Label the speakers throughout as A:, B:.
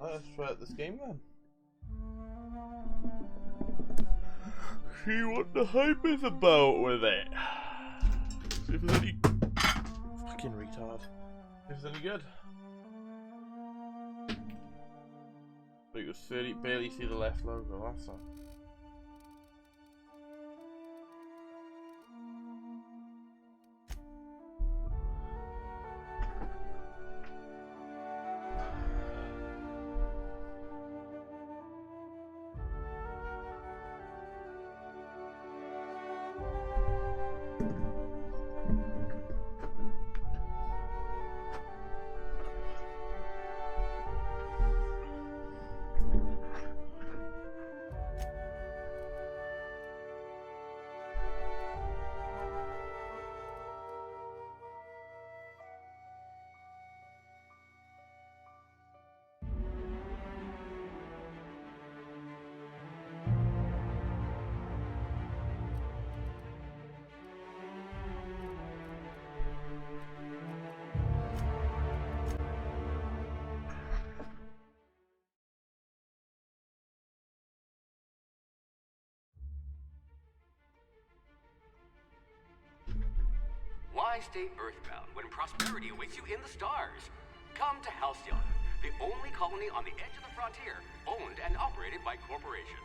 A: Let's try out this game then. See what the hype is about with it. See if there's any fucking retard. If it's any good. But you can barely see the left logo, that's all.
B: Why stay earthbound when prosperity awaits you in the stars? Come to Halcyon, the only colony on the edge of the frontier, owned and operated by corporations.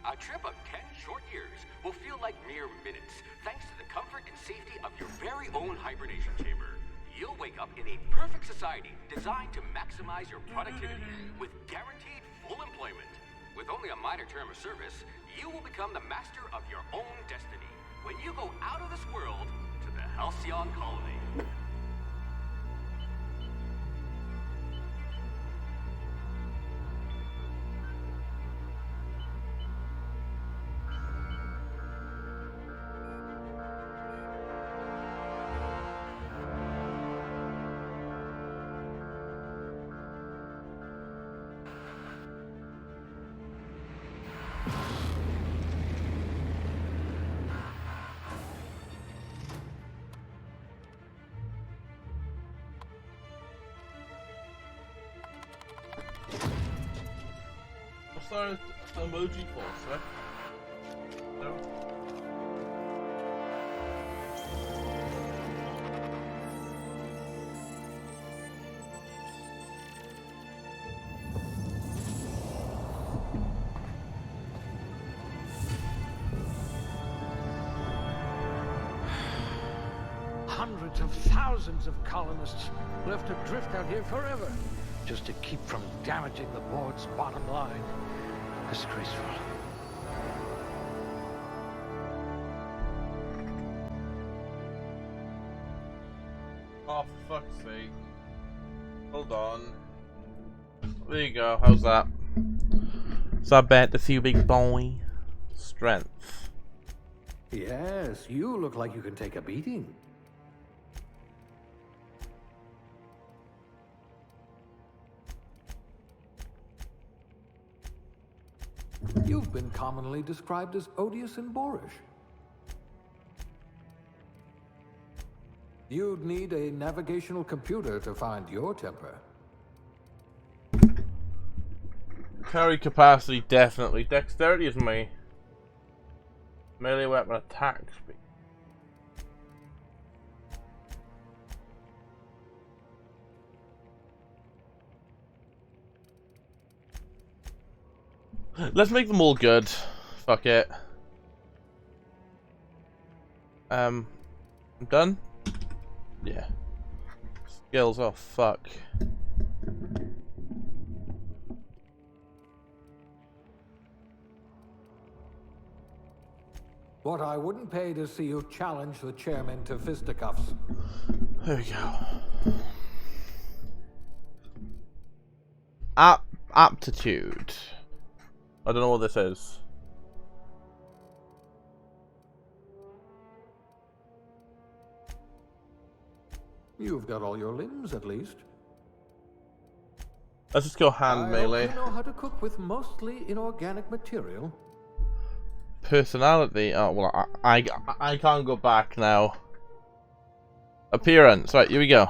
B: A trip of 10 short years will feel like mere minutes, thanks to the comfort and safety of your very own hibernation chamber. You'll wake up in a perfect society designed to maximize your productivity with guaranteed full employment. With only a minor term of service, you will become the master of your own destiny when you go out of this world to the Halcyon colony.
A: What's the emoji for, sir? No?
C: Hundreds of thousands of colonists left adrift out here forever, just to keep from damaging the board's bottom line. Disgraceful.
A: Oh, for fuck's sake. Hold on. There you go, how's that? Is that better for you, big boy? Strength.
C: Yes, you look like you can take a beating. You've been commonly described as odious and boorish. You'd need a navigational computer to find your temper.
A: Carry capacity, definitely. Dexterity is my melee weapon attack speed. Let's make them all good. Fuck it. I'm done? Yeah. Skills, oh fuck.
C: What I wouldn't pay to see you challenge the chairman to fisticuffs.
A: There we go. Aptitude. I don't know what this is.
C: You've got all your limbs, at least.
A: Let's just go hand melee.
C: I hope you know how to cook with mostly inorganic material.
A: Personality. Oh well, I can't go back now. Appearance. Right, here we go.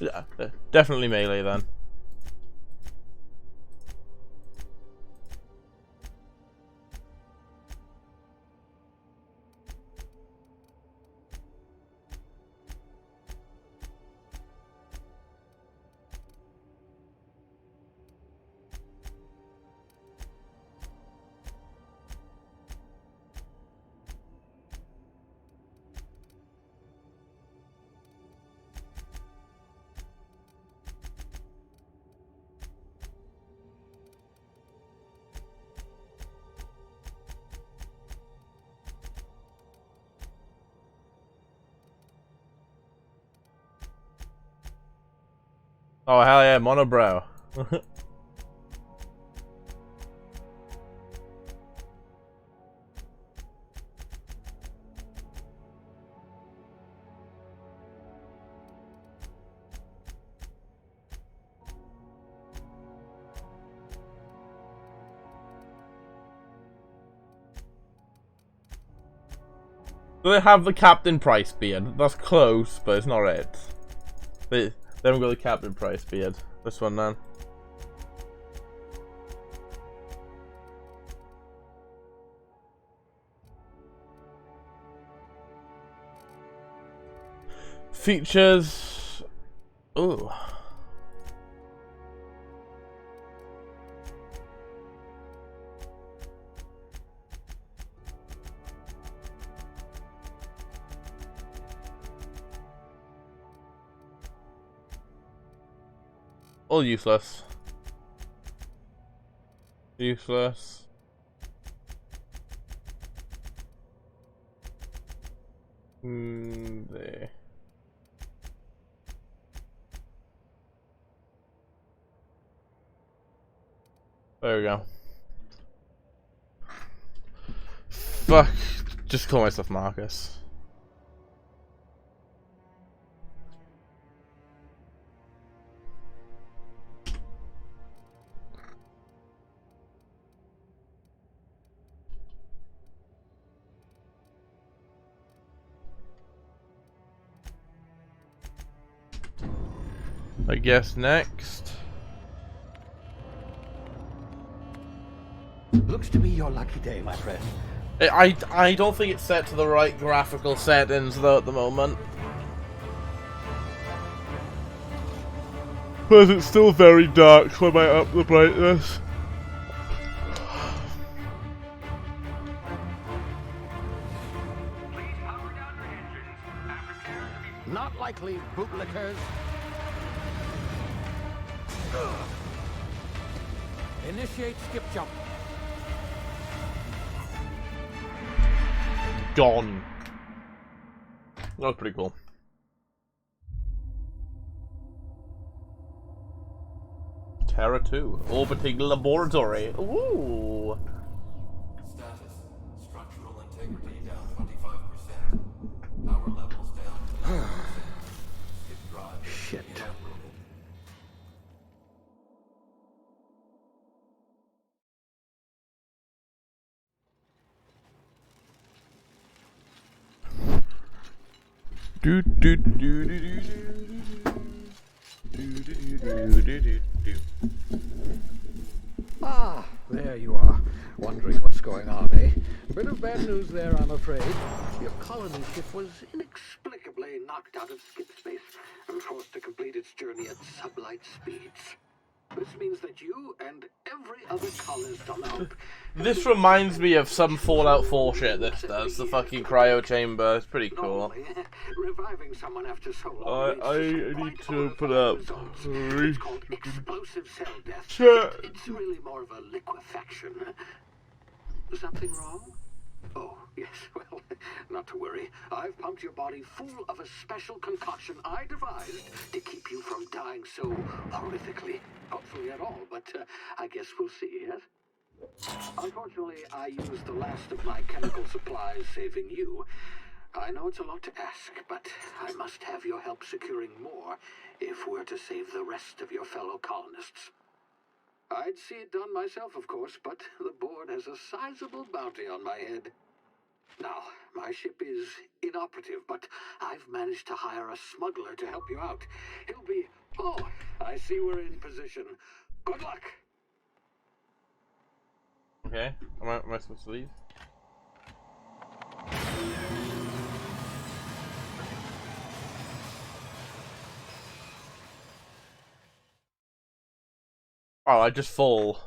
A: Yeah, definitely melee then. Oh hell yeah, monobrow. Do they have the Captain Price beard? That's close, but it's not it. They haven't got the Captain Price beard. This one then. Features. Ooh. All useless. Useless. There. There we go. Fuck. Just call myself Marcus. I guess next.
C: Looks to be your lucky day, my friend.
A: I don't think it's set to the right graphical settings though at the moment. But it's still very dark, so I might up the brightness.
C: Not likely, bootlickers. Initiate skip jump.
A: Gone. That was pretty cool. Terra 2, orbiting laboratory. Ooh.
D: Status: structural integrity down 25%. Power levels down 10%. Skip drive.
C: Shit.
A: Do do do do do do do do do do do.
C: Ah, there you are. Wondering what's going on, eh? Bit of bad news there, I'm afraid. Your colony ship was inexplicably knocked out of skip space and forced to complete its journey at sublight speeds. This means that you and every other colonist on the Hope...
A: This reminds me of some Fallout 4 shit, this does. The fucking cryo chamber. It's pretty cool.
C: Normally, reviving someone after so long
A: I need to put up.
C: It's called explosive cell death.
A: Sure.
C: It's really more of a liquefaction. Something wrong? Oh, yes, well, not to worry. I've pumped your body full of a special concoction I devised to keep you from dying so horrifically. Hopefully at all, but I guess we'll see, yes? Unfortunately, I used the last of my chemical supplies saving you. I know it's a lot to ask, but I must have your help securing more if we're to save the rest of your fellow colonists. I'd see it done myself, of course, but the board has a sizable bounty on my head. Now, my ship is inoperative, but I've managed to hire a smuggler to help you out. He'll be... Oh, I see we're in position. Good luck!
A: Okay, am I supposed to leave? Oh, I just fall.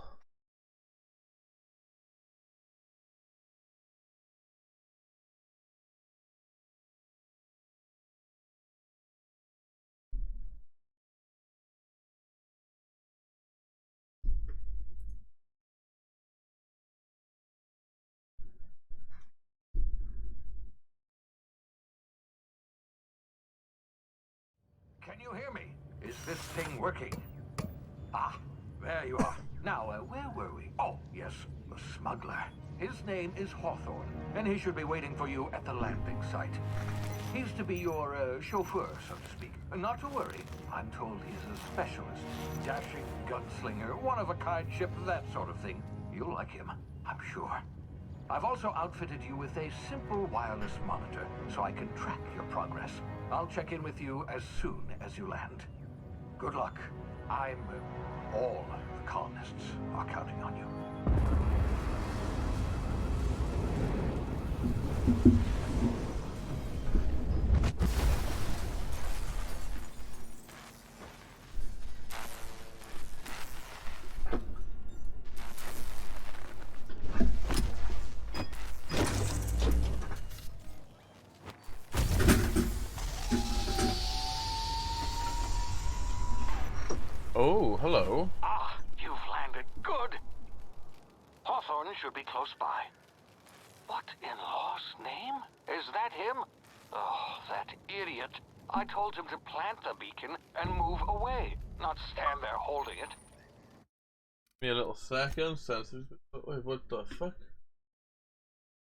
C: Can you hear me? Is this thing working? Ah, there you are. Now, where were we? Oh, yes, the smuggler. His name is Hawthorne, and he should be waiting for you at the landing site. He's to be your chauffeur, so to speak. Not to worry. I'm told he's a specialist. Dashing gunslinger, one-of-a-kind ship, that sort of thing. You'll like him, I'm sure. I've also outfitted you with a simple wireless monitor, so I can track your progress. I'll check in with you as soon as you land. Good luck. All the colonists are counting on you.
A: Oh, hello.
E: Ah, you've landed. Good. Hawthorne should be close by. What in law's name? Is that him? Oh, that idiot. I told him to plant the beacon and move away, not stand there holding it.
A: Give me a little second. Wait, what the fuck?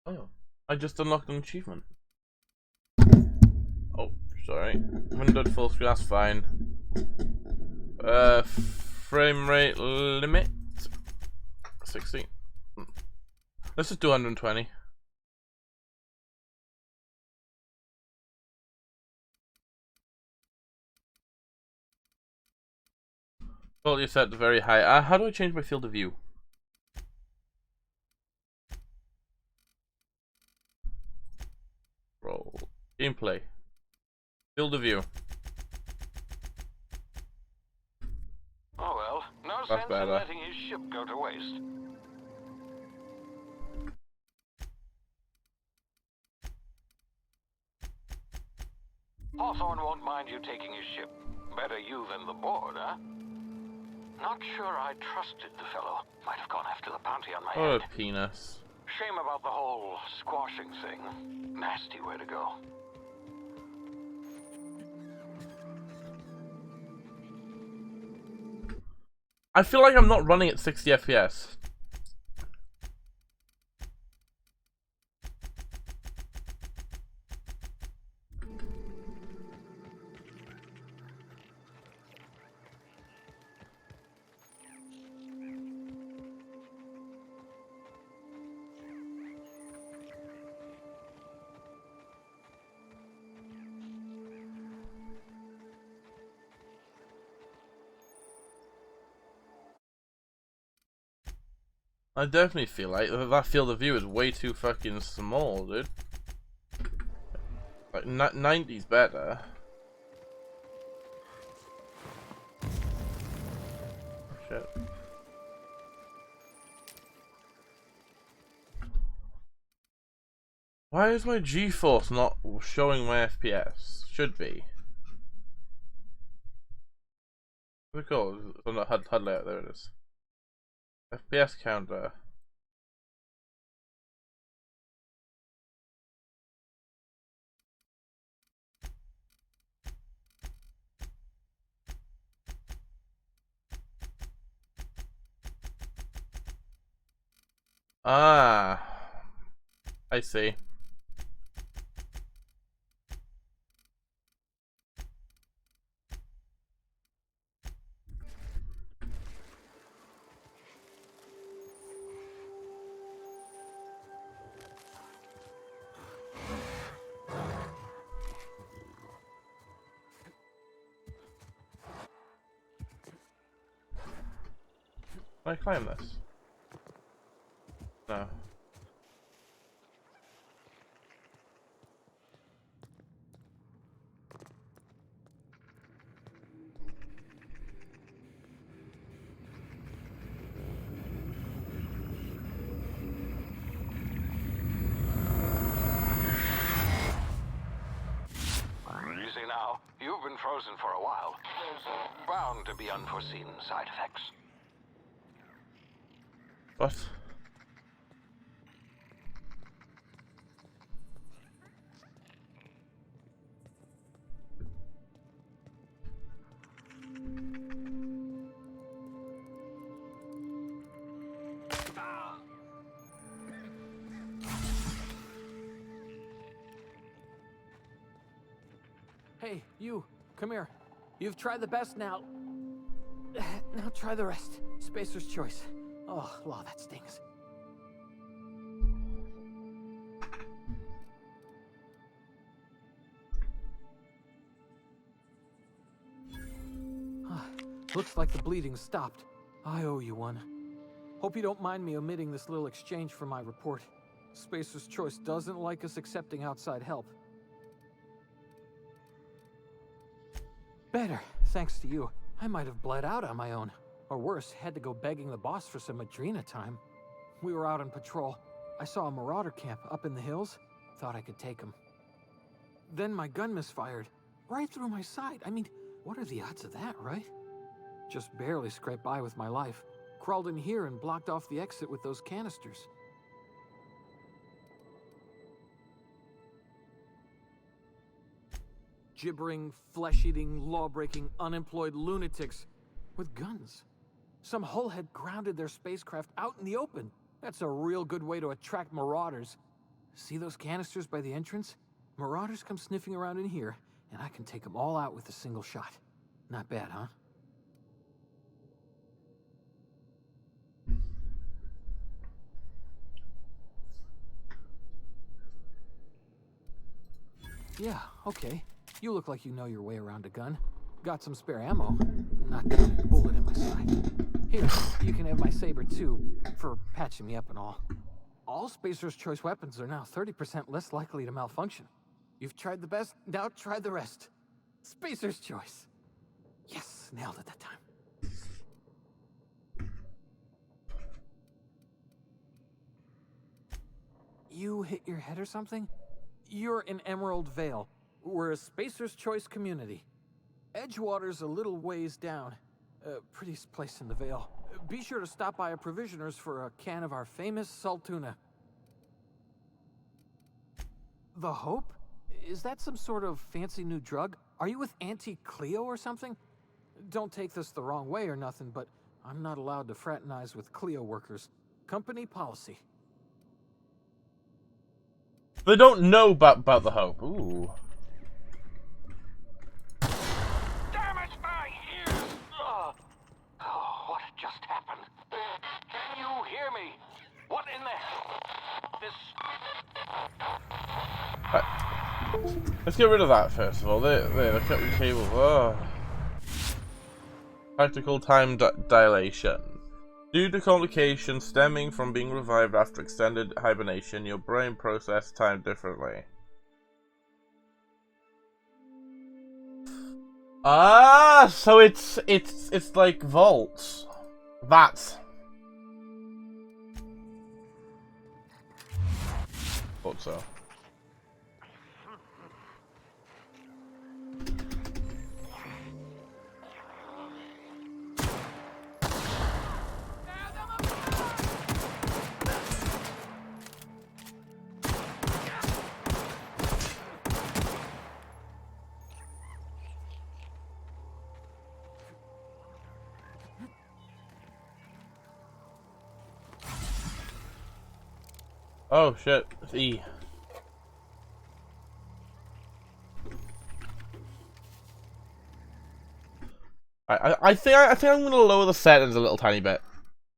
A: Oh, I just unlocked an achievement. Oh, sorry. Windowed full screen, that's fine. Frame rate limit 60. Let's just do 120. Quality set very high. How do I change my field of view? Roll. Gameplay. Field of view.
E: Oh well, no
A: That's
E: sense
A: better.
E: in letting his ship go to waste. Hawthorne won't mind you taking his ship. Better you than the board, huh? Not sure I trusted the fellow. Might have gone after the bounty on my
A: What
E: head.
A: a penis.
E: Shame about the whole squashing thing. Nasty way to go.
A: I feel like I'm not running at 60 FPS. I definitely feel like that field of view is way too fucking small, dude. Like 90's better. shit. Why is my G-force not showing my FPS? Should be. What's it called? Oh no, HUD layout, there it is. FPS counter. Ah, I see. Can I climb this? No.
E: Easy now. You've been frozen for a while. There's bound to be unforeseen side effects.
A: What?
F: Hey, you, come here. You've tried the best now. Now try the rest. Spacer's choice. Oh, law, that stings. Looks like the bleeding stopped. I owe you one. Hope you don't mind me omitting this little exchange from my report. Spacer's choice doesn't like us accepting outside help. Better, thanks to you. I might have bled out on my own. Or worse, had to go begging the boss for some Adrena time. We were out on patrol. I saw a marauder camp up in the hills. Thought I could take him. Then my gun misfired. Right through my side. I mean, what are the odds of that, right? Just barely scraped by with my life. Crawled in here and blocked off the exit with those canisters. Gibbering, flesh-eating, law-breaking, unemployed lunatics with guns. Some hullhead grounded their spacecraft out in the open. That's a real good way to attract marauders. See those canisters by the entrance? Marauders come sniffing around in here, and I can take them all out with a single shot. Not bad, huh? Yeah, okay. You look like you know your way around a gun. Got some spare ammo. Not gonna make a bullet in my side. Here, you can have my saber too, for patching me up and all. All Spacer's Choice weapons are now 30% less likely to malfunction. You've tried the best, now try the rest. Spacer's Choice. Yes, nailed it that time. You hit your head or something? You're in Emerald Vale. We're a Spacer's Choice community. Edgewater's a little ways down. Prettiest place in the Vale. Be sure to stop by a provisioner's for a can of our famous Saltuna. The Hope? Is that some sort of fancy new drug? Are you with Auntie Cleo or something? Don't take this the wrong way or nothing, but I'm not allowed to fraternize with Cleo workers. Company policy.
A: They don't know about the Hope. Ooh.
E: Damage my ears! Oh, what just happened? Can you hear me? What in the... This...
A: Let's get rid of that first of all. There, look at the cable. Oh. Practical time dilation. Due to complications stemming from being revived after extended hibernation, your brain processes time differently. Ah, so it's like vaults. Thought so. Oh shit, it's E. I think I'm gonna lower the settings a little tiny bit.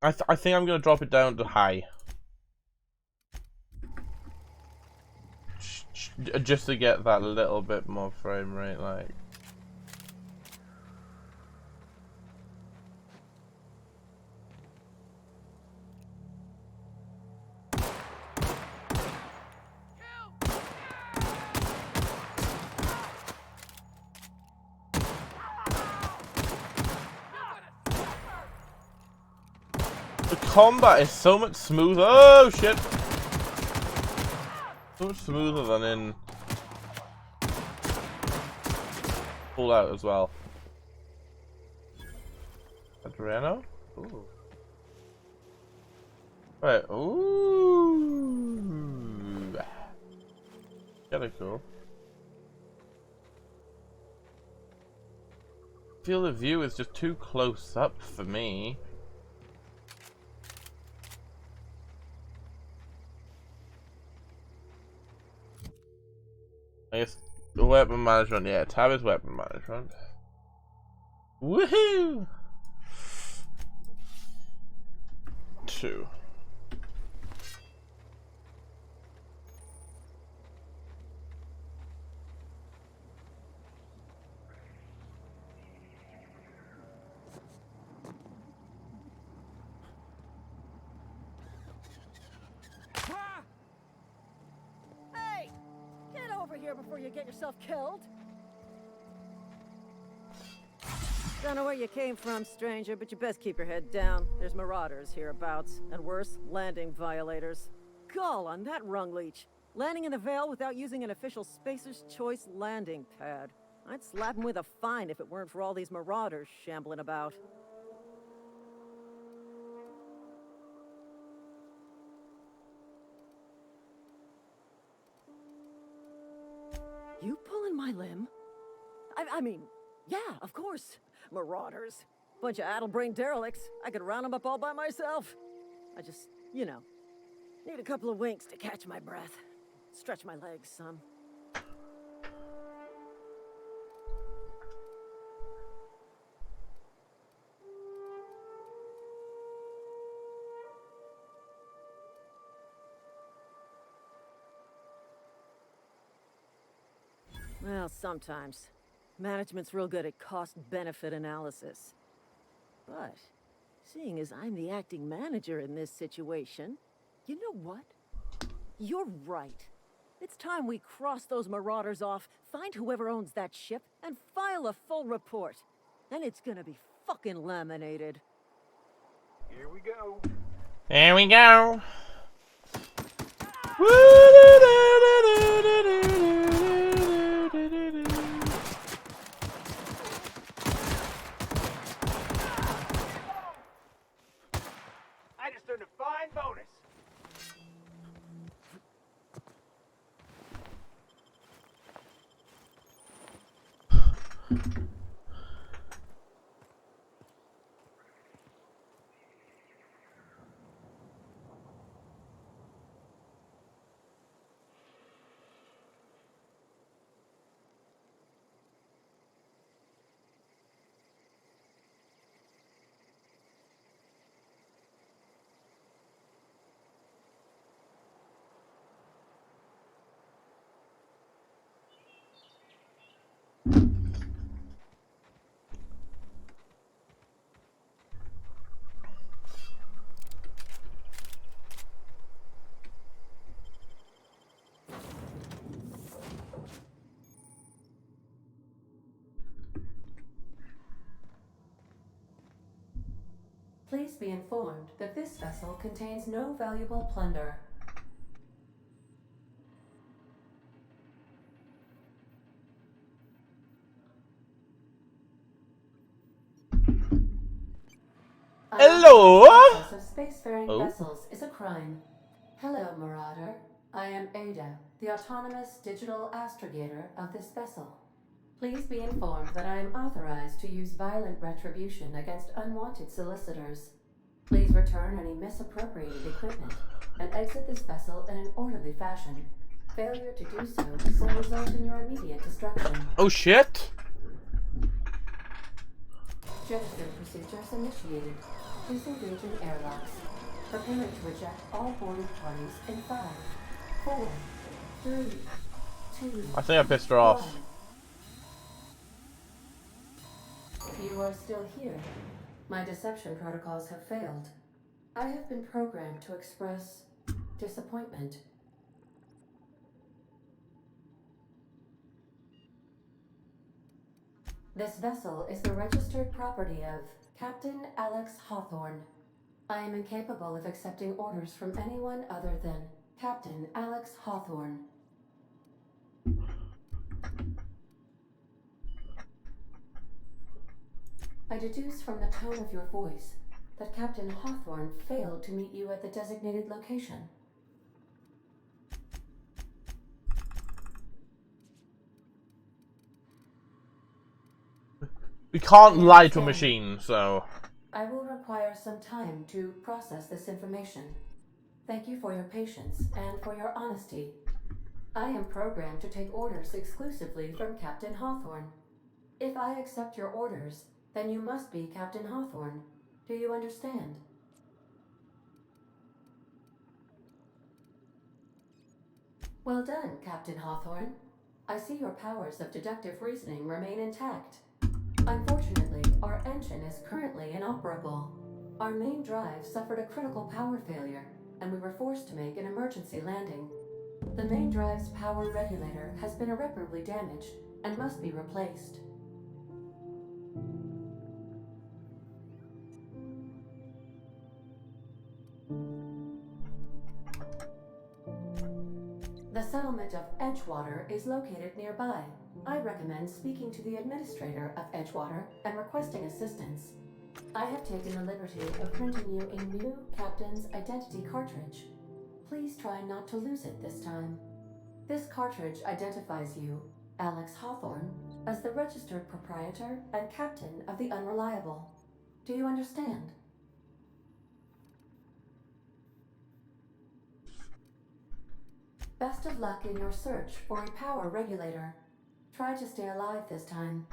A: I think I'm gonna drop it down to high. Just to get that little bit more frame rate, like. The combat is so much smoother. Oh shit! So much smoother than in Fallout as well. Adriano? Ooh. Right. Ooh. Kinda cool. Field of view is just too close up for me. I guess the weapon management, yeah, tab is weapon management. Woohoo! 2.
G: Hey! Get over here before you get yourself killed. Don't know where you came from, stranger, but you best keep your head down. There's marauders hereabouts, and worse, landing violators. Gall on that rung leech. Landing in the Vale without using an official Spacer's Choice landing pad. I'd slap him with a fine if it weren't for all these marauders shambling about. You pulling my limb? I mean, yeah, of course. Marauders. Bunch of addle-brained derelicts. I could round them up all by myself. I just, you know, need a couple of winks to catch my breath. Stretch my legs some. Well, sometimes. Management's real good at cost-benefit analysis. But, seeing as I'm the acting manager in this situation, you know what? You're right. It's time we cross those marauders off, find whoever owns that ship, and file a full report. Then it's gonna be fucking laminated.
E: Here we go.
A: There we go.
E: I just earned a fine bonus.
G: Please
H: be informed that this vessel contains no valuable plunder.
A: Hello?
H: Access of spacefaring
A: Oh.
H: vessels is a crime. Hello, Marauder. I am Ada, the autonomous digital astrogator of this vessel. Please be informed that I am authorized to use violent retribution against unwanted solicitors. Please return any misappropriated equipment and exit this vessel in an orderly fashion. Failure to do so will result in your immediate destruction.
A: Oh shit!
H: Gesture procedures initiated. Disengaging airlocks. Preparing to eject all boarding parties in 5, 4, 3, 2.
A: I think I pissed her off.
H: 1. You are still here. My deception protocols have failed. I have been programmed to express disappointment. This vessel is the registered property of Captain Alex Hawthorne. I am incapable of accepting orders from anyone other than Captain Alex Hawthorne. I deduce from the tone of your voice that Captain Hawthorne failed to meet you at the designated location.
A: We can't lie to a machine, so...
H: I will require some time to process this information. Thank you for your patience and for your honesty. I am programmed to take orders exclusively from Captain Hawthorne. If I accept your orders, then you must be Captain Hawthorne. Do you understand? Well done, Captain Hawthorne. I see your powers of deductive reasoning remain intact. Unfortunately, our engine is currently inoperable. Our main drive suffered a critical power failure, and we were forced to make an emergency landing. The main drive's power regulator has been irreparably damaged and must be replaced. The settlement of Edgewater is located nearby. I recommend speaking to the administrator of Edgewater and requesting assistance. I have taken the liberty of printing you a new captain's identity cartridge. Please try not to lose it this time. This cartridge identifies you, Alex Hawthorne, as the registered proprietor and captain of the Unreliable. Do you understand? Best of luck in your search for a power regulator. Try to stay alive this time.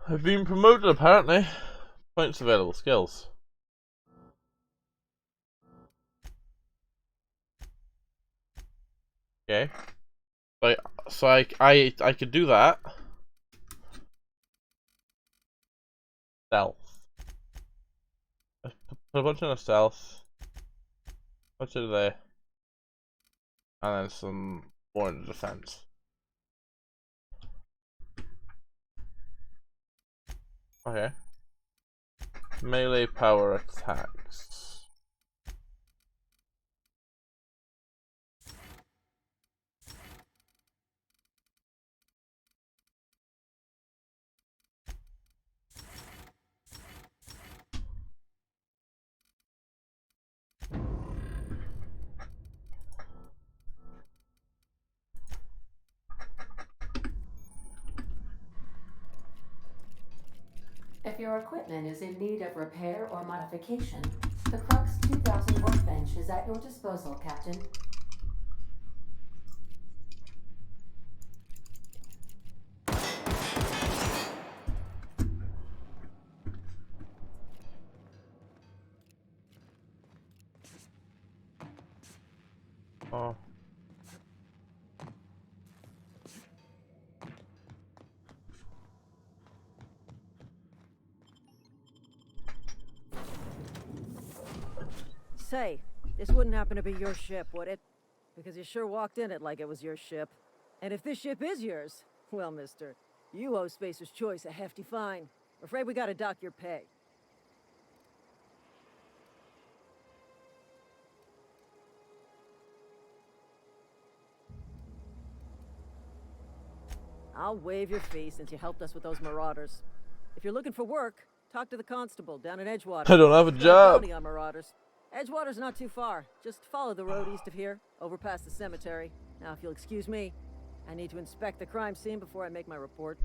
A: I've been promoted apparently. Points available, skills. Okay. So I could do that. Stealth. Put a bunch in a stealth. Bunch of there. And then some more in the defense. Okay. Melee power attacks.
H: If your equipment is in need of repair or modification, the Crux 2000 workbench is at your disposal, Captain.
A: Oh.
G: say, this wouldn't happen to be your ship, would it? Because you sure walked in it like it was your ship. And if this ship is yours, well, mister, you owe Spacer's Choice a hefty fine. Afraid we gotta dock your pay. I'll waive your fee since you helped us with those marauders. If you're looking for work, talk to the constable down in Edgewater.
A: I don't have a
G: Got
A: job.
G: bounty on marauders. Edgewater's not too far. Just follow the road east of here, over past the cemetery. Now, if you'll excuse me, I need to inspect the crime scene before I make my report.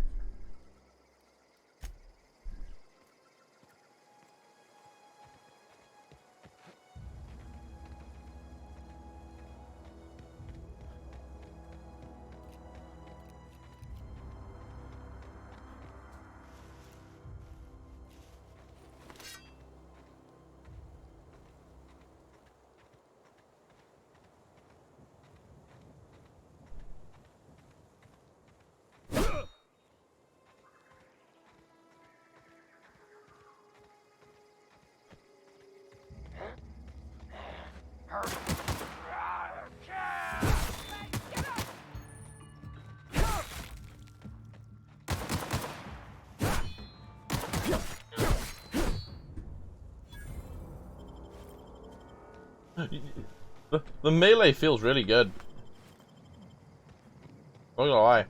A: The melee feels really good. Not gonna lie.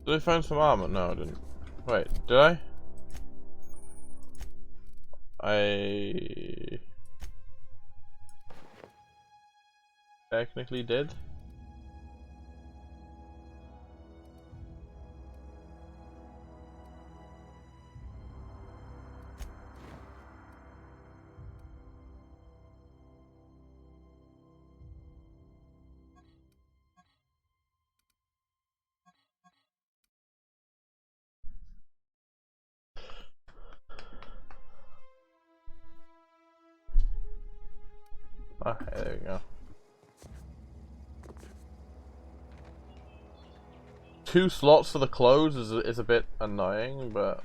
A: Did I find some armor? No, I didn't. Wait, did I? I technically did. Okay, there we go. 2 slots for the clothes is a bit annoying, but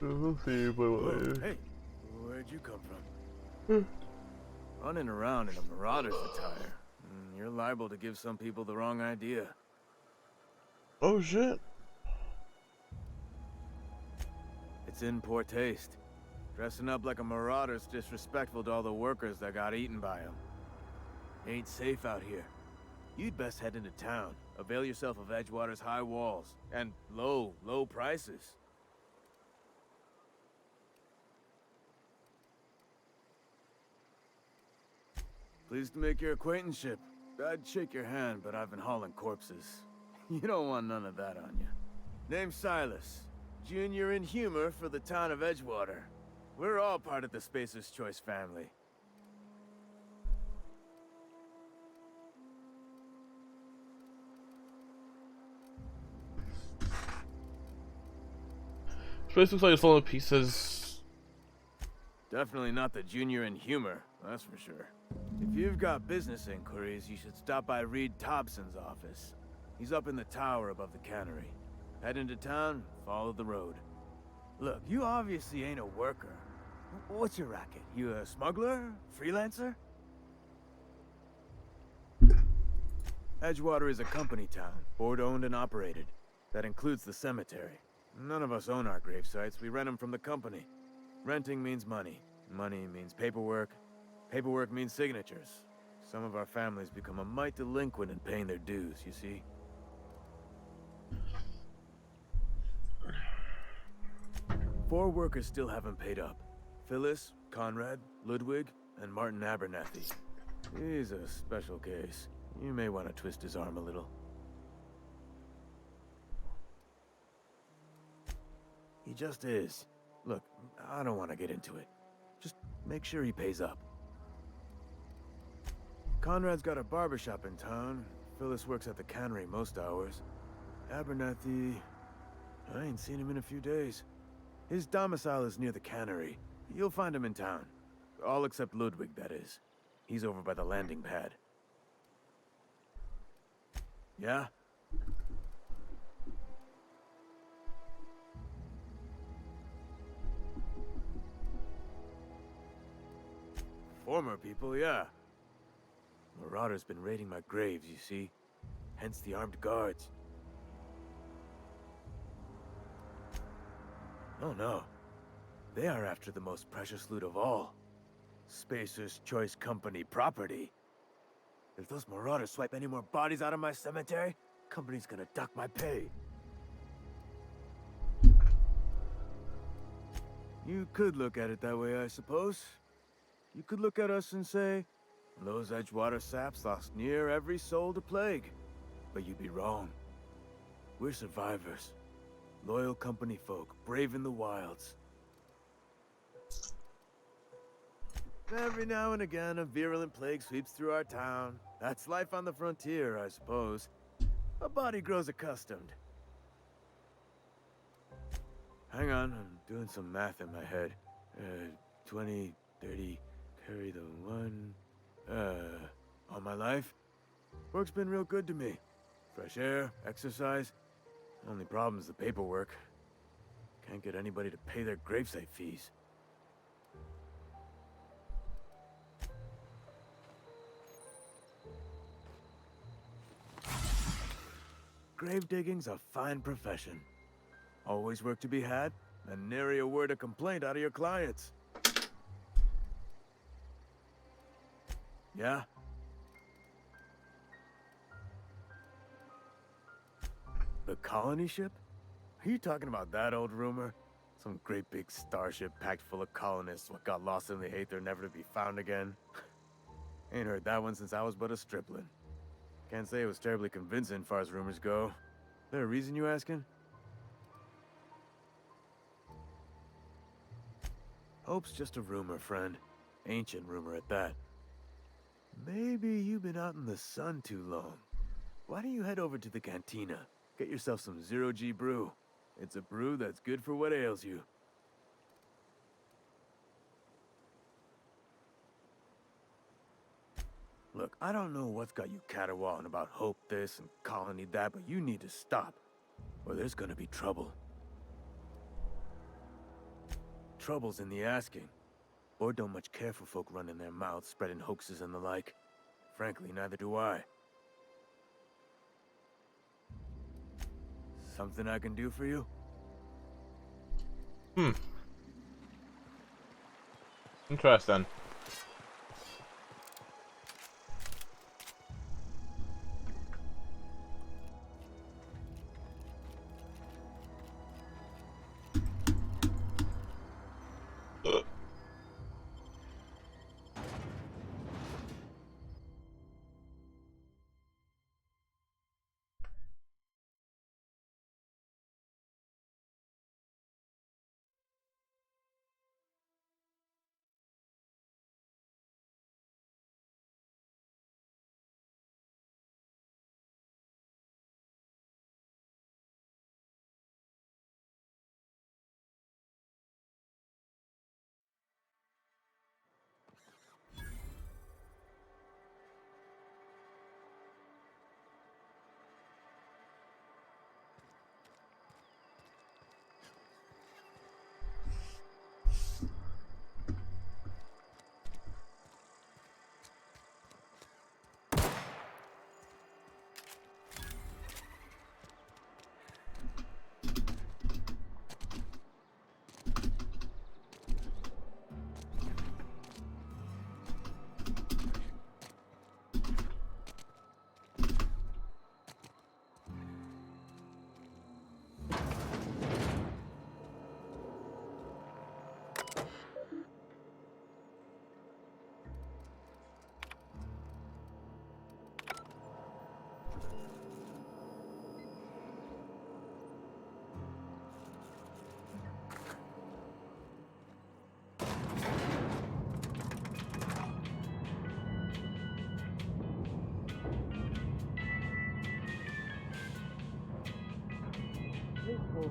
A: we'll see.
I: Whoa, hey, where'd you come from? Running around in a marauder's attire. You're liable to give some people the wrong idea.
A: Oh shit.
I: It's in poor taste. Dressing up like a marauder's disrespectful to all the workers that got eaten by them. Ain't safe out here. You'd best head into town. Avail yourself of Edgewater's high walls. And low prices. Pleased to make your acquaintanceship. I'd shake your hand, but I've been hauling corpses. You don't want none of that on you. Name's Silas. Junior in humor for the town of Edgewater. We're all part of the Spacer's Choice family.
A: This place looks like it's full of pieces.
I: Definitely not the Junior in humor, that's for sure. If you've got business inquiries, you should stop by Reed Thompson's office. He's up in the tower above the cannery. Head into town, follow the road. Look, you obviously ain't a worker. What's your racket? You a smuggler? Freelancer? Edgewater is a company town, board-owned and operated. That includes the cemetery. None of us own our grave sites, we rent them from the company. Renting means money. Money means paperwork. Paperwork means signatures. Some of our families become a mite delinquent in paying their dues, you see? 4 workers still haven't paid up. Phyllis, Conrad, Ludwig, and Martin Abernathy. He's a special case. You may want to twist his arm a little. He just is. Look, I don't want to get into it. Just make sure he pays up. Conrad's got a barbershop in town. Phyllis works at the cannery most hours. Abernathy... I ain't seen him in a few days. His domicile is near the cannery. You'll find him in town. All except Ludwig, that is. He's over by the landing pad. Yeah? Former people, yeah. Marauders been raiding my graves, you see. Hence the armed guards. Oh no. They are after the most precious loot of all. Spacer's Choice Company property. If those marauders swipe any more bodies out of my cemetery, company's gonna duck my pay. You could look at it that way, I suppose. You could look at us and say, those Edgewater saps lost near every soul to plague. But you'd be wrong. We're survivors. Loyal company folk, brave in the wilds. Every now and again, a virulent plague sweeps through our town. That's life on the frontier, I suppose. A body grows accustomed. Hang on, I'm doing some math in my head. 20, 30, carry the 1. All my life? Work's been real good to me. Fresh air, exercise. Only problem's the paperwork. Can't get anybody to pay their gravesite fees. Grave digging's a fine profession. Always work to be had, and nary a word of complaint out of your clients. Yeah? The colony ship? Are you talking about that old rumor? Some great big starship packed full of colonists what got lost in the aether never to be found again? Ain't heard that one since I was but a stripling. Can't say it was terribly convincing far as rumors go. There a reason you asking? Hope's just a rumor, friend. Ancient rumor at that. Maybe you've been out in the sun too long. Why don't you head over to the cantina? Get yourself some Zero-G brew. It's a brew that's good for what ails you. Look, I don't know what's got you caterwauling about Hope this and Colony that, but you need to stop, or there's gonna be trouble. Trouble's in the asking. Board don't much care for folk running their mouths, spreading hoaxes and the like. Frankly, neither do I. Something I can do for you?
A: Interesting.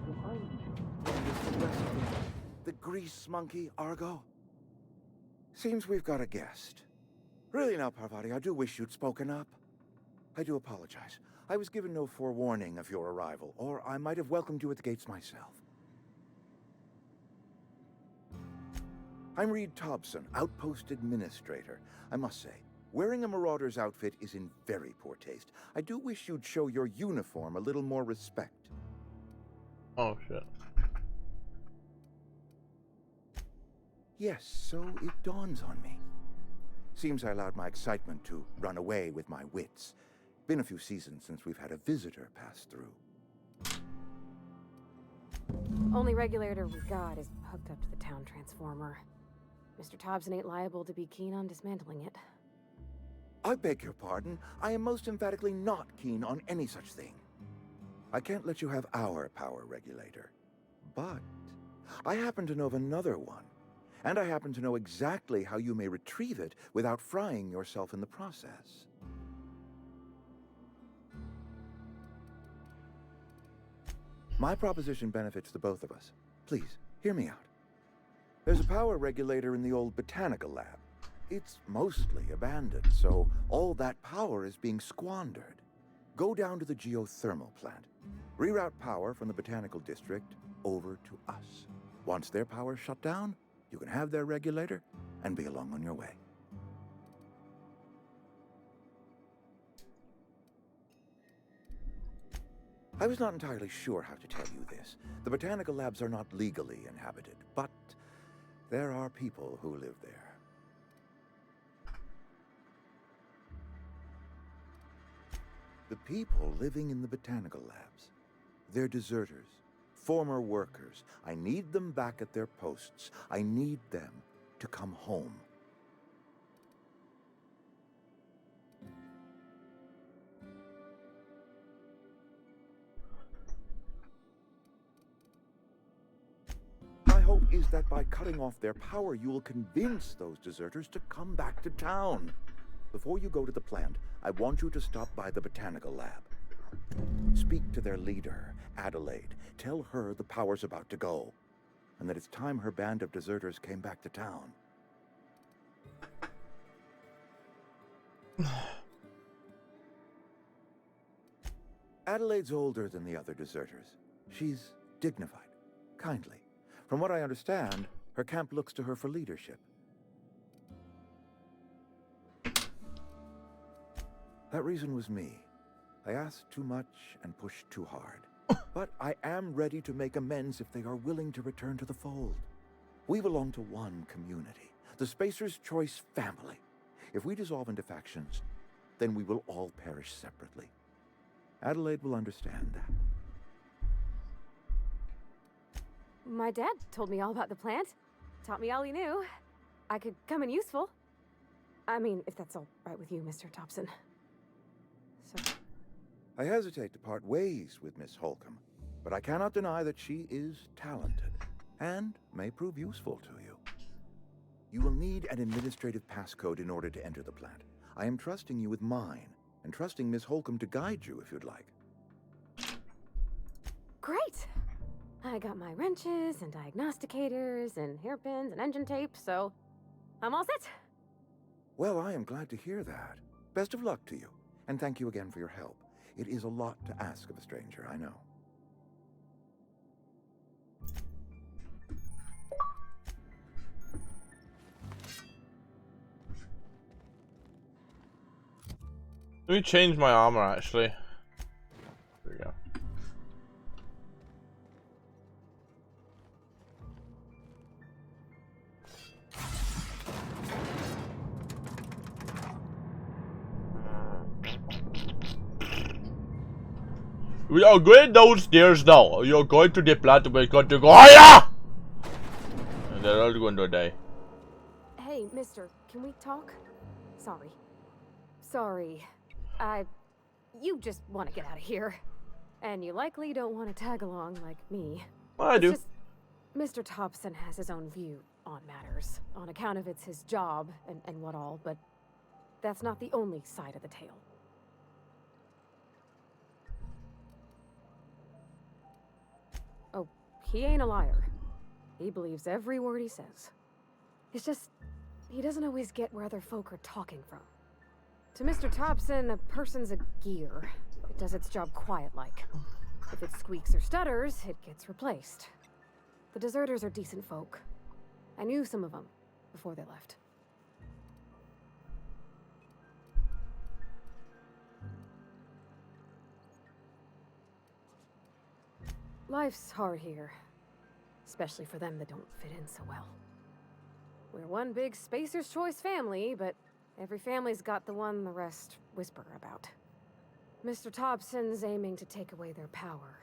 F: Behind you.
J: grease monkey, Argo? Seems we've got a guest. Really now, Parvati, I do wish you'd spoken up. I do apologize. I was given no forewarning of your arrival, or I might have welcomed you at the gates myself. I'm Reed Thompson, Outpost Administrator. I must say, wearing a Marauder's outfit is in very poor taste. I do wish you'd show your uniform a little more respect.
A: Oh, shit.
J: Yes, so it dawns on me. Seems I allowed my excitement to run away with my wits. Been a few seasons since we've had a visitor pass through.
K: Only regulator we got is hooked up to the town transformer. Mr. Thompson ain't liable to be keen on dismantling it.
J: I beg your pardon. I am most emphatically not keen on any such thing. I can't let you have our power regulator. But I happen to know of another one. And I happen to know exactly how you may retrieve it without frying yourself in the process. My proposition benefits the both of us. Please, hear me out. There's a power regulator in the old botanical lab. It's mostly abandoned, so all that power is being squandered. Go down to the geothermal plant. Reroute power from the botanical district over to us. Once their power's shut down, you can have their regulator and be along on your way. I was not entirely sure how to tell you this. The botanical labs are not legally inhabited, but there are people who live there. The people living in the botanical labs, they're deserters, former workers. I need them back at their posts. I need them to come home. My hope is that by cutting off their power, you will convince those deserters to come back to town. Before you go to the plant, I want you to stop by the botanical lab. Speak to their leader, Adelaide. Tell her the power's about to go, and that it's time her band of deserters came back to town. Adelaide's older than the other deserters. She's dignified, kindly. From what I understand, her camp looks to her for leadership. That reason was me. I asked too much and pushed too hard. But I am ready to make amends if they are willing to return to the fold. We belong to one community, the Spacer's Choice family. If we dissolve into factions, then we will all perish separately. Adelaide will understand that.
K: My dad told me all about the plant. Taught me all he knew. I could come in useful. I mean, if that's all right with you, Mr. Thompson. So...
J: I hesitate to part ways with Miss Holcomb, but I cannot deny that she is talented and may prove useful to you. You will need an administrative passcode in order to enter the plant. I am trusting you with mine, and trusting Miss Holcomb to guide you if you'd like.
K: Great! I got my wrenches and diagnosticators and hairpins and engine tape, so I'm all set.
J: Well, I am glad to hear that. Best of luck to you, and thank you again for your help. It is a lot to ask of a stranger, I know.
A: Let me change my armor, actually. There we go. We are going downstairs now. You're going to the plant. We're going to go higher! And they're all going to die.
K: Hey, mister, can we talk? Sorry. You just want to get out of here. And you likely don't want to tag along like me.
A: I do.
K: Just, Mr. Thompson has his own view on matters, on account of it's his job and what all, but that's not the only side of the tale. Oh, he ain't a liar. He believes every word he says. It's just, he doesn't always get where other folk are talking from. To Mr. Thompson, a person's a gear. It does its job quiet-like. If it squeaks or stutters, it gets replaced. The deserters are decent folk. I knew some of them before they left. Life's hard here, especially for them that don't fit in so well. We're one big Spacer's Choice family, but every family's got the one the rest whisper about. Mr. Thompson's aiming to take away their power.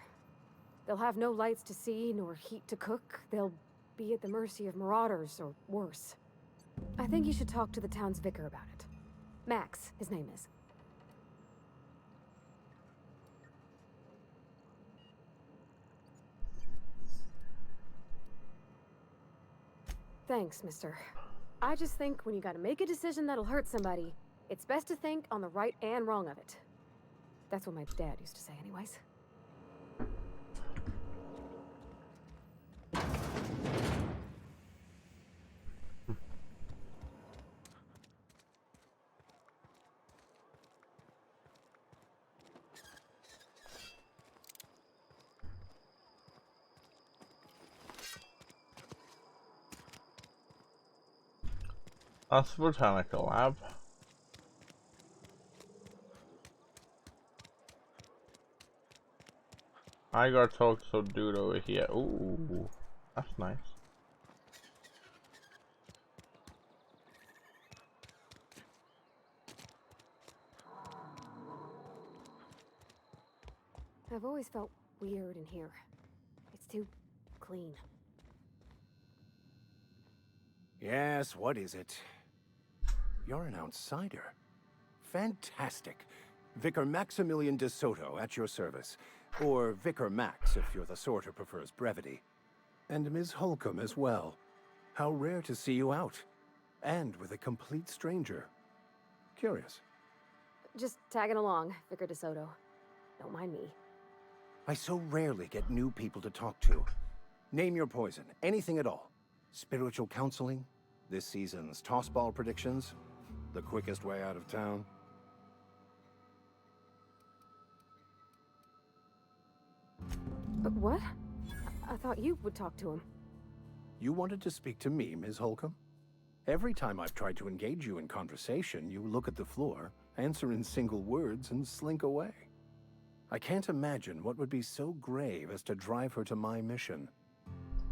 K: They'll have no lights to see, nor heat to cook. They'll be at the mercy of marauders, or worse. I think you should talk to the town's vicar about it. Max, his name is. Thanks, mister. I just think when you gotta make a decision that'll hurt somebody, it's best to think on the right and wrong of it. That's what my dad used to say anyways.
A: That's the botanical lab. I gotta talk to some dude over here. Ooh, that's nice.
K: I've always felt weird in here. It's too clean.
L: Yes, what is it? You're an outsider. Fantastic. Vicar Maximilian de Soto at your service. Or Vicar Max, if you're the sort who prefers brevity. And Ms. Holcomb as well. How rare to see you out. And with a complete stranger. Curious.
K: Just tagging along, Vicar de Soto. Don't mind me.
L: I so rarely get new people to talk to. Name your poison, anything at all. Spiritual counseling? This season's tossball predictions? The quickest way out of town?
K: But what? I thought you would talk to him.
L: You wanted to speak to me, Ms. Holcomb? Every time I've tried to engage you in conversation, you look at the floor, answer in single words, and slink away. I can't imagine what would be so grave as to drive her to my mission.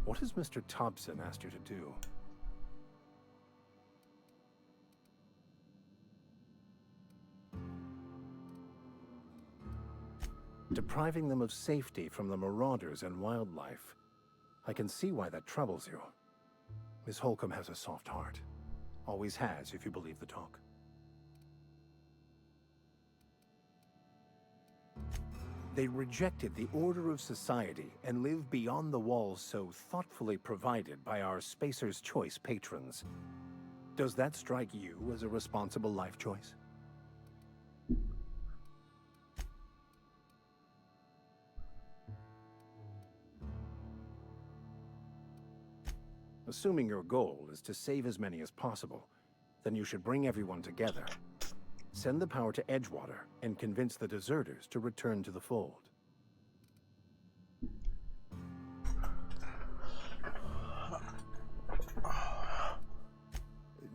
L: What has Mr. Thompson asked you to do? Depriving them of safety from the marauders and wildlife. I can see why that troubles you. Miss Holcomb has a soft heart. Always has, if you believe the talk. They rejected the order of society and live beyond the walls so thoughtfully provided by our Spacer's Choice patrons. Does that strike you as a responsible life choice? Assuming your goal is to save as many as possible, then you should bring everyone together. Send the power to Edgewater and convince the deserters to return to the fold.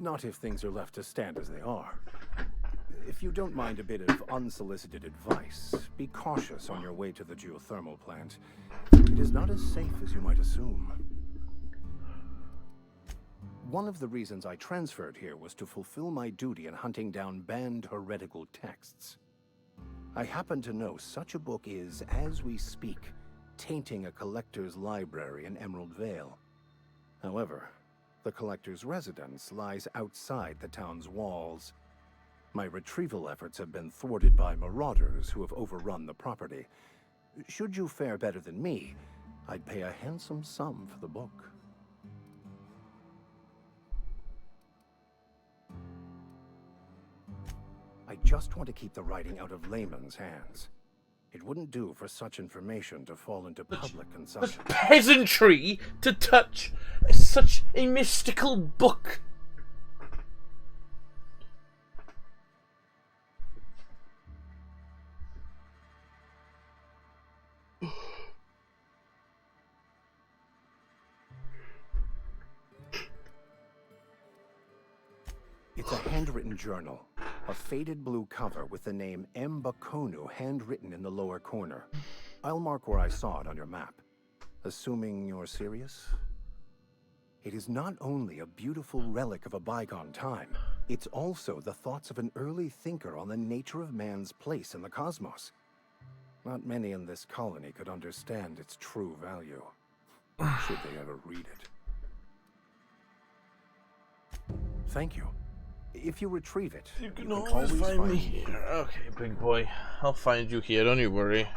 L: Not if things are left to stand as they are. If you don't mind a bit of unsolicited advice, be cautious on your way to the geothermal plant. It is not as safe as you might assume. One of the reasons I transferred here was to fulfill my duty in hunting down banned heretical texts. I happen to know such a book is, as we speak, tainting a collector's library in Emerald Vale. However, the collector's residence lies outside the town's walls. My retrieval efforts have been thwarted by marauders who have overrun the property. Should you fare better than me, I'd pay a handsome sum for the book. I just want to keep the writing out of layman's hands. It wouldn't do for such information to fall into public consumption.
A: Peasantry to touch such a mystical book.
L: It's a handwritten journal. A faded blue cover with the name M. Bakonu handwritten in the lower corner. I'll mark where I saw it on your map. Assuming you're serious? It is not only a beautiful relic of a bygone time, it's also the thoughts of an early thinker on the nature of man's place in the cosmos. Not many in this colony could understand its true value, should they ever read it. Thank you. If you retrieve it,
A: you can always find me here. Okay, big boy. I'll find you here, don't you worry.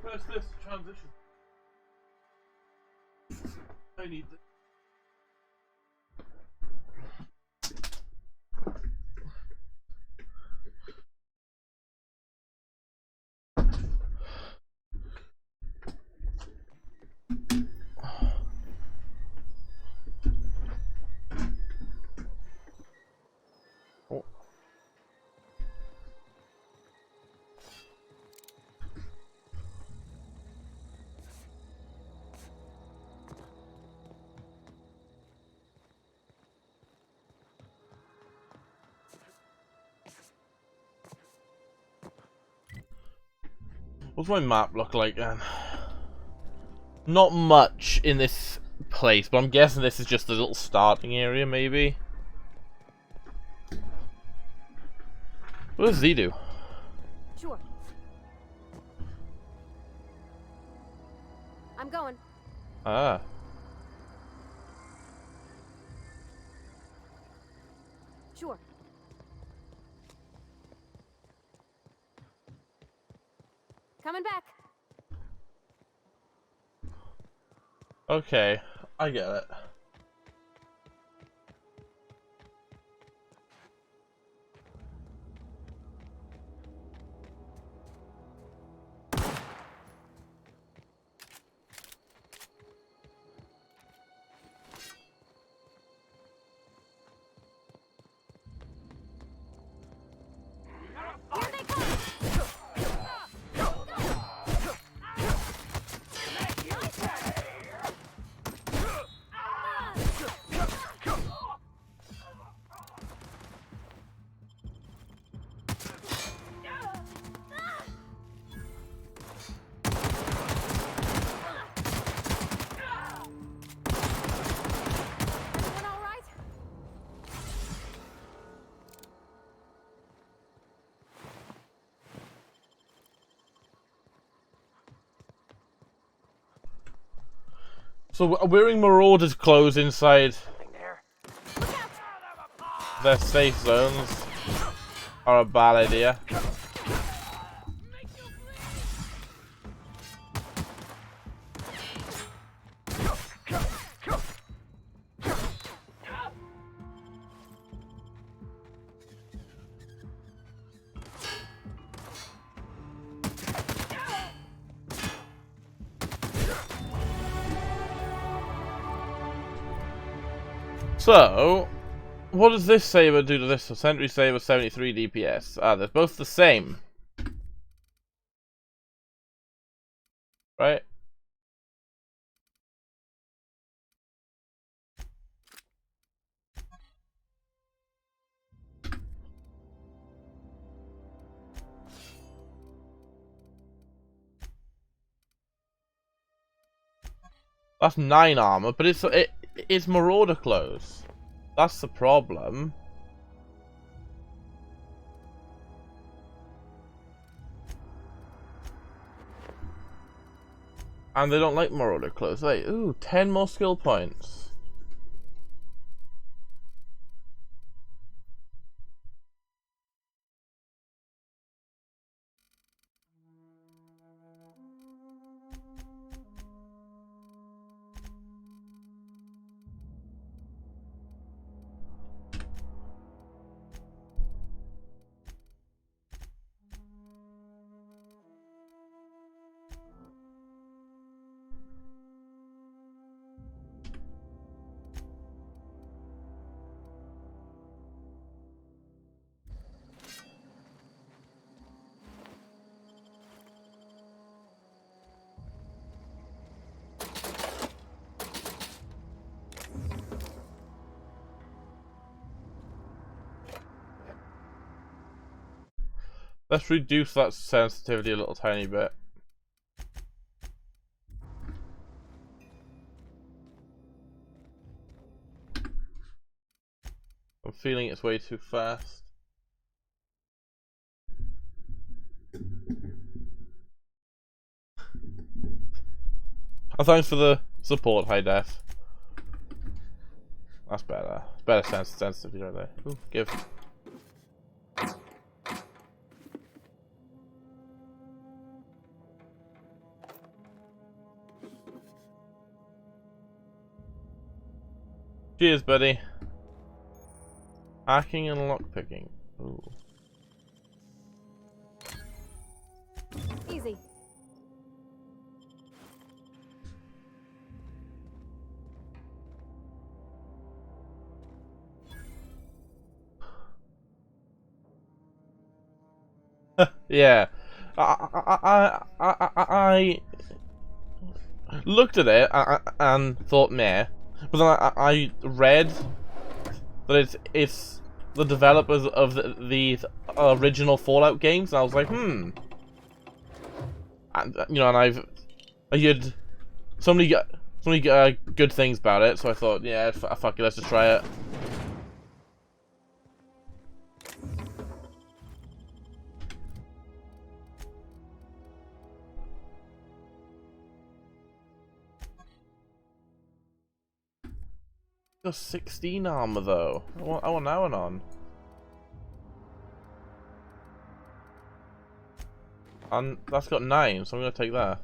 A: Press this transition. I need this. Oh. What's my map look like then? Not much in this place, but I'm guessing this is just a little starting area, maybe. What does he do?
K: Sure. I'm going.
A: Ah.
K: Sure. Coming back.
A: Okay, I get it. So wearing Marauders' clothes inside their safe zones are a bad idea. So, what does this saber do to this? So, Sentry Saber 73 DPS. Ah, they're both the same. Right? That's 9 armor, but it's Marauder clothes. That's the problem. And they don't like Marauder clothes. Like, ooh, 10 more skill points. Let's reduce that sensitivity a little tiny bit. I'm feeling it's way too fast. Oh, thanks for the support, high def. That's better. Better sensitivity right there. Ooh, give. Cheers, buddy. Hacking and lockpicking. Ooh.
K: Easy.
A: Yeah, I looked at it and thought meh, but then I read that it's the developers of the original Fallout games, and I was like, and you know, and I heard so many good things about it, so I thought, yeah, fuck it, let's just try it. Got 16 armor though. I want that one on. And that's got 9, so I'm gonna take that.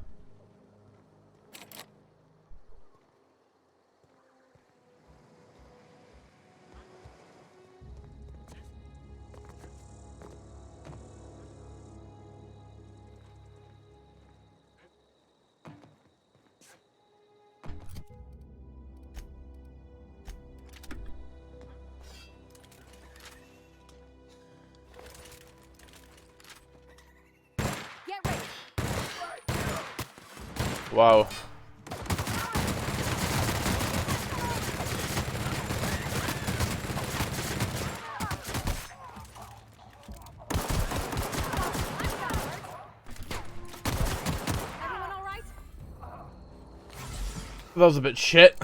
A: Wow. That was a bit shit.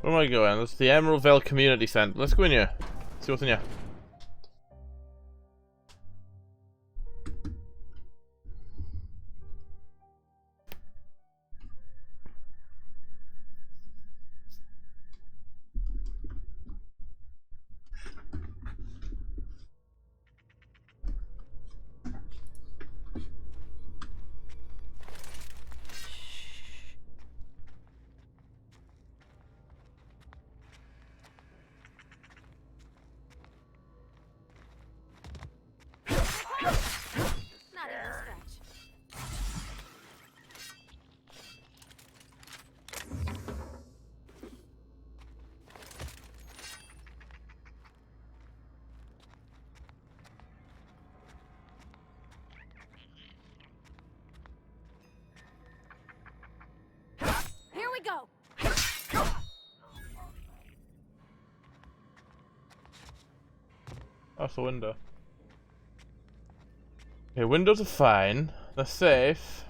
A: Where am I going? That's the Emerald Vale Community Center. Let's go in here. See what's in here. That's a window. Okay, windows are fine. They're safe.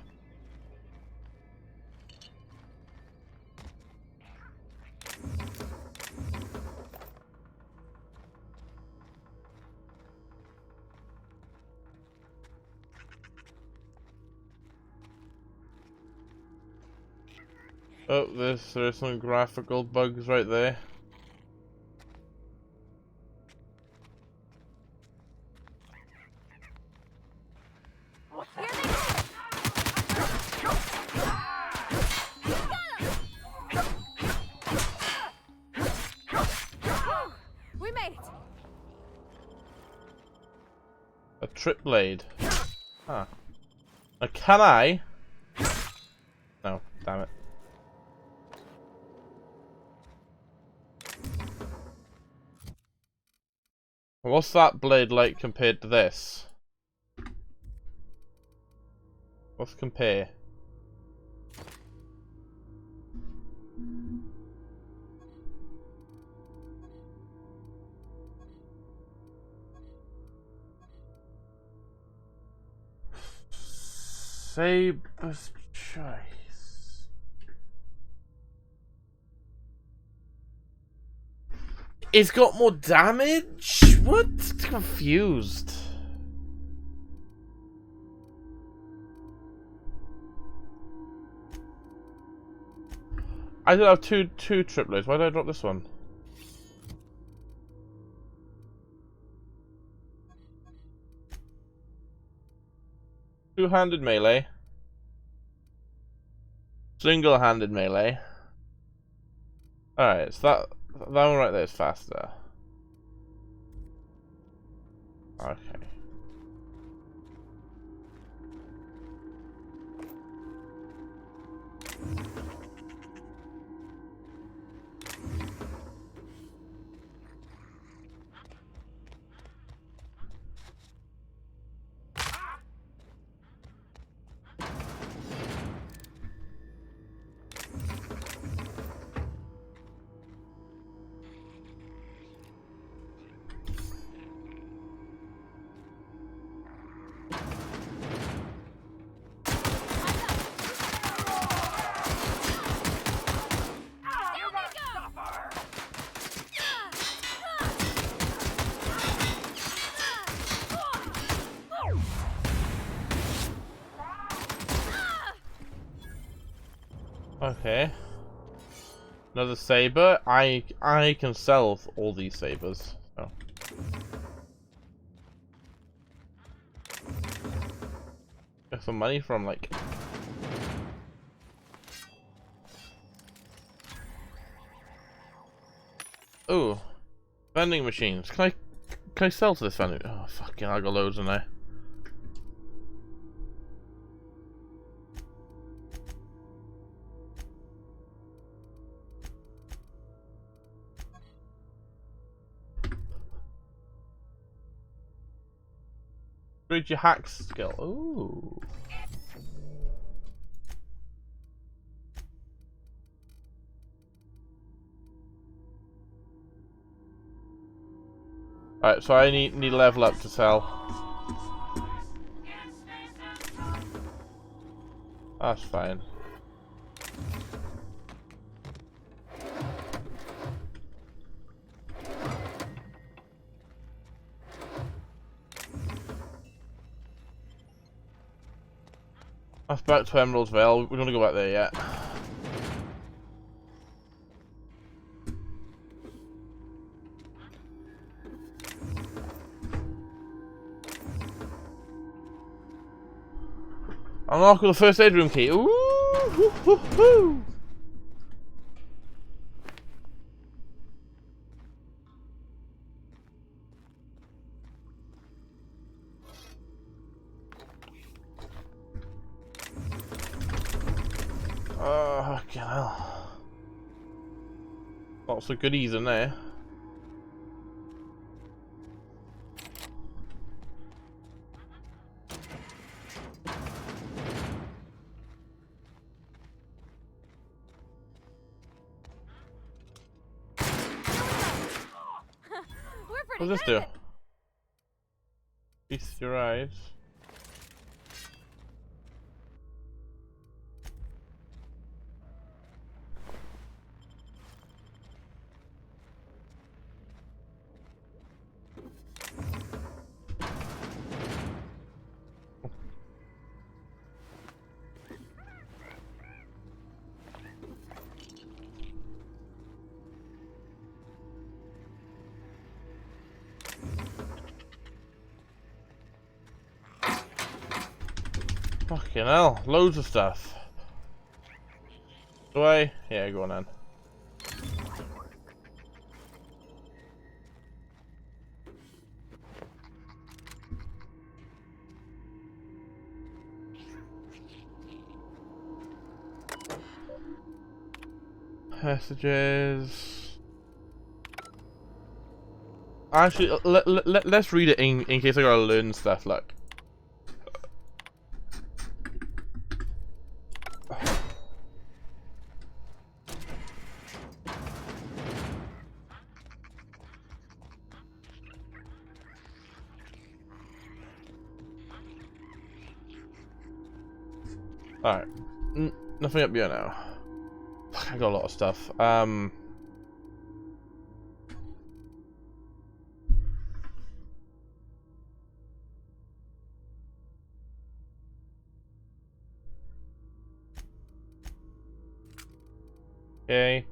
A: Oh, there's some graphical bugs right there. Trip blade. Huh. Can I? No, damn it. What's that blade like compared to this? Let's compare. Saber's choice. It's got more damage? What? Confused. I did have two triplets. Why did I drop this one? Two-handed melee. Single-handed melee. Alright, so that one right there is faster. Okay. Okay. Another saber. I can sell all these sabers. So. Get some money from like. Ooh, vending machines. Can I sell to this vending? Oh fucking! I got loads in there. Read your hack skill. Ooh. Alright, so I need level up to sell. That's fine. That's back to Emerald's Vale. We're gonna go back there yet. Unlock with the first aid room key. Ooh, hoo, hoo, hoo. Fucking hell. Lots of goodies in there. What does this do? Feast your eyes. Fucking hell, loads of stuff. Do I? Yeah, go on then. Messages. Actually, let's read it in case I gotta learn stuff. Look. Alright. Nothing up here now. Fuck, I got a lot of stuff. Okay.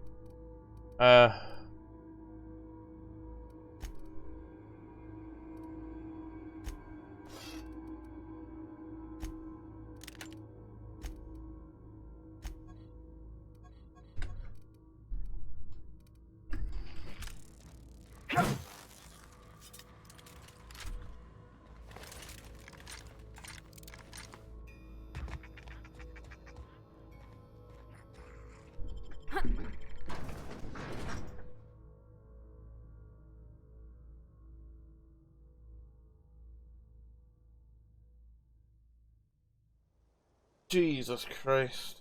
A: Jesus Christ.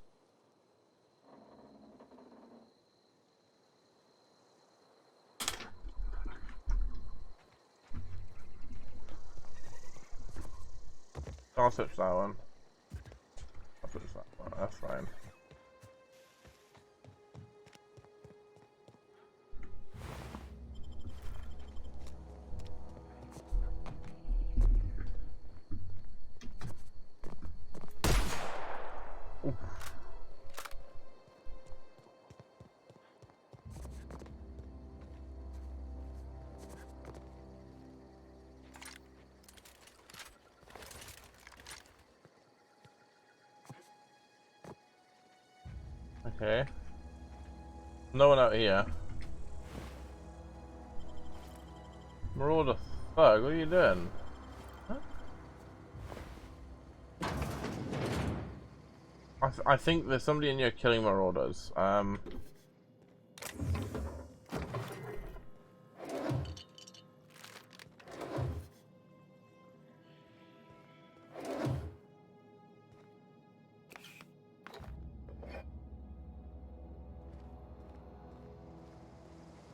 A: I'll switch that one. I'll switch that one, that's fine. Oof. Okay. No one out here. Marauder, fuck, what are you doing? Huh? I think there's somebody in here killing marauders.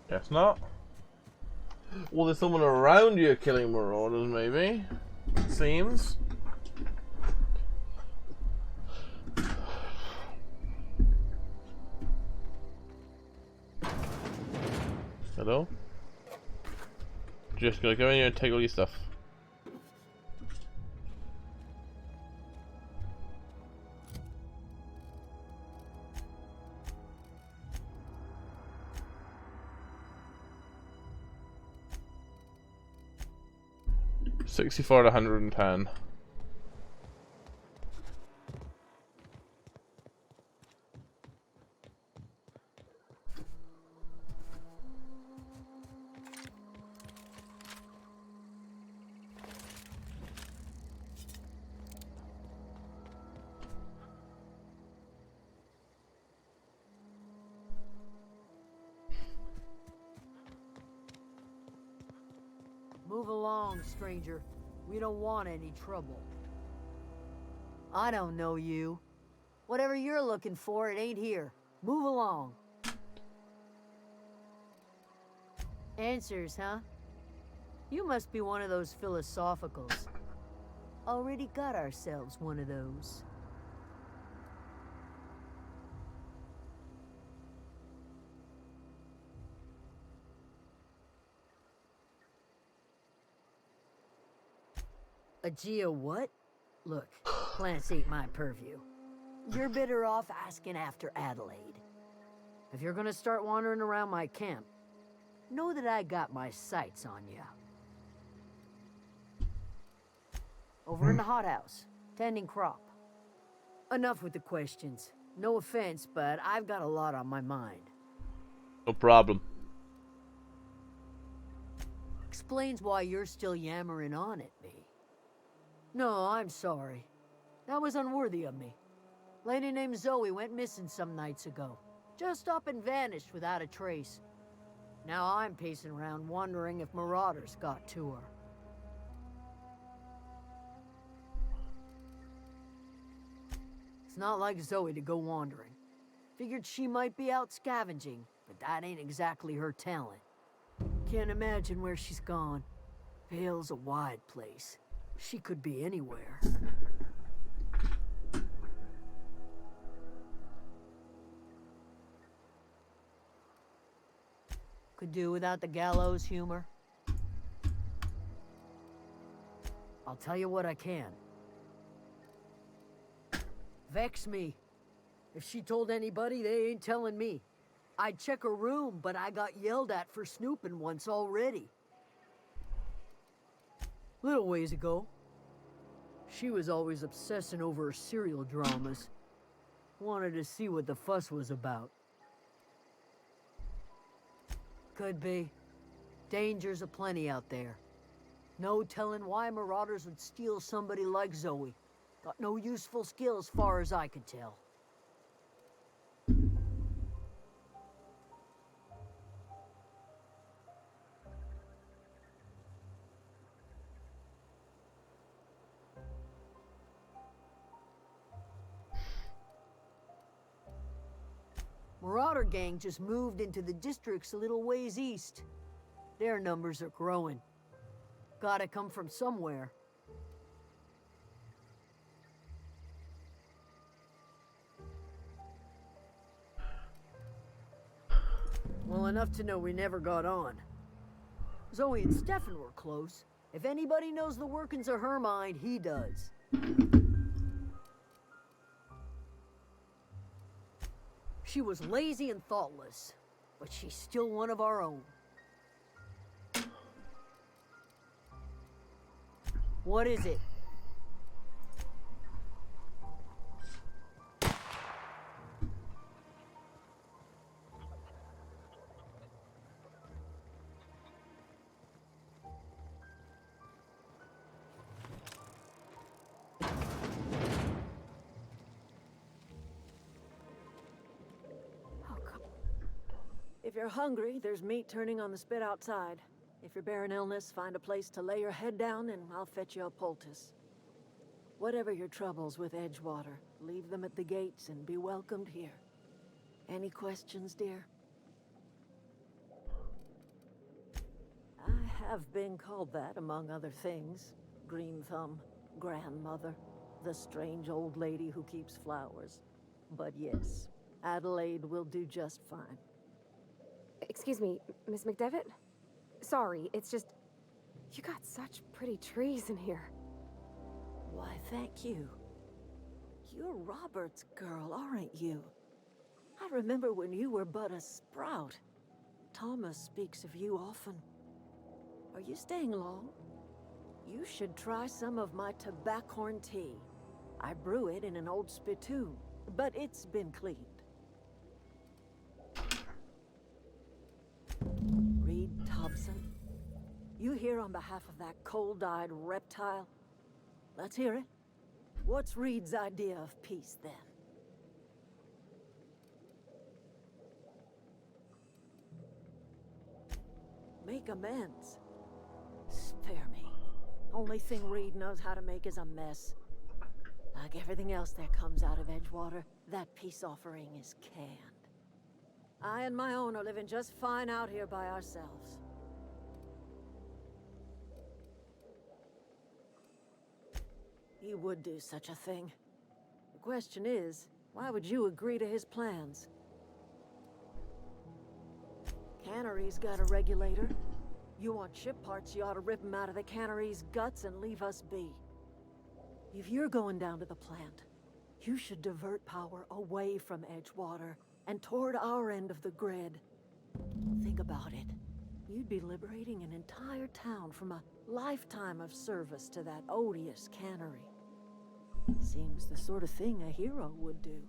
A: Guess not. Well, there's someone around you killing marauders, maybe. Seems. Hello? Just gonna go in here and take all your stuff. $64 to $110.
M: Move along, stranger. We don't want any trouble. I don't know you. Whatever you're looking for, it ain't here. Move along. Answers, huh? You must be one of those philosophicals. Already got ourselves one of those. A geo what? Look, plants ain't my purview. You're better off asking after Adelaide. If you're gonna start wandering around my camp, know that I got my sights on you. Over in the hothouse, tending crop. Enough with the questions. No offense, but I've got a lot on my mind.
A: No problem.
M: Explains why you're still yammering on at me. No, I'm sorry. That was unworthy of me. Lady named Zoe went missing some nights ago. Just up and vanished without a trace. Now I'm pacing around wondering if marauders got to her. It's not like Zoe to go wandering. Figured she might be out scavenging, but that ain't exactly her talent. Can't imagine where she's gone. Vale's a wide place. She could be anywhere. Could do without the gallows humor. I'll tell you what I can. Vex me. If she told anybody, they ain't telling me. I'd check her room, but I got yelled at for snooping once already. Little ways ago. She was always obsessing over her serial dramas. Wanted to see what the fuss was about. Could be. Dangers aplenty out there. No telling why marauders would steal somebody like Zoe. Got no useful skill as far as I could tell. Marauder gang just moved into the districts a little ways east. Their numbers are growing. Gotta come from somewhere. Well, enough to know we never got on. Zoe and Stefan were close. If anybody knows the workings of her mind, he does. She was lazy and thoughtless, but she's still one of our own. What is it?
G: If you're hungry, there's meat turning on the spit outside. If you're bearing illness, find a place to lay your head down and I'll fetch you a poultice. Whatever your troubles with Edgewater, leave them at the gates and be welcomed here. Any questions, dear? I have been called that, among other things. Green Thumb, grandmother, the strange old lady who keeps flowers. But yes, Adelaide will do just fine.
K: Excuse me, Miss McDevitt? Sorry, it's just... You got such pretty trees in here.
G: Why, thank you. You're Robert's girl, aren't you? I remember when you were but a sprout. Thomas speaks of you often. Are you staying long? You should try some of my tobaccorn tea. I brew it in an old spittoon, but it's been cleaned. Reed Thompson, you here on behalf of that cold-eyed reptile? Let's hear it. What's Reed's idea of peace, then? Make amends. Spare me. Only thing Reed knows how to make is a mess. Like everything else that comes out of Edgewater, that peace offering is canned. I and my own are living just fine out here by ourselves. He would do such a thing. The question is, why would you agree to his plans? Cannery's got a regulator. You want ship parts, you ought to rip him out of the cannery's guts and leave us be. If you're going down to the plant, you should divert power away from Edgewater and toward our end of the grid. Think about it. You'd be liberating an entire town from a lifetime of service to that odious cannery. Seems the sort of thing a hero would do.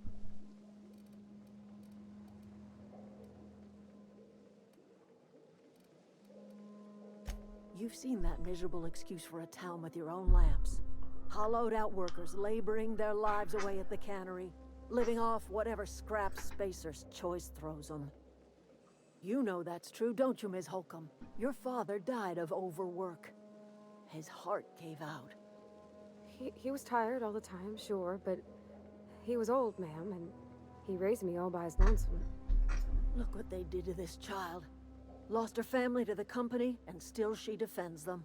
G: You've seen that miserable excuse for a town with your own lamps. Hollowed out workers laboring their lives away at the cannery, living off whatever scraps Spacer's choice throws them. You know that's true, don't you, Miss Holcomb? Your father died of overwork. His heart gave out.
K: He was tired all the time, sure, but he was old, ma'am, and he raised me all by his lonesome.
G: Look what they did to this child. Lost her family to the company, and still she defends them.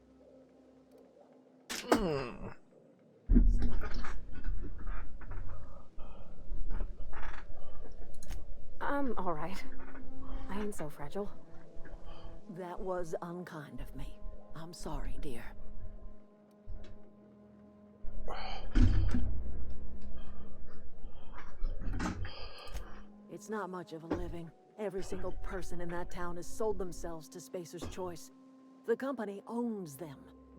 K: I'm all right. I ain't so fragile.
G: That was unkind of me. I'm sorry, dear. It's not much of a living. Every single person in that town has sold themselves to Spacer's Choice. The company owns them.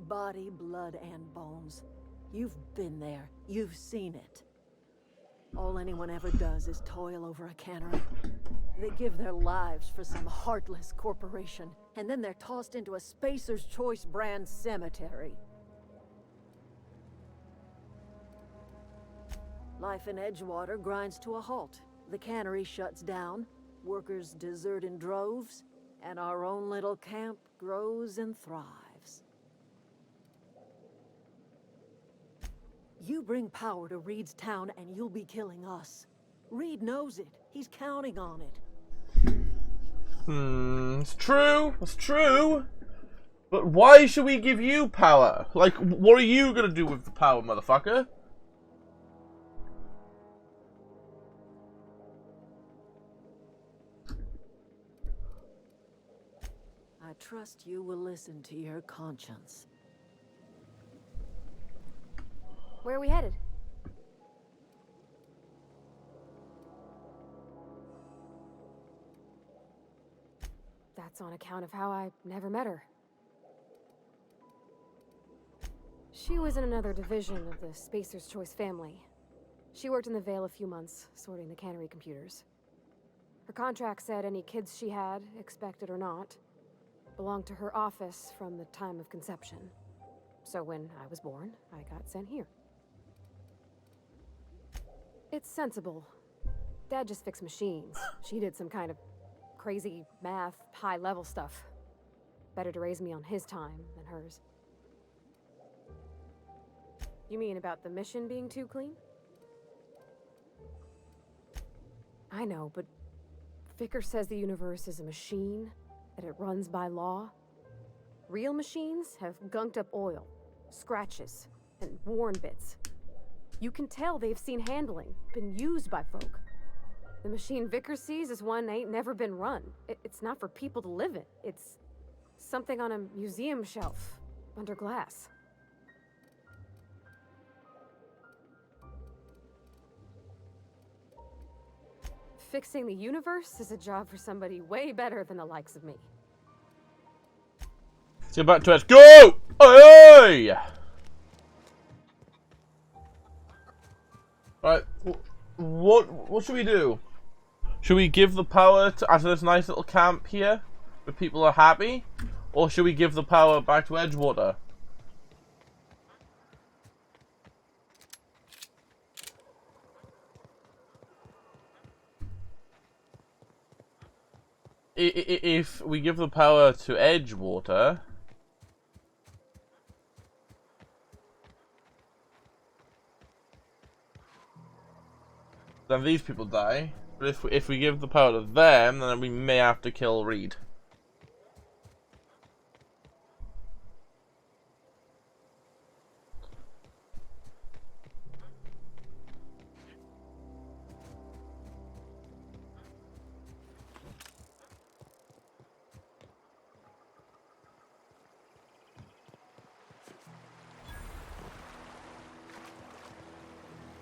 G: Body, blood, and bones. You've been there. You've seen it. All anyone ever does is toil over a cannery. They give their lives for some heartless corporation, and then they're tossed into a Spacer's Choice brand cemetery. Life in Edgewater grinds to a halt. The cannery shuts down, workers desert in droves, and our own little camp grows and thrives. You bring power to Reed's town and you'll be killing us. Reed knows it. He's counting on it.
A: It's true. It's true. But why should we give you power? Like, what are you gonna do with the power, motherfucker?
G: I trust you will listen to your conscience.
K: Where are we headed? That's on account of how I never met her. She was in another division of the Spacer's Choice family. She worked in the Vale a few months, sorting the cannery computers. Her contract said any kids she had, expected or not, belonged to her office from the time of conception. So when I was born, I got sent here. It's sensible. Dad just fixed machines. She did some kind of crazy math, high-level stuff. Better to raise me on his time than hers. You mean about the mission being too clean? I know, but Vickers says the universe is a machine, that it runs by law. Real machines have gunked up oil, scratches, and worn bits. You can tell they've seen handling, been used by folk. The machine Vickers sees is one ain't never been run. It's not for people to live in. It's something on a museum shelf, under glass. Fixing the universe is a job for somebody way better than the likes of me.
A: Let's get back to it. Go! Hey! Right, what should we do? Should we give the power to this nice little camp here, where people are happy? Or should we give the power back to Edgewater? If we give the power to Edgewater, then these people die. But if we give the power to them, then we may have to kill Reed.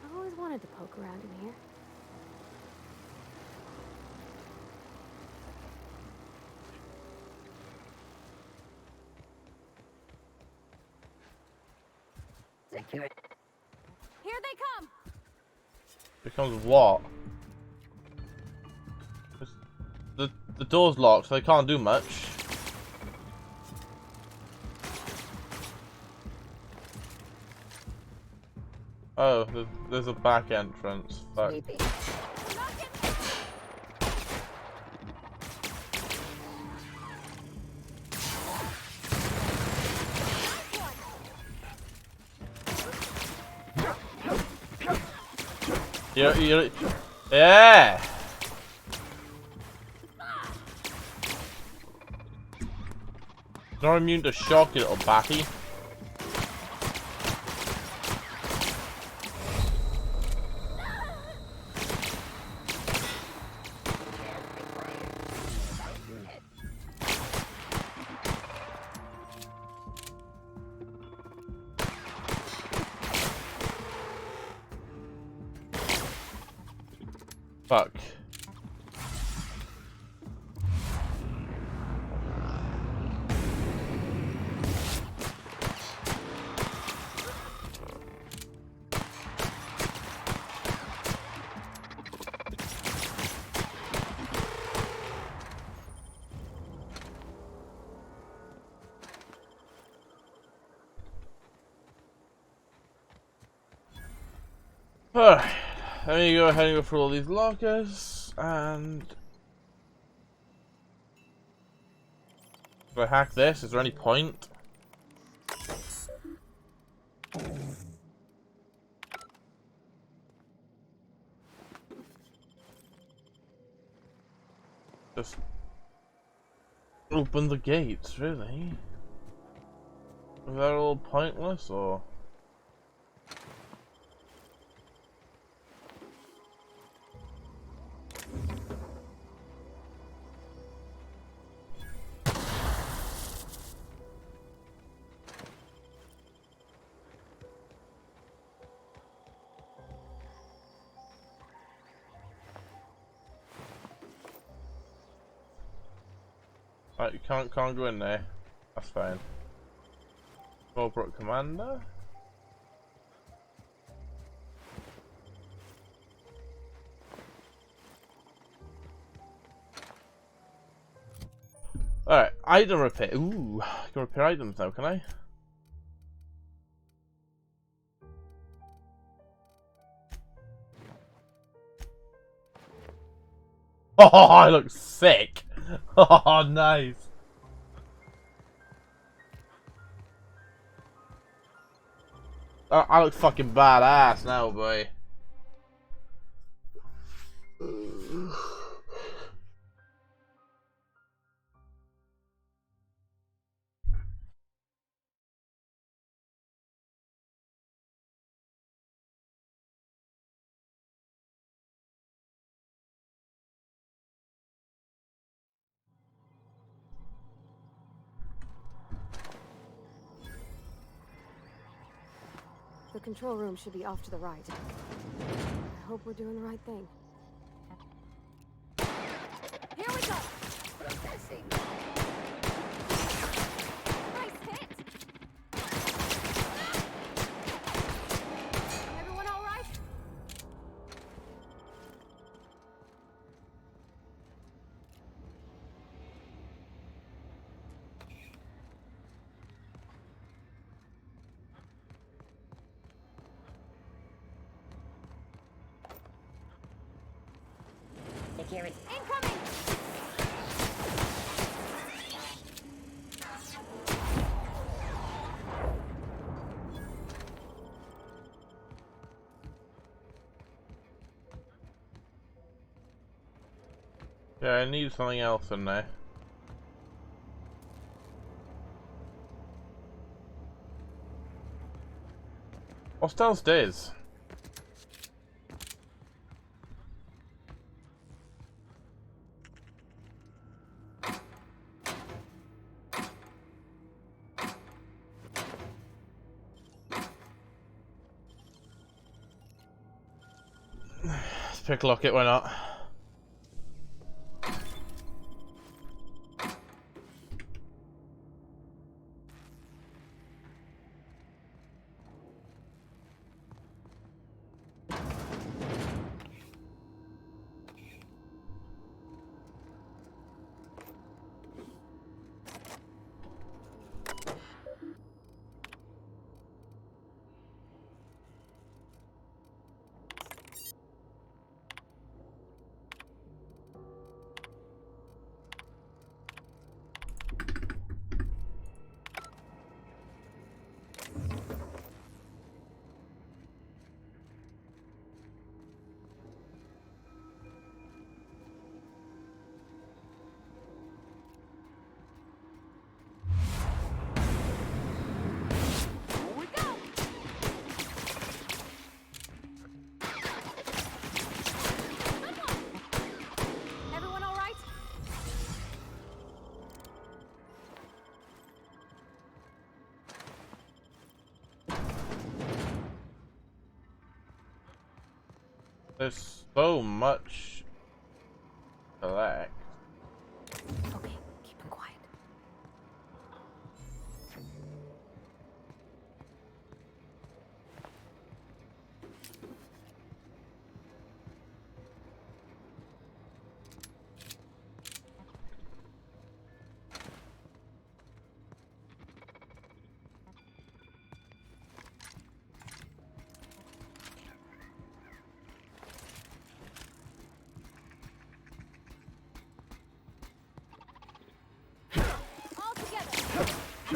K: I always wanted to poke around in here. Here they come!
A: Becomes what? The door's locked, so they can't do much. Oh, there's a back entrance. Fuck. Yeah! Not immune to shock, you little batty. Fuck. Alright, let me go ahead and go through all these lockers, and... Do I hack this? Is there any point? Just... open the gates, really? Is that all pointless, or...? Right, you can't go in there. That's fine. Corporate Commander? Alright, item repair. Ooh, I can repair items now, can I? Oh, I look sick! Oh, nice! I look fucking badass now, boy.
K: The control room should be off to the right. I hope we're doing the right thing. Here we go! Processing. Nice hit! Everyone all right?
N: Security.
K: Incoming!
A: Yeah, I need something else in there. What's downstairs? Let's picklock it, why not? There's so much to collect.
K: Okay, keep it quiet.
N: All together.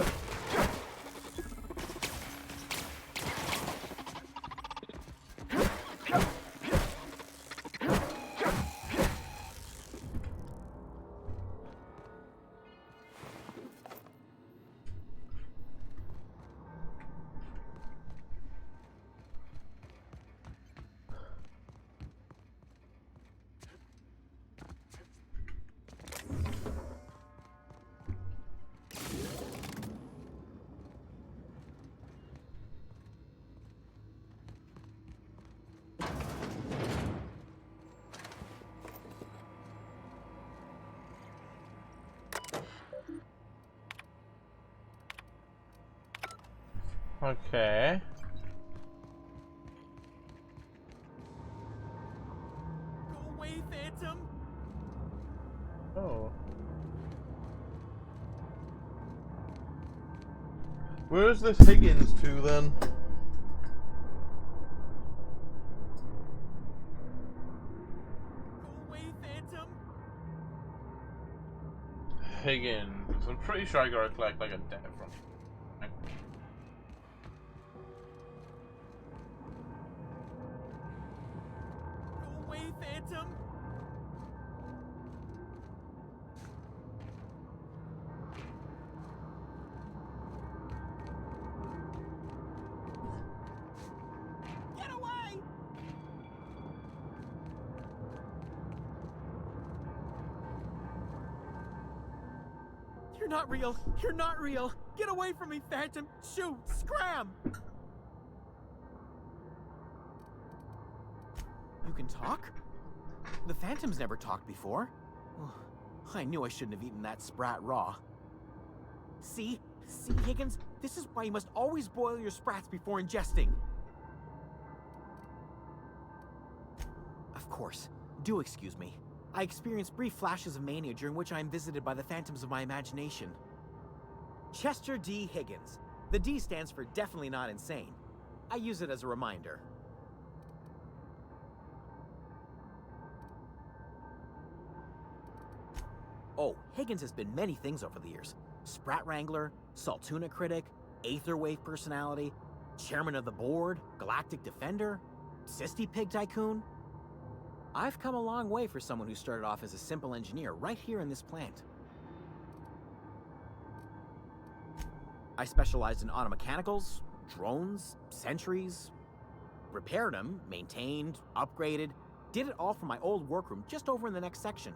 A: Okay.
I: Go away, Phantom!
A: Oh. Where's this Higgins to then?
I: Go away, Phantom!
A: Higgins. I'm pretty sure I gotta collect like a debt from him.
I: Go away, Phantom! Get away! You're not real! You're not real! Get away from me, Phantom! Shoot! Scram! You can talk? The Phantom's never talked before. Oh, I knew I shouldn't have eaten that sprat raw. See? See, Higgins? This is why you must always boil your sprats before ingesting. Of course. Do excuse me. I experience brief flashes of mania during which I am visited by the phantoms of my imagination. Chester D. Higgins. The D stands for definitely not insane. I use it as a reminder. Oh, Higgins has been many things over the years. Sprat Wrangler, Saltuna Critic, Aetherwave Personality, Chairman of the Board, Galactic Defender, Sisty Pig Tycoon. I've come a long way for someone who started off as a simple engineer right here in this plant. I specialized in automechanicals, drones, sentries, repaired them, maintained, upgraded, did it all from my old workroom just over in the next section.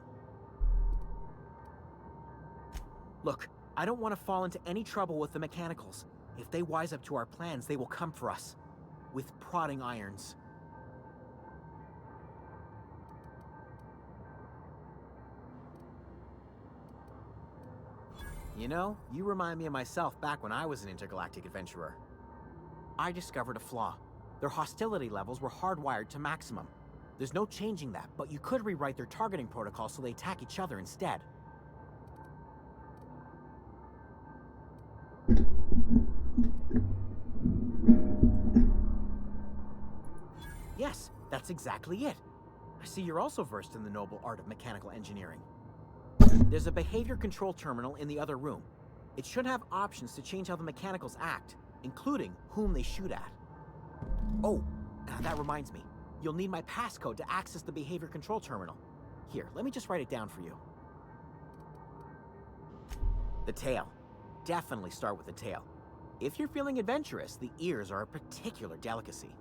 I: Look, I don't want to fall into any trouble with the mechanicals. If they wise up to our plans, they will come for us. With prodding irons. You know, you remind me of myself back when I was an intergalactic adventurer. I discovered a flaw. Their hostility levels were hardwired to maximum. There's no changing that, but you could rewrite their targeting protocol so they attack each other instead. Yes, that's exactly it. I see you're also versed in the noble art of mechanical engineering. There's a behavior control terminal in the other room. It should have options to change how the mechanicals act, including whom they shoot at. Oh, that reminds me. You'll need my passcode to access the behavior control terminal. Here, let me just write it down for you. The tail. Definitely start with the tail. If you're feeling adventurous, the ears are a particular delicacy.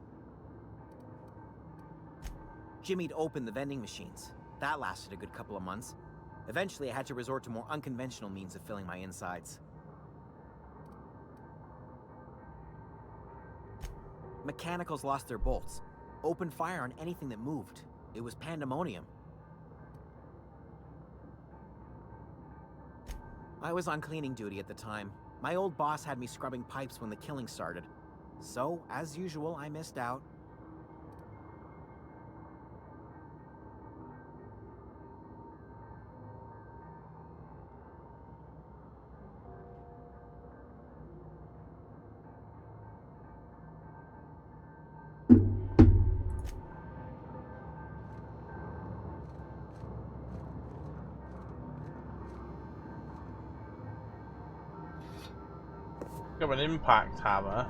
I: Jimmy'd opened the vending machines. That lasted a good couple of months. Eventually, I had to resort to more unconventional means of filling my insides. Mechanicals lost their bolts.
O: opened fire on anything that moved. It was pandemonium. I was on cleaning duty at the time. My old boss had me scrubbing pipes when the killing started. So, as usual, I missed out.
A: Got an impact hammer.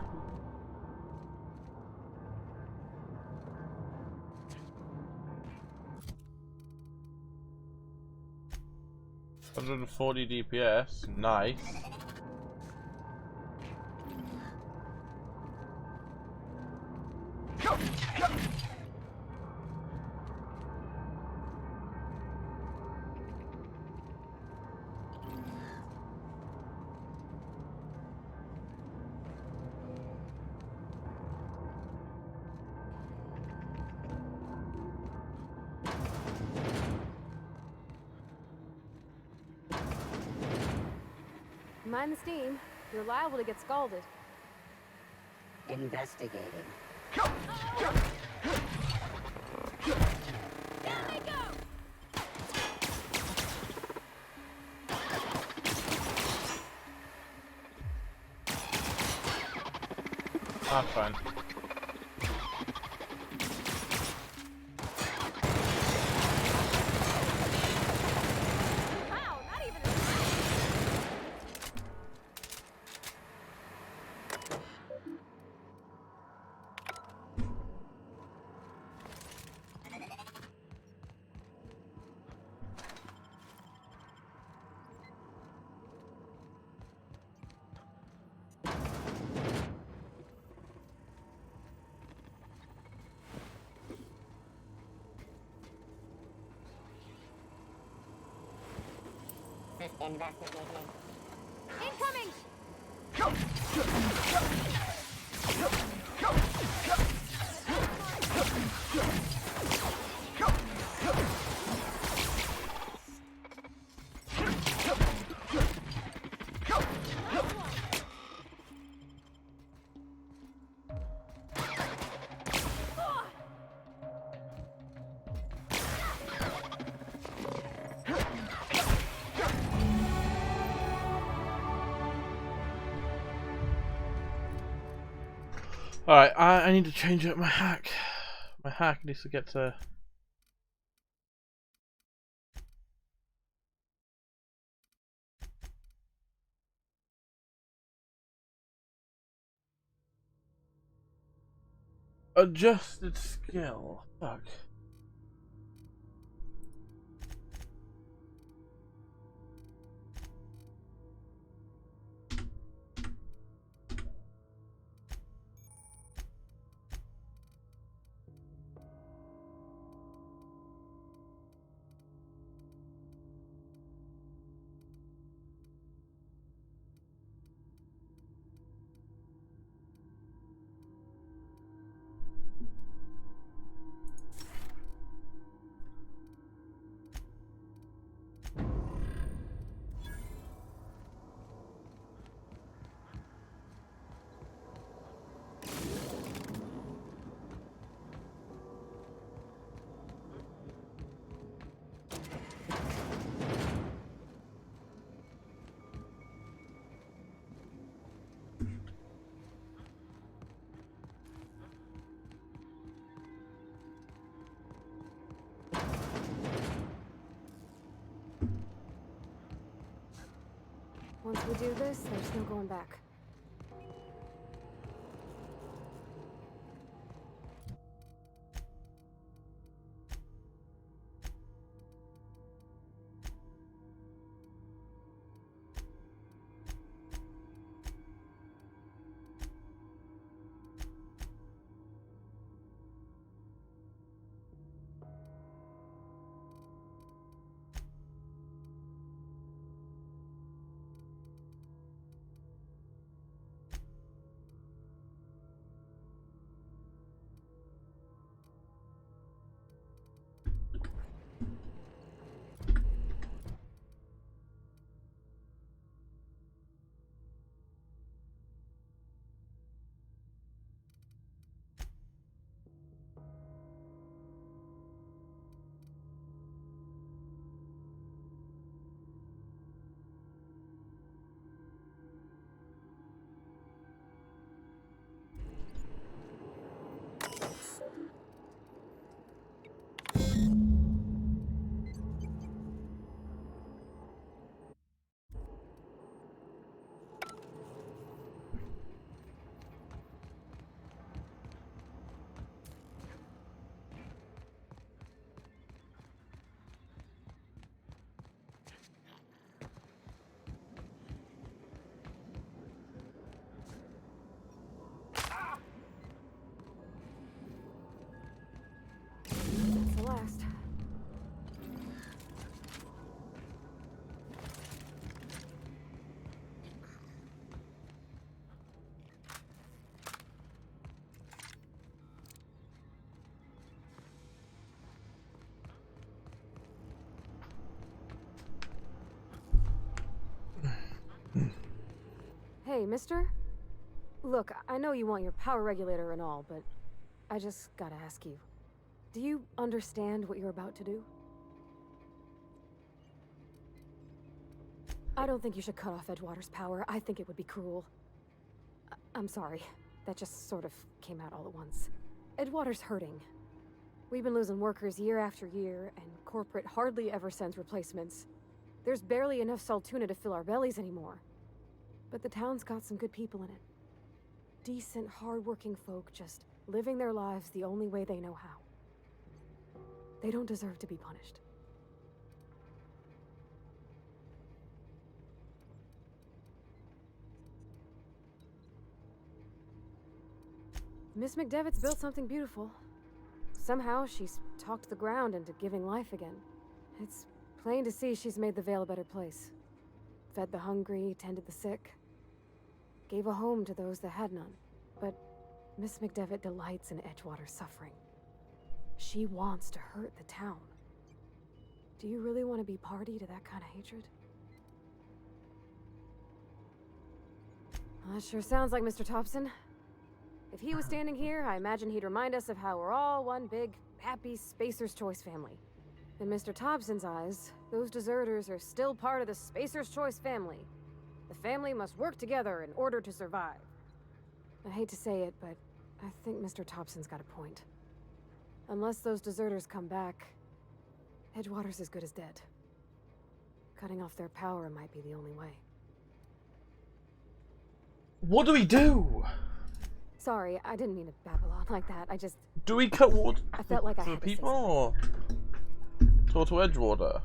A: $140 DPS, nice.
K: Mind the steam. You're liable to get scalded.
M: Investigating.
A: That's fine.
N: Investigating. Incoming!
A: Alright, I need to change up my hack. My hack needs to get to... adjusted skill. Fuck.
K: Once we do this, there's no going back. Hey, mister? Look, I know you want your power regulator and all, but I just gotta ask you. Do you understand what you're about to do? I don't think you should cut off Edgewater's power. I think it would be cruel. I'm sorry. That just sort of came out all at once. Edgewater's hurting. We've been losing workers year after year, and corporate hardly ever sends replacements. There's barely enough Saltuna to fill our bellies anymore. But the town's got some good people in it. Decent, hard-working folk just living their lives the only way they know how. They don't deserve to be punished. Miss McDevitt's built something beautiful. Somehow she's talked the ground into giving life again. It's plain to see she's made the Vale a better place. Fed the hungry, tended the sick. Gave a home to those that had none. But Miss McDevitt delights in Edgewater's suffering. She wants to hurt the town. Do you really want to be party to that kind of hatred? That sure sounds like Mr. Thompson. If he was standing here, I imagine he'd remind us of how we're all one big, happy Spacer's Choice family. In Mr. Thompson's eyes, those deserters are still part of the Spacer's Choice family. The family must work together in order to survive. I hate to say it, but I think Mr. Thompson's got a point. Unless those deserters come back, Edgewater's as good as dead. Cutting off their power might be the only way.
A: What do we do?
K: Sorry, I didn't mean to babble on like that. I just...
A: Do we cut water
K: I felt like I
A: for
K: had
A: the
K: to say
A: people or talk to Edgewater?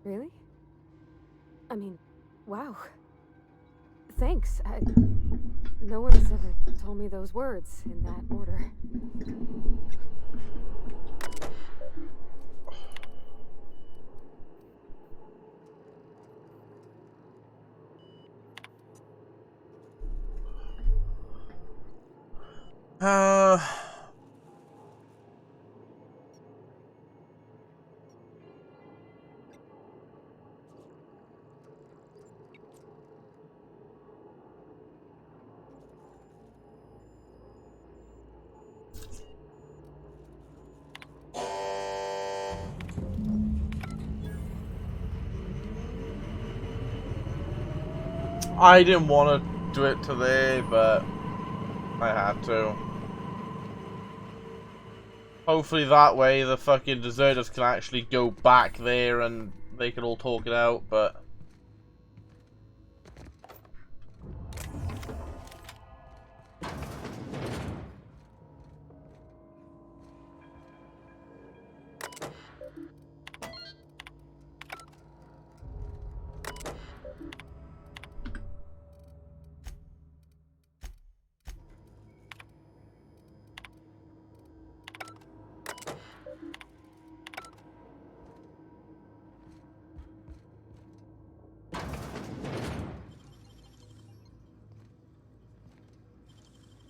K: Really? I mean, wow. Thanks. No one's ever told me those words in that order.
A: I didn't want to do it today, but I had to. Hopefully that way the fucking deserters can actually go back there and they can all talk it out, but...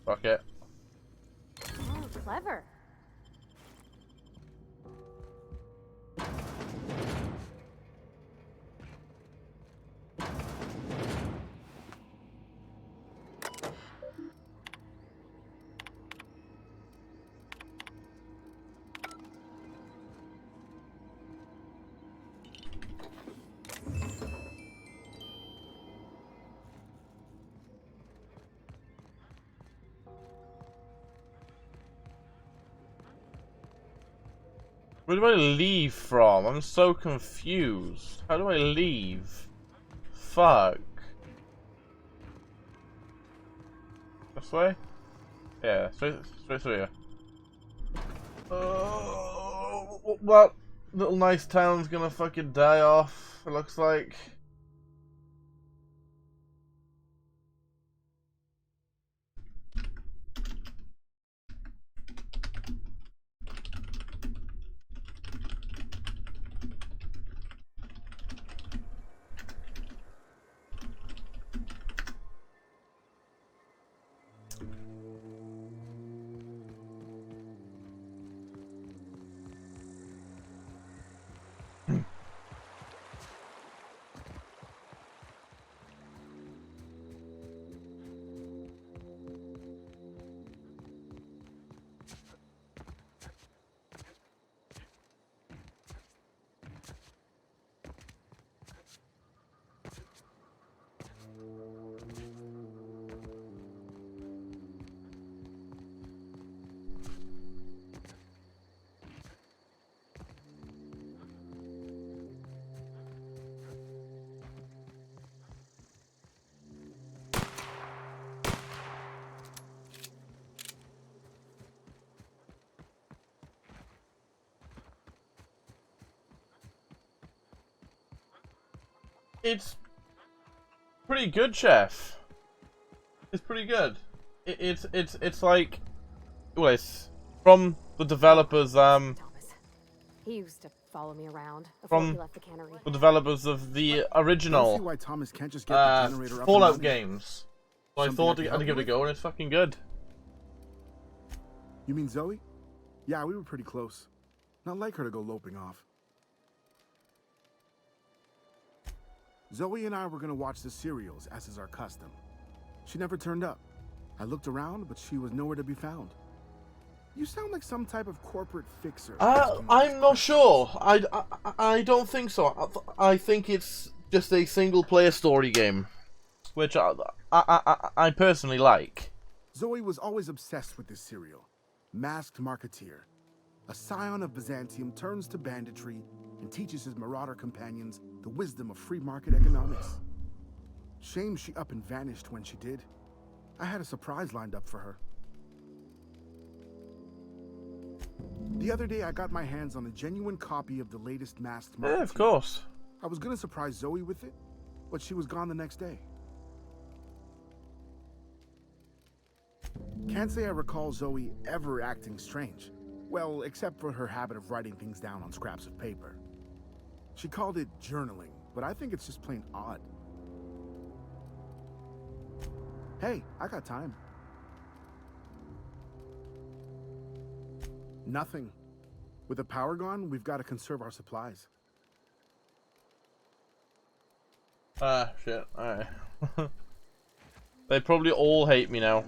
A: Fuck it.
K: Oh, clever.
A: Where do I leave from? I'm so confused. How do I leave? Fuck. This way? Yeah, straight through here. Well, little nice town's gonna fucking die off, it looks like. It's pretty good, Chef. It's pretty good. It's like, well, it's from the developers
K: He used to follow me around before he
A: from
K: left the cannery.
A: the developers of the original
P: Don't see why Thomas can't just get the generator up and
A: Fallout
P: running.
A: games. So I
P: Something
A: thought
P: I could
A: I'd
P: help
A: give
P: you
A: it a
P: with?
A: go, and it's fucking good.
P: You mean Zoe? Yeah, we were pretty close. Not like her to go loping off. Zoe and I were gonna watch the serials, as is our custom. She never turned up. I looked around, but she was nowhere to be found. You sound like some type of corporate fixer.
A: I'm not sure. I don't think so. I think it's just a single-player story game, which I personally like.
P: Zoe was always obsessed with this serial. Masked Marketeer. A scion of Byzantium turns to banditry and teaches his marauder companions the wisdom of free market economics. Shame she up and vanished when she did. I had a surprise lined up for her. The other day, I got my hands on a genuine copy of the latest Masked Marketeer.
A: Yeah, of course.
P: I was gonna surprise Zoe with it, but she was gone the next day. Can't say I recall Zoe ever acting strange. Well, except for her habit of writing things down on scraps of paper. She called it journaling, but I think it's just plain odd. Hey, I got time. Nothing. With the power gone, we've got to conserve our supplies.
A: Shit. Alright. They probably all hate me now.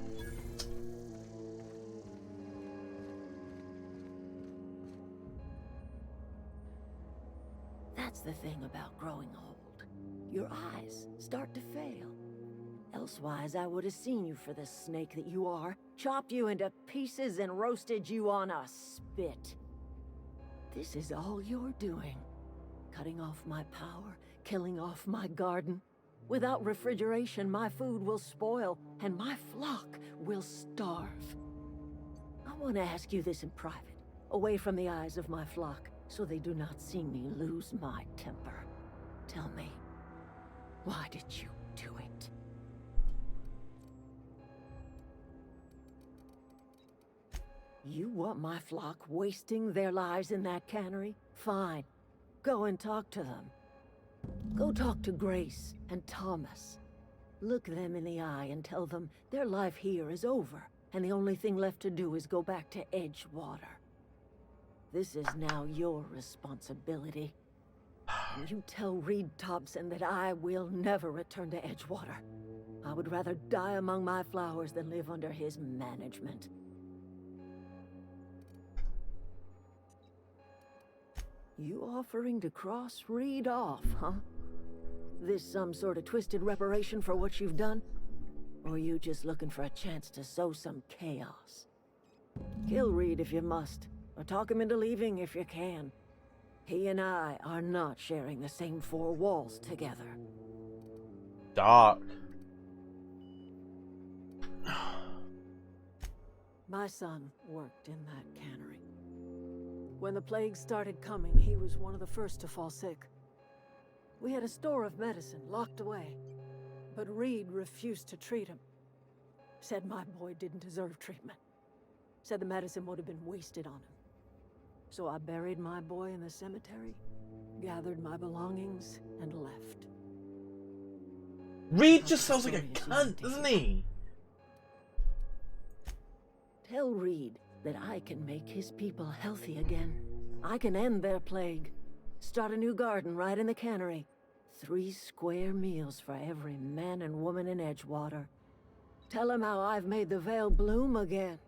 G: That's the thing about growing old. Your eyes start to fail. Elsewise, I would have seen you for the snake that you are, chopped you into pieces and roasted you on a spit. This is all you're doing. Cutting off my power, killing off my garden. Without refrigeration, my food will spoil, and my flock will starve. I want to ask you this in private, away from the eyes of my flock, so they do not see me lose my temper. Tell me, why did you do it? You want my flock wasting their lives in that cannery? Fine. Go and talk to them. Go talk to Grace and Thomas. Look them in the eye and tell them their life here is over, and the only thing left to do is go back to Edgewater. This is now your responsibility. And you tell Reed Thompson that I will never return to Edgewater. I would rather die among my flowers than live under his management. You offering to cross Reed off, huh? This some sort of twisted reparation for what you've done? Or you just looking for a chance to sow some chaos? Kill Reed if you must, or talk him into leaving if you can. He and I are not sharing the same four walls together.
A: Dark.
G: My son worked in that cannery. When the plague started coming, he was one of the first to fall sick. We had a store of medicine locked away, but Reed refused to treat him. Said my boy didn't deserve treatment. Said the medicine would have been wasted on him. So I buried my boy in the cemetery, gathered my belongings, and left.
A: Reed just sounds like a cunt, doesn't he?
G: Tell Reed that I can make his people healthy again. I can end their plague. Start a new garden right in the cannery. 3 square meals for every man and woman in Edgewater. Tell him how I've made the Vale bloom again.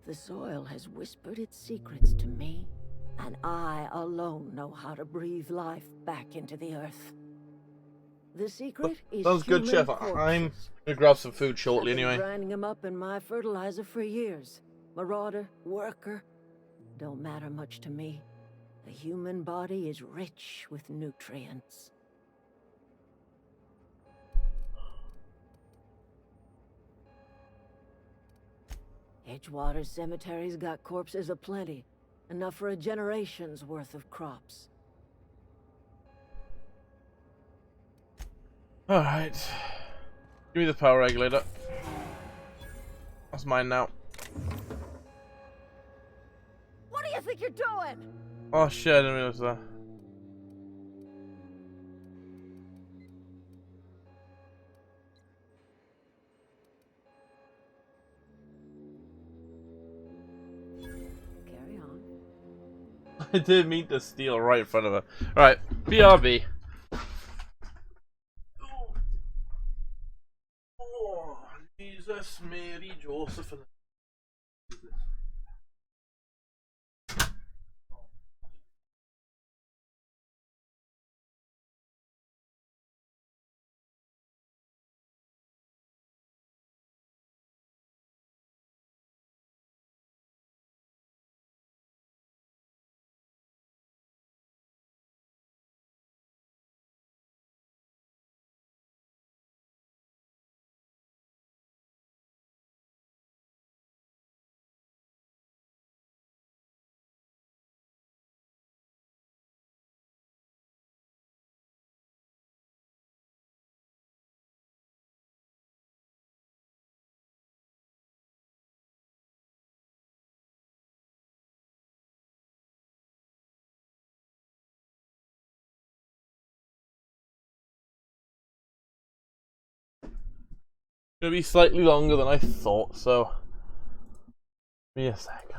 G: The soil has whispered its secrets to me, and I alone know how to breathe life back into the earth. The secret is
A: Sounds good,
G: human
A: Chef.
G: corpses.
A: I'm gonna grab some food shortly
G: I've been
A: anyway.
G: grinding them up in my fertilizer for years. Marauder, worker, don't matter much to me. The human body is rich with nutrients. Edgewater Cemetery's got corpses aplenty, enough for a generation's worth of crops.
A: Alright. Give me the power regulator. That's mine now.
G: What do you think you're doing?
A: Oh shit, I didn't realize that.
G: Carry on.
A: I didn't mean to steal right in front of her. Alright, BRB. Oh, Jesus, Mary, Joseph, and gonna be slightly longer than I thought, so give me a second.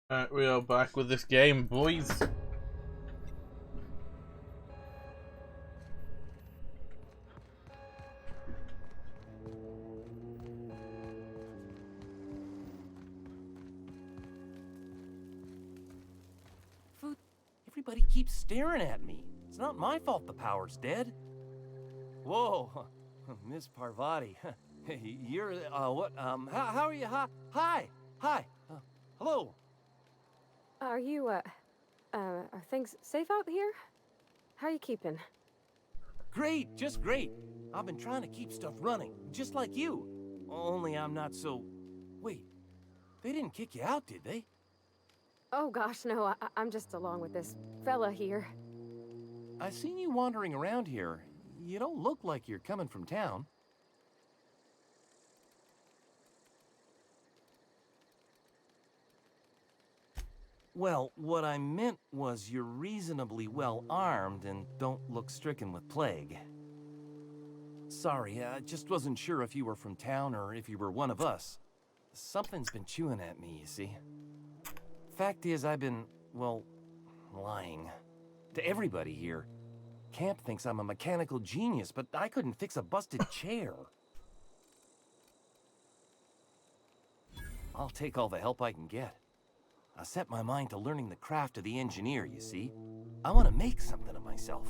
A: Alright, we are back with this game, boys.
Q: Everybody keeps staring at me. It's not my fault the power's dead. Whoa, Miss Parvati. You're, what, how are you? Hi. Hello.
K: Are you, are things safe out here? How are you keeping?
Q: Great, just great. I've been trying to keep stuff running, just like you. Only I'm not so... Wait, they didn't kick you out, did they?
K: Oh gosh, no, I'm just along with this fella here.
Q: I seen you wandering around here. You don't look like you're coming from town. Well, what I meant was you're reasonably well armed and don't look stricken with plague. Sorry, I just wasn't sure if you were from town or if you were one of us. Something's been chewing at me, you see. Fact is, I've been, well, lying. To everybody here. Camp thinks I'm a mechanical genius, but I couldn't fix a busted chair. I'll take all the help I can get. I set my mind to learning the craft of the engineer, you see. I want to make something of myself.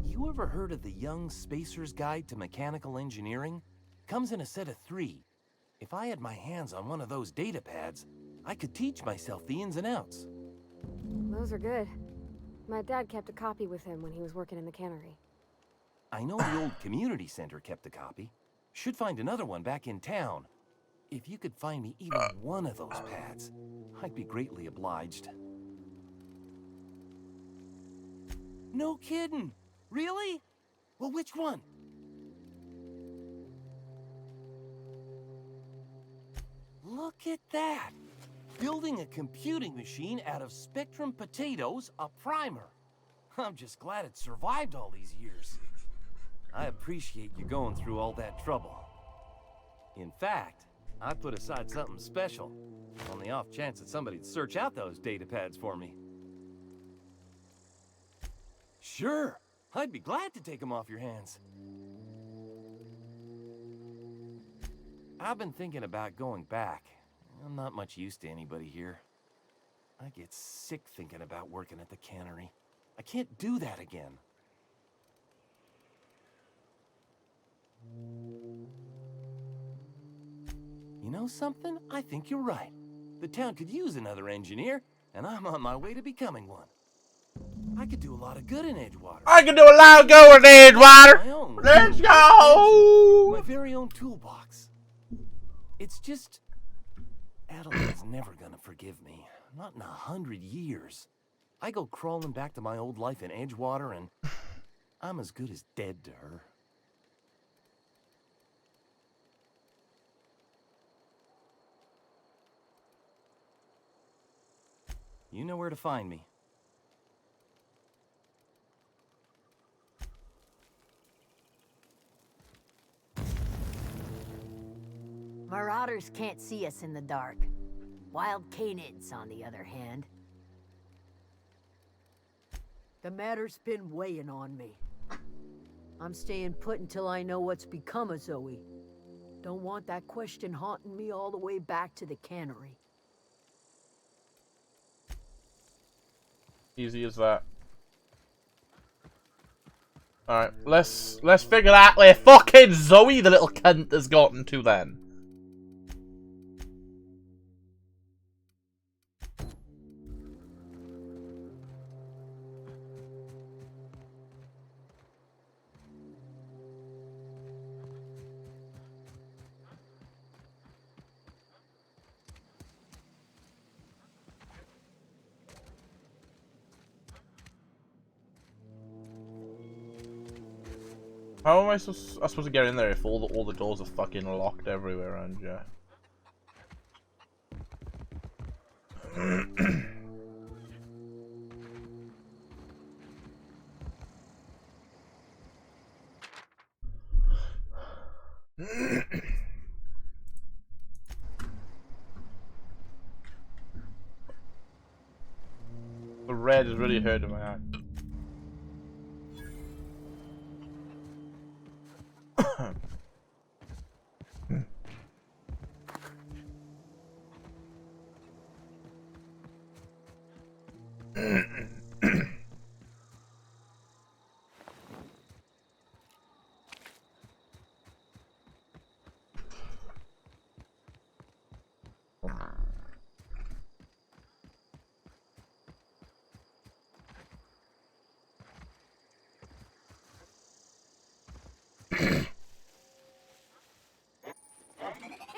Q: You ever heard of the Young Spacer's Guide to Mechanical Engineering? Comes in a set of 3. If I had my hands on one of those data pads, I could teach myself the ins and outs.
K: Those are good. My dad kept a copy with him when he was working in the cannery.
Q: I know the old community center kept a copy. Should find another one back in town. If you could find me even one of those pads, I'd be greatly obliged. No kidding! Really? Well, which one? Look at that! Building a computing machine out of Spectrum potatoes, a primer. I'm just glad it survived all these years. I appreciate you going through all that trouble. In fact, I put aside something special, on the off chance that somebody'd search out those data pads for me. Sure, I'd be glad to take them off your hands. I've been thinking about going back. I'm not much use to anybody here. I get sick thinking about working at the cannery. I can't do that again. You know something? I think you're right. The town could use another engineer, and I'm on my way to becoming one. I could do a lot of good in Edgewater.
A: I can do a lot of good in Edgewater. Let's go!
Q: My very own toolbox. It's just... Adelaide's never gonna forgive me. Not in 100 years. I go crawling back to my old life in Edgewater, and I'm as good as dead to her. You know where to find me.
M: Marauders can't see us in the dark. Wild canids, on the other hand. The matter's been weighing on me. I'm staying put until I know what's become of Zoe. Don't want that question haunting me all the way back to the cannery.
A: Easy as that. Alright, let's figure out where fucking Zoe the little cunt has gotten to then. How am I supposed to get in there if all the doors are fucking locked everywhere around you? light is really hurting my eye.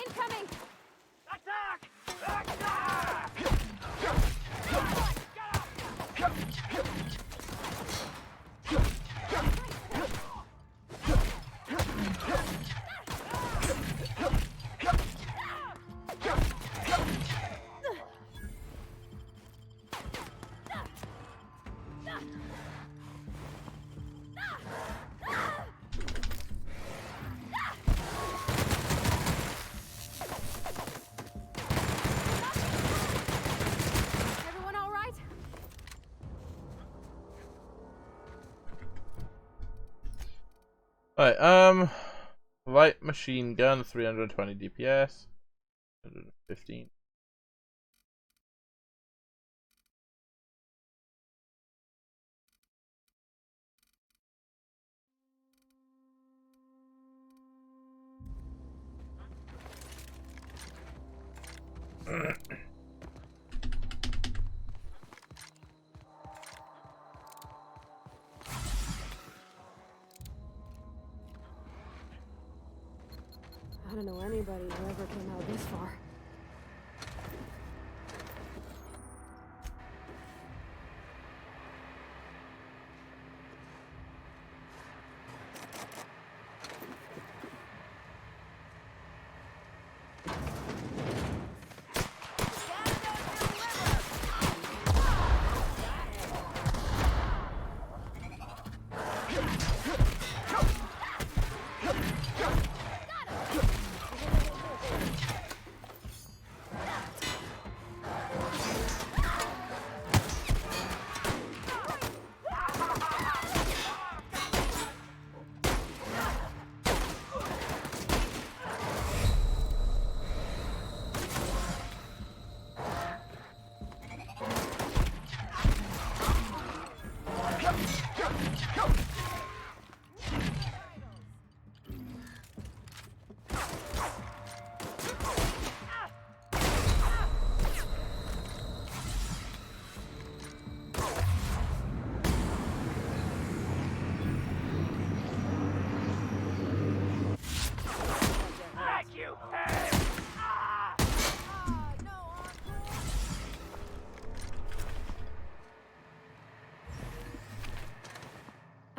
K: Incoming! Everyone all right?
A: Alright, light machine gun, 320 DPS, 115.
K: I don't know anybody who ever came out this far.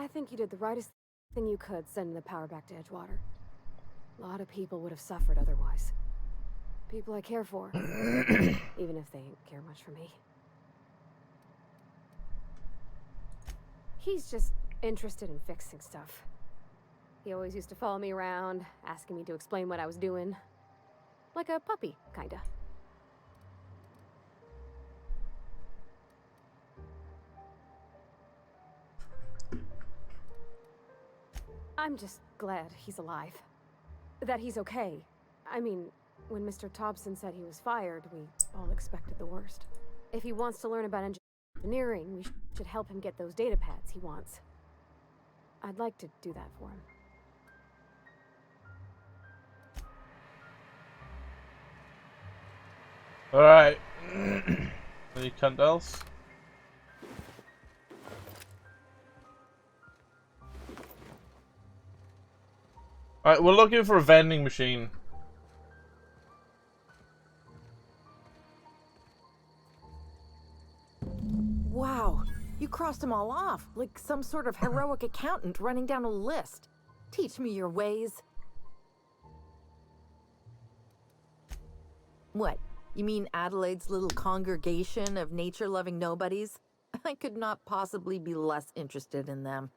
K: I think you did the rightest thing you could sending the power back to Edgewater. A lot of people would have suffered otherwise. People I care for, even if they ain't care much for me. He's just interested in fixing stuff. He always used to follow me around, asking me to explain what I was doing. Like a puppy, kinda. I'm just glad he's alive. That he's okay. I mean, when Mr. Thompson said he was fired, we all expected the worst. If he wants to learn about engineering, we should help him get those data pads he wants. I'd like to do that for him.
A: Alright. Any candles? Alright, we're looking for a vending machine.
R: Wow, you crossed them all off, like some sort of heroic accountant running down a list. Teach me your ways. What? You mean Adelaide's little congregation of nature-loving nobodies? I could not possibly be less interested in them.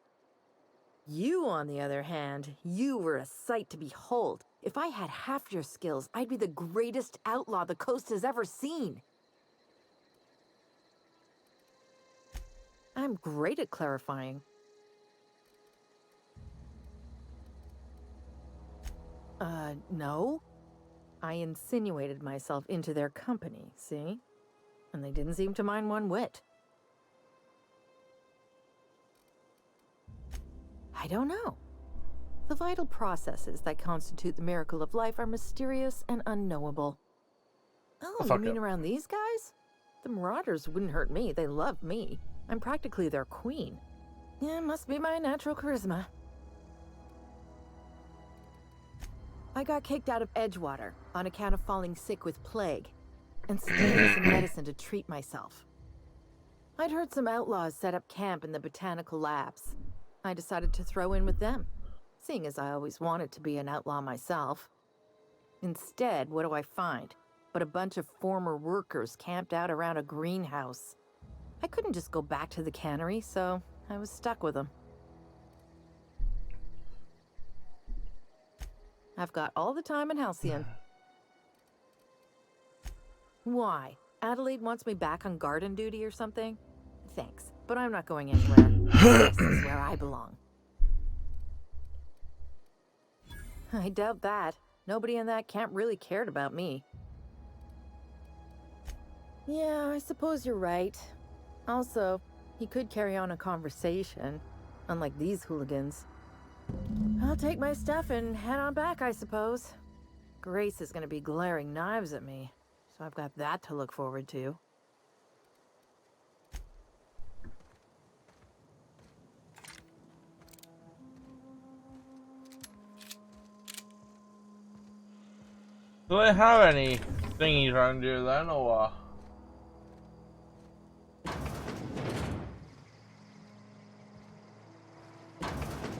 R: You, on the other hand, you were a sight to behold. If I had half your skills, I'd be the greatest outlaw the coast has ever seen. I'm great at clarifying. No. I insinuated myself into their company, see? And they didn't seem to mind one whit. I don't know. The vital processes that constitute the miracle of life are mysterious and unknowable. Oh, you mean around these guys? The Marauders wouldn't hurt me. They love me. I'm practically their queen. Yeah, must be my natural charisma. I got kicked out of Edgewater on account of falling sick with plague and stealing some medicine to treat myself. I'd heard some outlaws set up camp in the botanical labs. I decided to throw in with them, seeing as I always wanted to be an outlaw myself. Instead, what do I find? But a bunch of former workers camped out around a greenhouse. I couldn't just go back to the cannery, so I was stuck with them. I've got all the time in Halcyon. Why? Adelaide wants me back on garden duty or something? Thanks, but I'm not going anywhere. This is where I belong. I doubt that. Nobody in that camp really cared about me. Yeah, I suppose you're right. Also, he could carry on a conversation, unlike these hooligans. I'll take my stuff and head on back, I suppose. Grace is gonna be glaring knives at me, so I've got that to look forward to.
A: Do they have any thingies around here then, or what?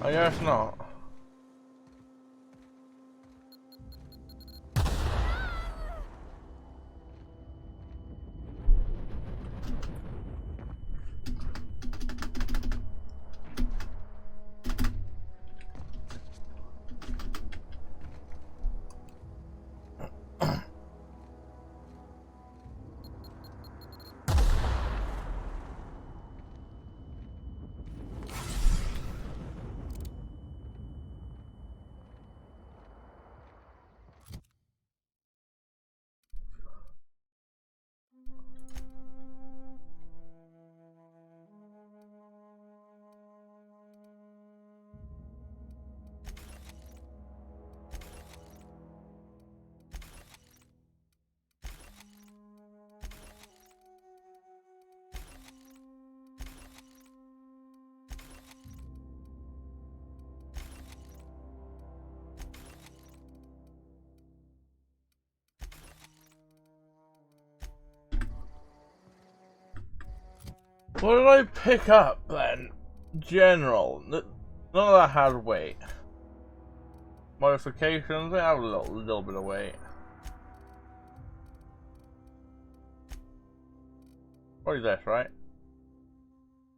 A: I guess not. What did I pick up then? General. None of that had weight. Modifications, they have a little bit of weight. What is this, right?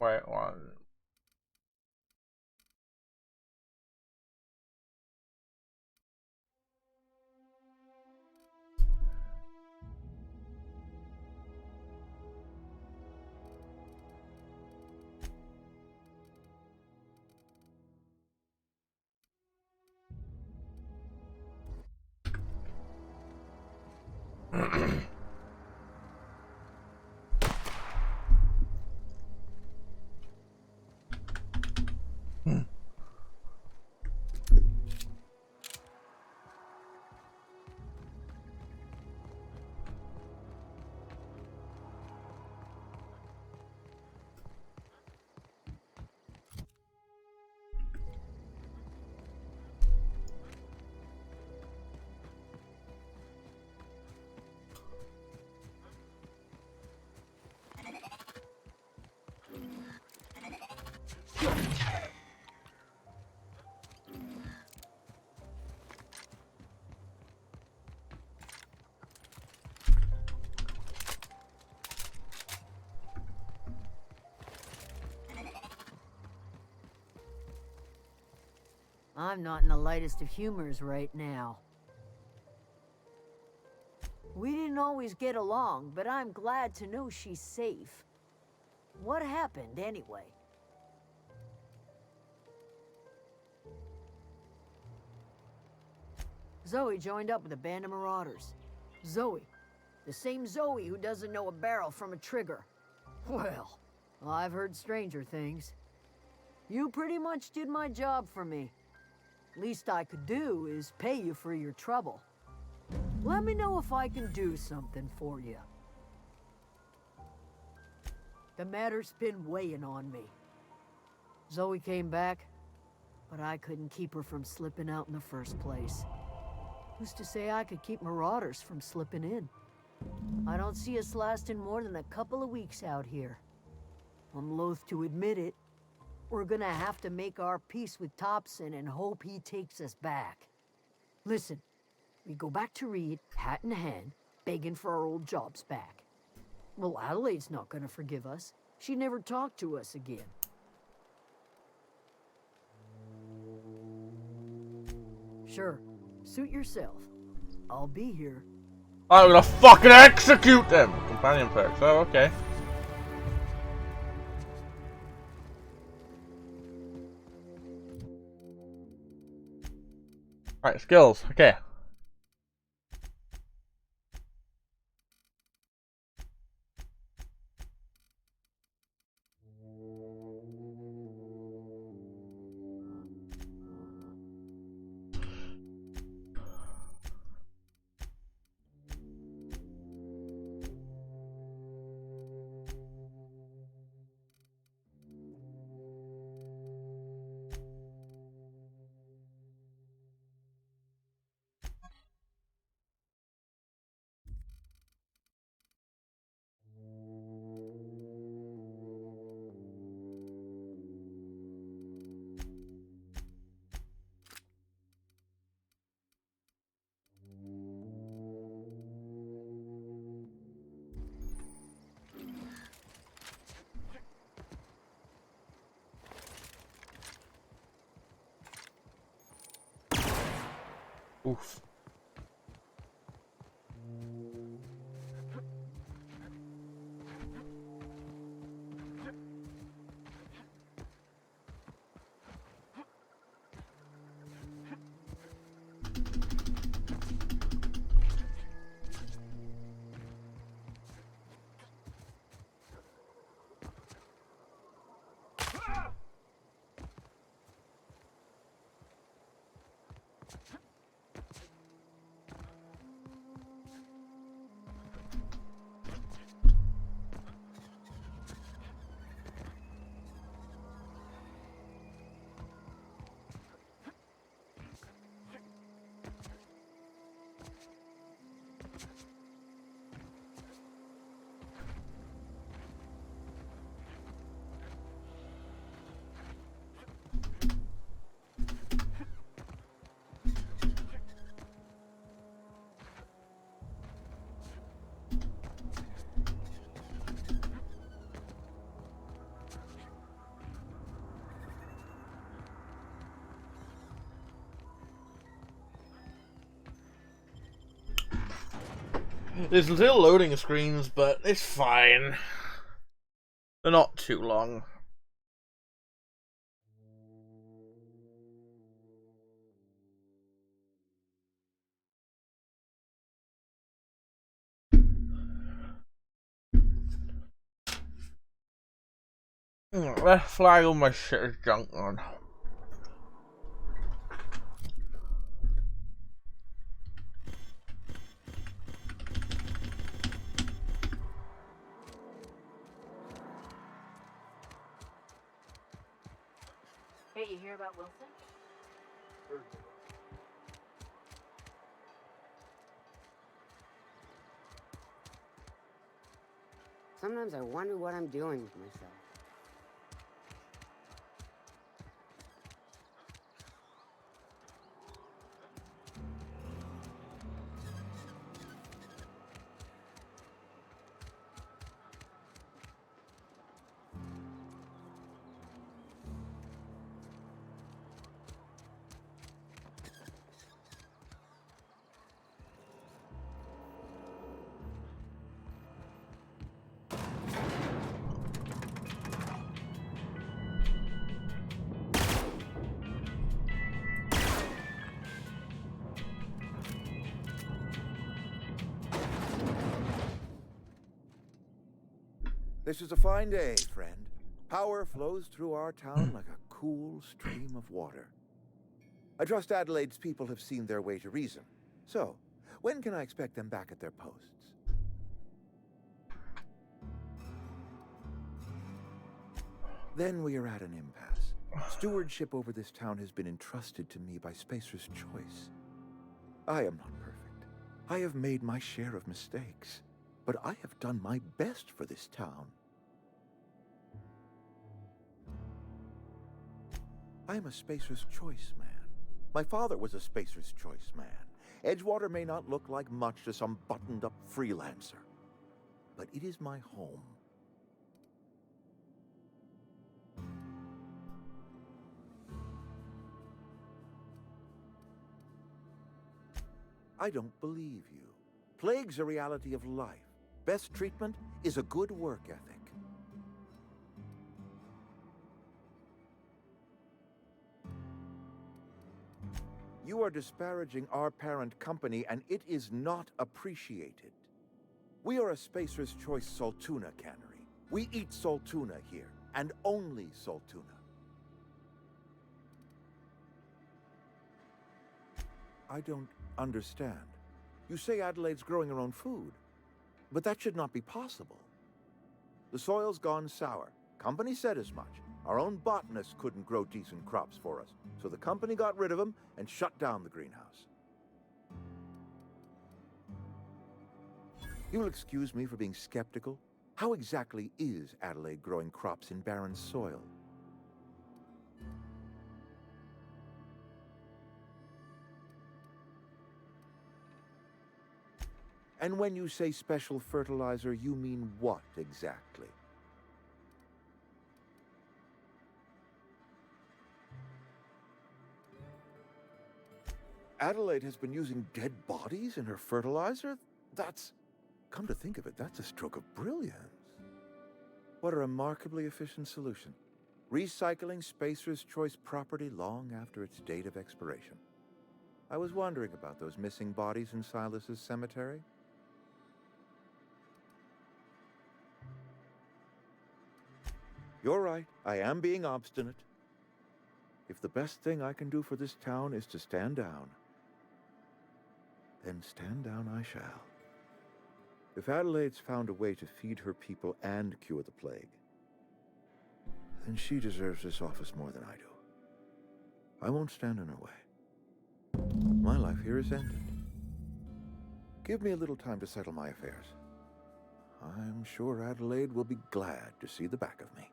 A: Wait, one.
M: I'm not in the lightest of humors right now. We didn't always get along, but I'm glad to know she's safe. What happened, anyway? Zoe joined up with a band of marauders. Zoe. The same Zoe who doesn't know a barrel from a trigger. Well, I've heard stranger things. You pretty much did my job for me. Least I could do is pay you for your trouble. Let me know if I can do something for you. The matter's been weighing on me. Zoe came back, but I couldn't keep her from slipping out in the first place. Who's to say I could keep marauders from slipping in? I don't see us lasting more than a couple of weeks out here. I'm loath to admit it. We're gonna have to make our peace with Thompson and hope he takes us back. Listen, we go back to Reed, hat in hand, begging for our old jobs back. Well, Adelaide's not gonna forgive us. She never talked to us again. Sure, suit yourself. I'll be here.
A: I'm gonna fucking execute them! Companion perks, oh, okay. Alright, skills, okay. Oof. There's little loading screens, but it's fine. They're not too long. Let's flag all my shit as junk on.
M: Hey, you hear about Wilson?
S: Sometimes I wonder what I'm doing with myself.
J: This is a fine day, friend. Power flows through our town like a cool stream of water. I trust Adelaide's people have seen their way to reason. So, when can I expect them back at their posts? Then we are at an impasse. Stewardship over this town has been entrusted to me by Spacer's Choice. I am not perfect. I have made my share of mistakes. But I have done my best for this town. I am a Spacer's Choice man. My father was a Spacer's Choice man. Edgewater may not look like much to some buttoned-up freelancer, but it is my home. I don't believe you. Plague's a reality of life. Best treatment is a good work ethic. You are disparaging our parent company, and it is not appreciated. We are a Spacer's Choice Saltuna cannery. We eat Saltuna here, and only Saltuna. I don't understand. You say Adelaide's growing her own food, but that should not be possible. The soil's gone sour. Company said as much. Our own botanists couldn't grow decent crops for us, so the company got rid of them and shut down the greenhouse. You'll excuse me for being skeptical. How exactly is Adelaide growing crops in barren soil? And when you say special fertilizer, you mean what exactly? Adelaide has been using dead bodies in her fertilizer? That's... come to think of it, that's a stroke of brilliance. What a remarkably efficient solution. Recycling Spacer's Choice property long after its date of expiration. I was wondering about those missing bodies in Silas's cemetery. You're right, I am being obstinate. If the best thing I can do for this town is to stand down, then stand down I shall. If Adelaide's found a way to feed her people and cure the plague, then she deserves this office more than I do. I won't stand in her way. My life here is ended. Give me a little time to settle my affairs. I'm sure Adelaide will be glad to see the back of me.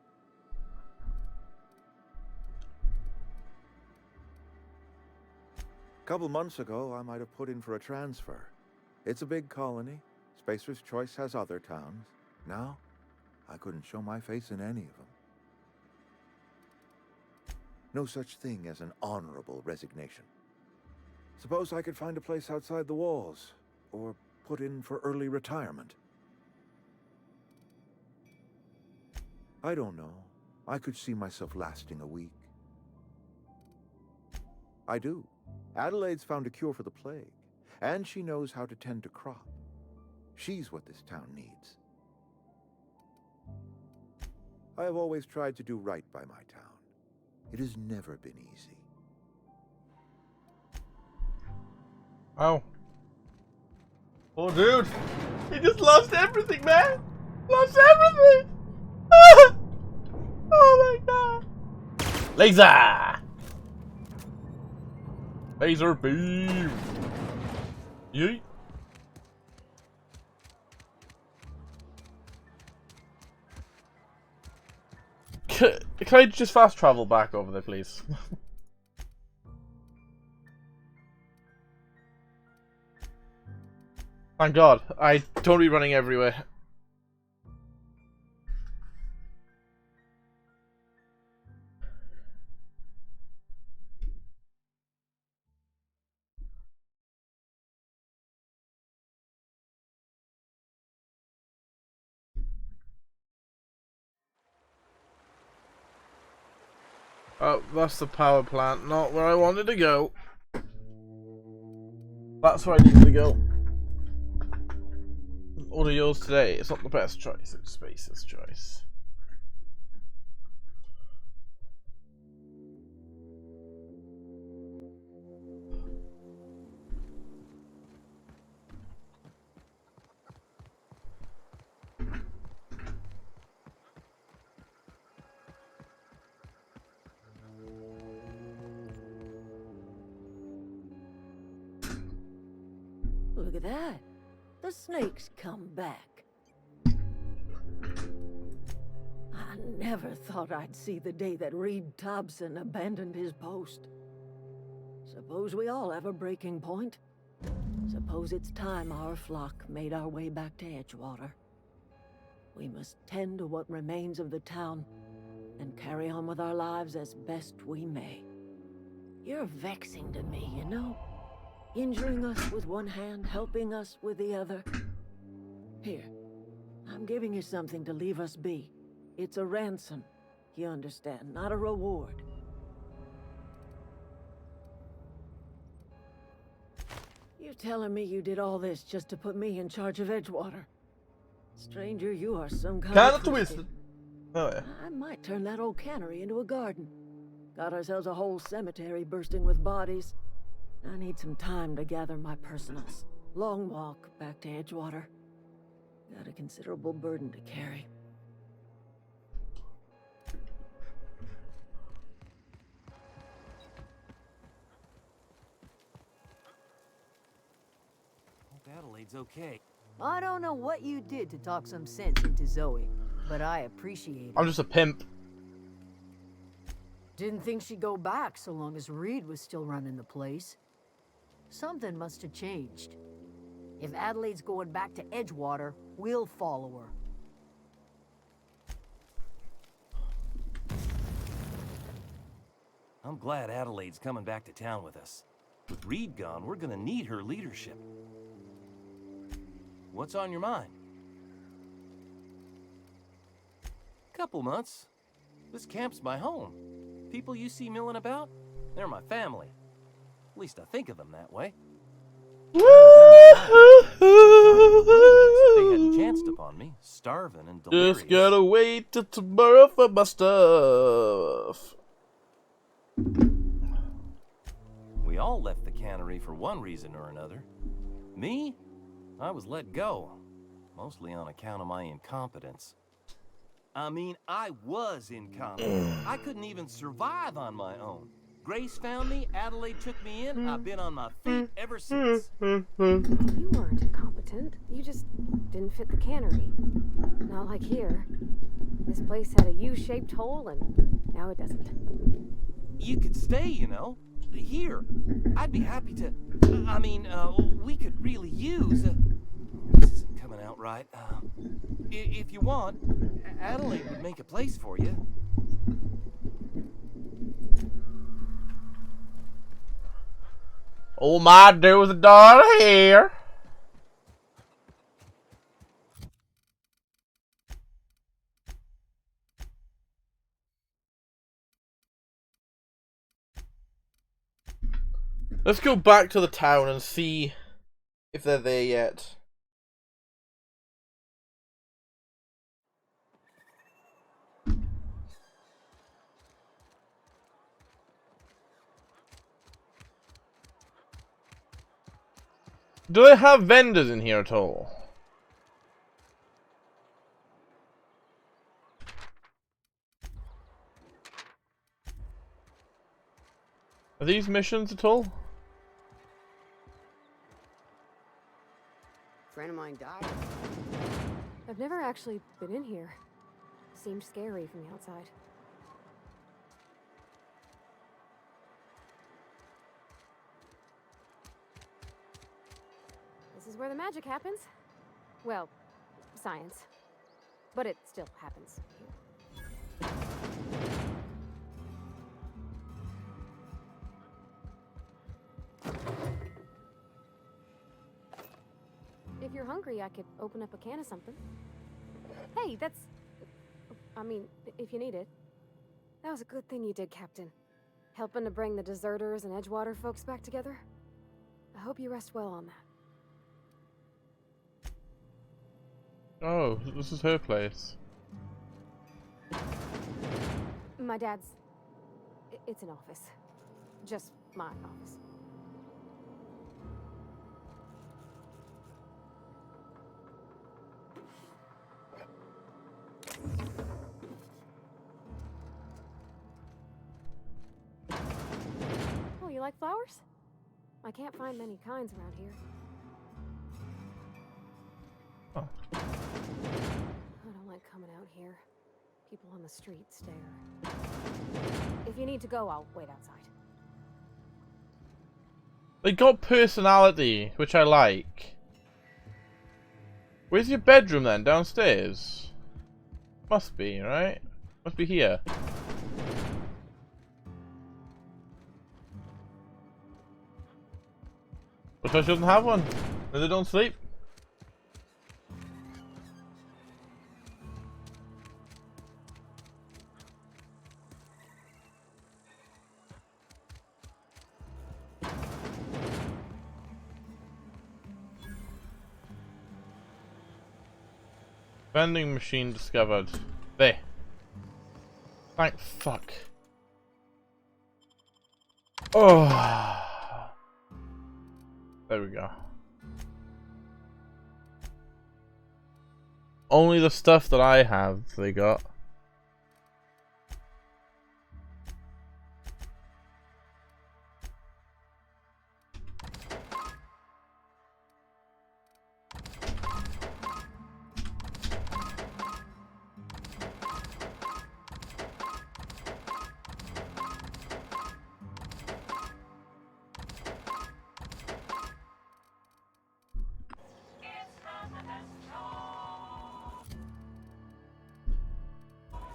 J: A couple months ago, I might have put in for a transfer. It's a big colony. Spacer's Choice has other towns. Now, I couldn't show my face in any of them. No such thing as an honorable resignation. Suppose I could find a place outside the walls, or put in for early retirement. I don't know. I could see myself lasting a week. I do. Adelaide's found a cure for the plague, and she knows how to tend to crop. She's what this town needs. I have always tried to do right by my town. It has never been easy.
A: Oh. Oh, dude. He just lost everything, man. Lost everything. Oh my god. Laser. Laser beam. Yeet. Can I just fast travel back over there, please? Thank God, I don't be running everywhere. Oh, that's the power plant, not where I wanted to go. That's where I needed to go. order yours today. It's not the best choice, it's Space's choice.
G: Look at that. The snake's come back. I never thought I'd see the day that Reed Thompson abandoned his post. Suppose we all have a breaking point. Suppose it's time our flock made our way back to Edgewater. We must tend to what remains of the town and carry on with our lives as best we may. You're vexing to me, you know? Injuring us with one hand, helping us with the other. Here, I'm giving you something to leave us be. It's a ransom, you understand, not a reward. You're telling me you did all this just to put me in charge of Edgewater? Stranger, you are some kind of twisted.
A: Oh yeah.
G: I might turn that old cannery into a garden. Got ourselves a whole cemetery bursting with bodies. I need some time to gather my personals. Long walk back to Edgewater. Got a considerable burden to carry.
Q: Hope Adelaide's okay.
M: I don't know what you did to talk some sense into Zoe, but I appreciate it.
A: I'm just a pimp.
M: Didn't think she'd go back so long as Reed was still running the place. Something must have changed. If Adelaide's going back to Edgewater, we'll follow her.
Q: I'm glad Adelaide's coming back to town with us. With Reed gone, we're gonna need her leadership. What's on your mind? Couple months. This camp's my home. People you see milling about, they're my family. At least I think of them that way. They hadn't chanced upon me, starving and delirious.
A: Just gotta wait till tomorrow for my stuff.
Q: We all left the cannery for one reason or another. Me? I was let go, mostly on account of my incompetence. I mean, I was incompetent. I couldn't even survive on my own. Grace found me, Adelaide took me in, I've been on my feet ever since.
K: You weren't incompetent. You just didn't fit the cannery. Not like here. This place had a U-shaped hole, and now it doesn't.
Q: You could stay, you know. Here. I'd be happy to... I mean, we could really use... this isn't coming out right. If you want, Adelaide would make a place for you.
A: All my do is a dollar here. Let's go back to the town and see if they're there yet. Do they have vendors in here at all? Are these missions at all?
S: Friend of mine died.
K: I've never actually been in here. Seemed scary from the outside. This is where the magic happens. Well, science. But it still happens here. If you're hungry, I could open up a can of something. Hey, that's... I mean, if you need it. That was a good thing you did, Captain. Helping to bring the deserters and Edgewater folks back together. I hope you rest well on that.
A: Oh, this is her place.
K: My dad's... It's an office. Just my office. Oh, you like flowers? I can't find many kinds around here.
A: Oh.
K: I don't like coming out here. People on the street stare. If you need to go, I'll wait outside.
A: They got personality, which I like. Where's your bedroom then? Downstairs? Must be, right? Must be here. But I shouldn't have one. They don't sleep. Vending machine discovered. There. Thank fuck. Oh. There we go. Only the stuff that I have they got.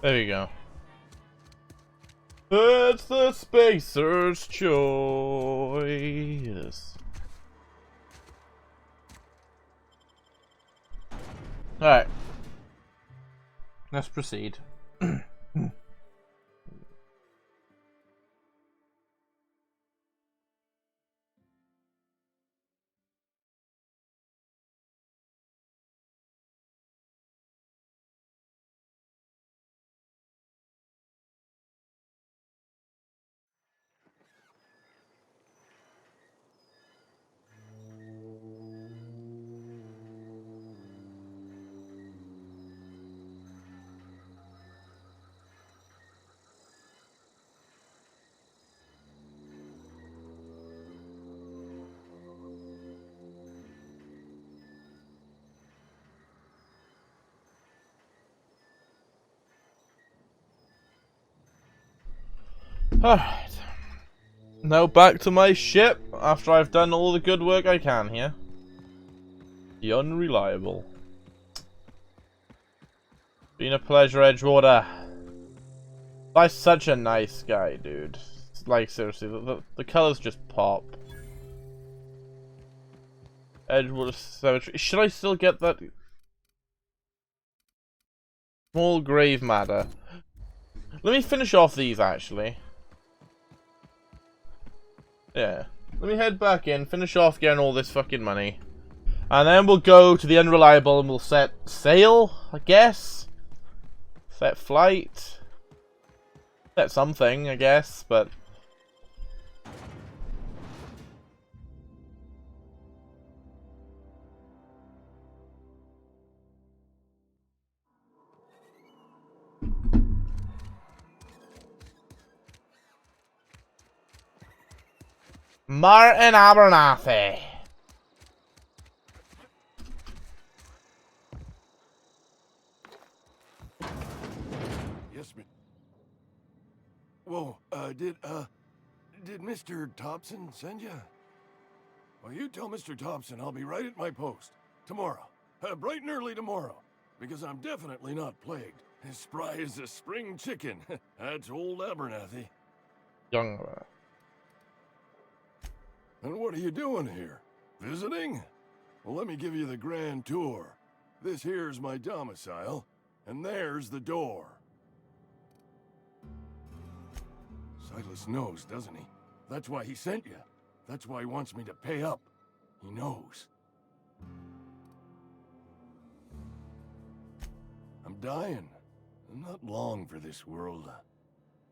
A: There you go. It's the Spacer's choice. Alright. Let's proceed. Alright. Now back to my ship after I've done all the good work I can here. The Unreliable. Been a pleasure, Edgewater. Life's such a nice guy, dude. Like, seriously, the colors just pop. Edgewater Cemetery. Should I still get that? Small grave matter. Let me finish off these, actually. Yeah. Let me head back in, finish off getting all this fucking money. And then we'll go to the Unreliable and we'll set sail, I guess. Set flight. Set something, I guess, but... Martin Abernathy.
T: Yes, ma'am. Whoa, did Mr. Thompson send you? Well, you tell Mr. Thompson I'll be right at my post. Tomorrow. Bright and early tomorrow. Because I'm definitely not plagued. As spry as a spring chicken. That's old Abernathy.
A: Young.
T: And what are you doing here? Visiting? Well, let me give you the grand tour. This here's my domicile, and there's the door. Silas knows, doesn't he? That's why he sent you. That's why he wants me to pay up. He knows. I'm dying. I'm not long for this world.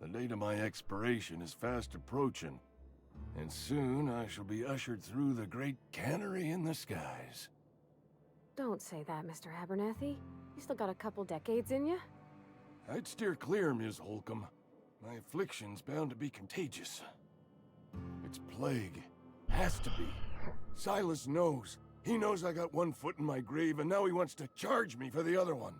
T: The date of my expiration is fast approaching, and soon I shall be ushered through the great cannery in the skies.
K: Don't say that, Mr. Abernathy. You still got a couple decades in you.
T: I'd steer clear, Ms. Holcomb. My affliction's bound to be contagious. It's plague. Has to be. Silas knows. He knows I got one foot in my grave, and now he wants to charge me for the other one.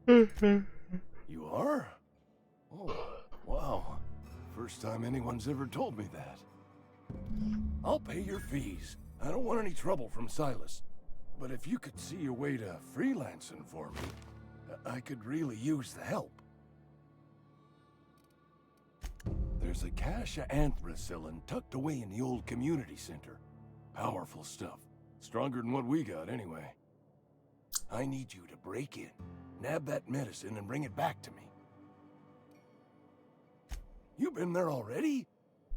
T: You are? Oh, wow. First time anyone's ever told me that. I'll pay your fees. I don't want any trouble from Silas. But if you could see your way to freelancing for me, I could really use the help. There's a cache of anthracillin tucked away in the old community center. Powerful stuff. Stronger than what we got, anyway. I need you to break in, nab that medicine, and bring it back to me. You been there already?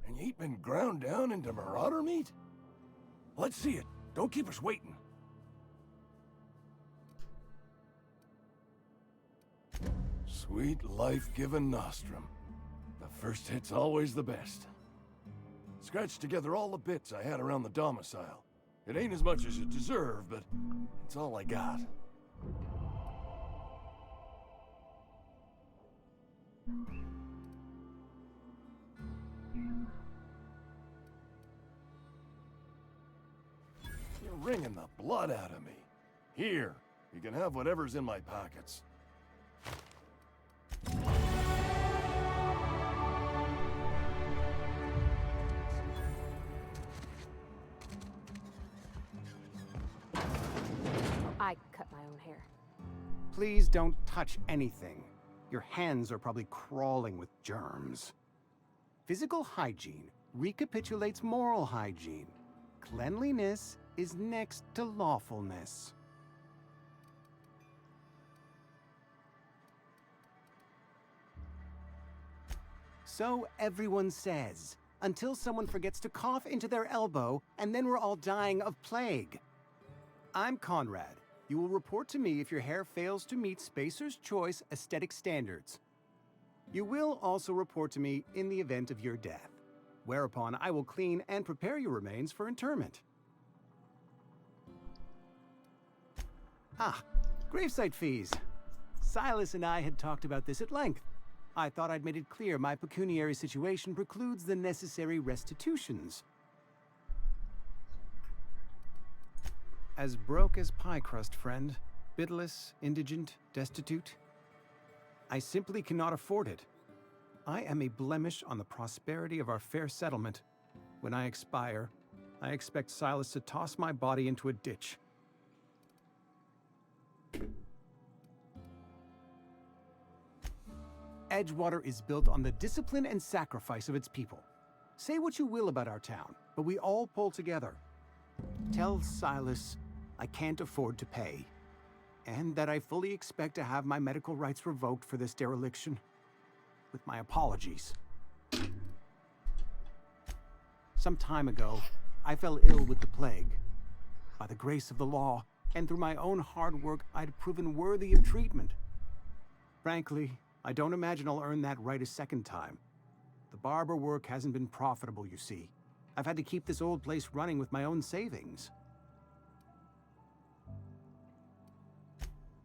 T: And you ain't been ground down into marauder meat? Let's see it. Don't keep us waiting. Sweet life-giving nostrum. The first hit's always the best. Scratched together all the bits I had around the domicile. It ain't as much as you deserve, but it's all I got. You're wringing the blood out of me. Here, you can have whatever's in my pockets.
K: I cut my own hair.
L: Please don't touch anything. Your hands are probably crawling with germs. Physical hygiene recapitulates moral hygiene. Cleanliness is next to lawfulness. So everyone says, until someone forgets to cough into their elbow, and then we're all dying of plague. I'm Conrad. You will report to me if your hair fails to meet Spacer's Choice aesthetic standards. You will also report to me in the event of your death, whereupon I will clean and prepare your remains for interment. Ah, gravesite fees. Silas and I had talked about this at length. I thought I'd made it clear my pecuniary situation precludes the necessary restitutions. As broke as pie crust, friend. Bidless, indigent, destitute. I simply cannot afford it. I am a blemish on the prosperity of our fair settlement. When I expire, I expect Silas to toss my body into a ditch. Edgewater is built on the discipline and sacrifice of its people. Say what you will about our town, but we all pull together. Tell Silas I can't afford to pay, and that I fully expect to have my medical rights revoked for this dereliction. With my apologies. Some time ago, I fell ill with the plague. By the grace of the law, and through my own hard work, I'd proven worthy of treatment. Frankly, I don't imagine I'll earn that right a second time. The barber work hasn't been profitable, you see. I've had to keep this old place running with my own savings.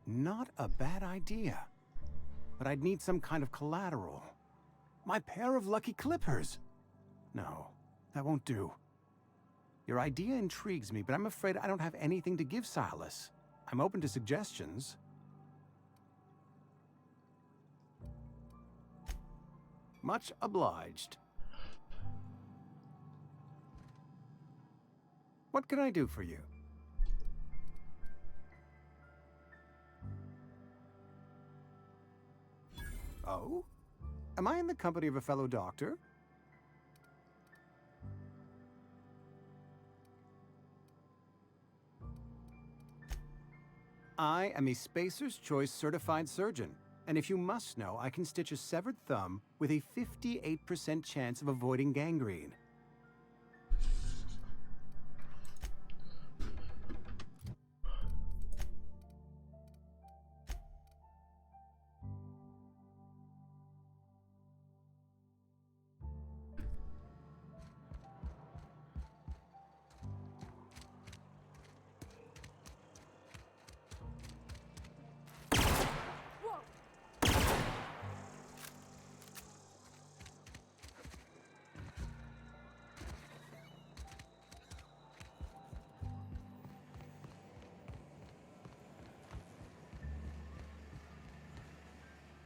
L: Not a bad idea. But I'd need some kind of collateral. My pair of lucky clippers. No, that won't do. Your idea intrigues me, but I'm afraid I don't have anything to give Silas. I'm open to suggestions. Much obliged. What can I do for you? Oh? Am I in the company of a fellow doctor? I am a Spacer's Choice certified surgeon, and if you must know, I can stitch a severed thumb with a 58% chance of avoiding gangrene.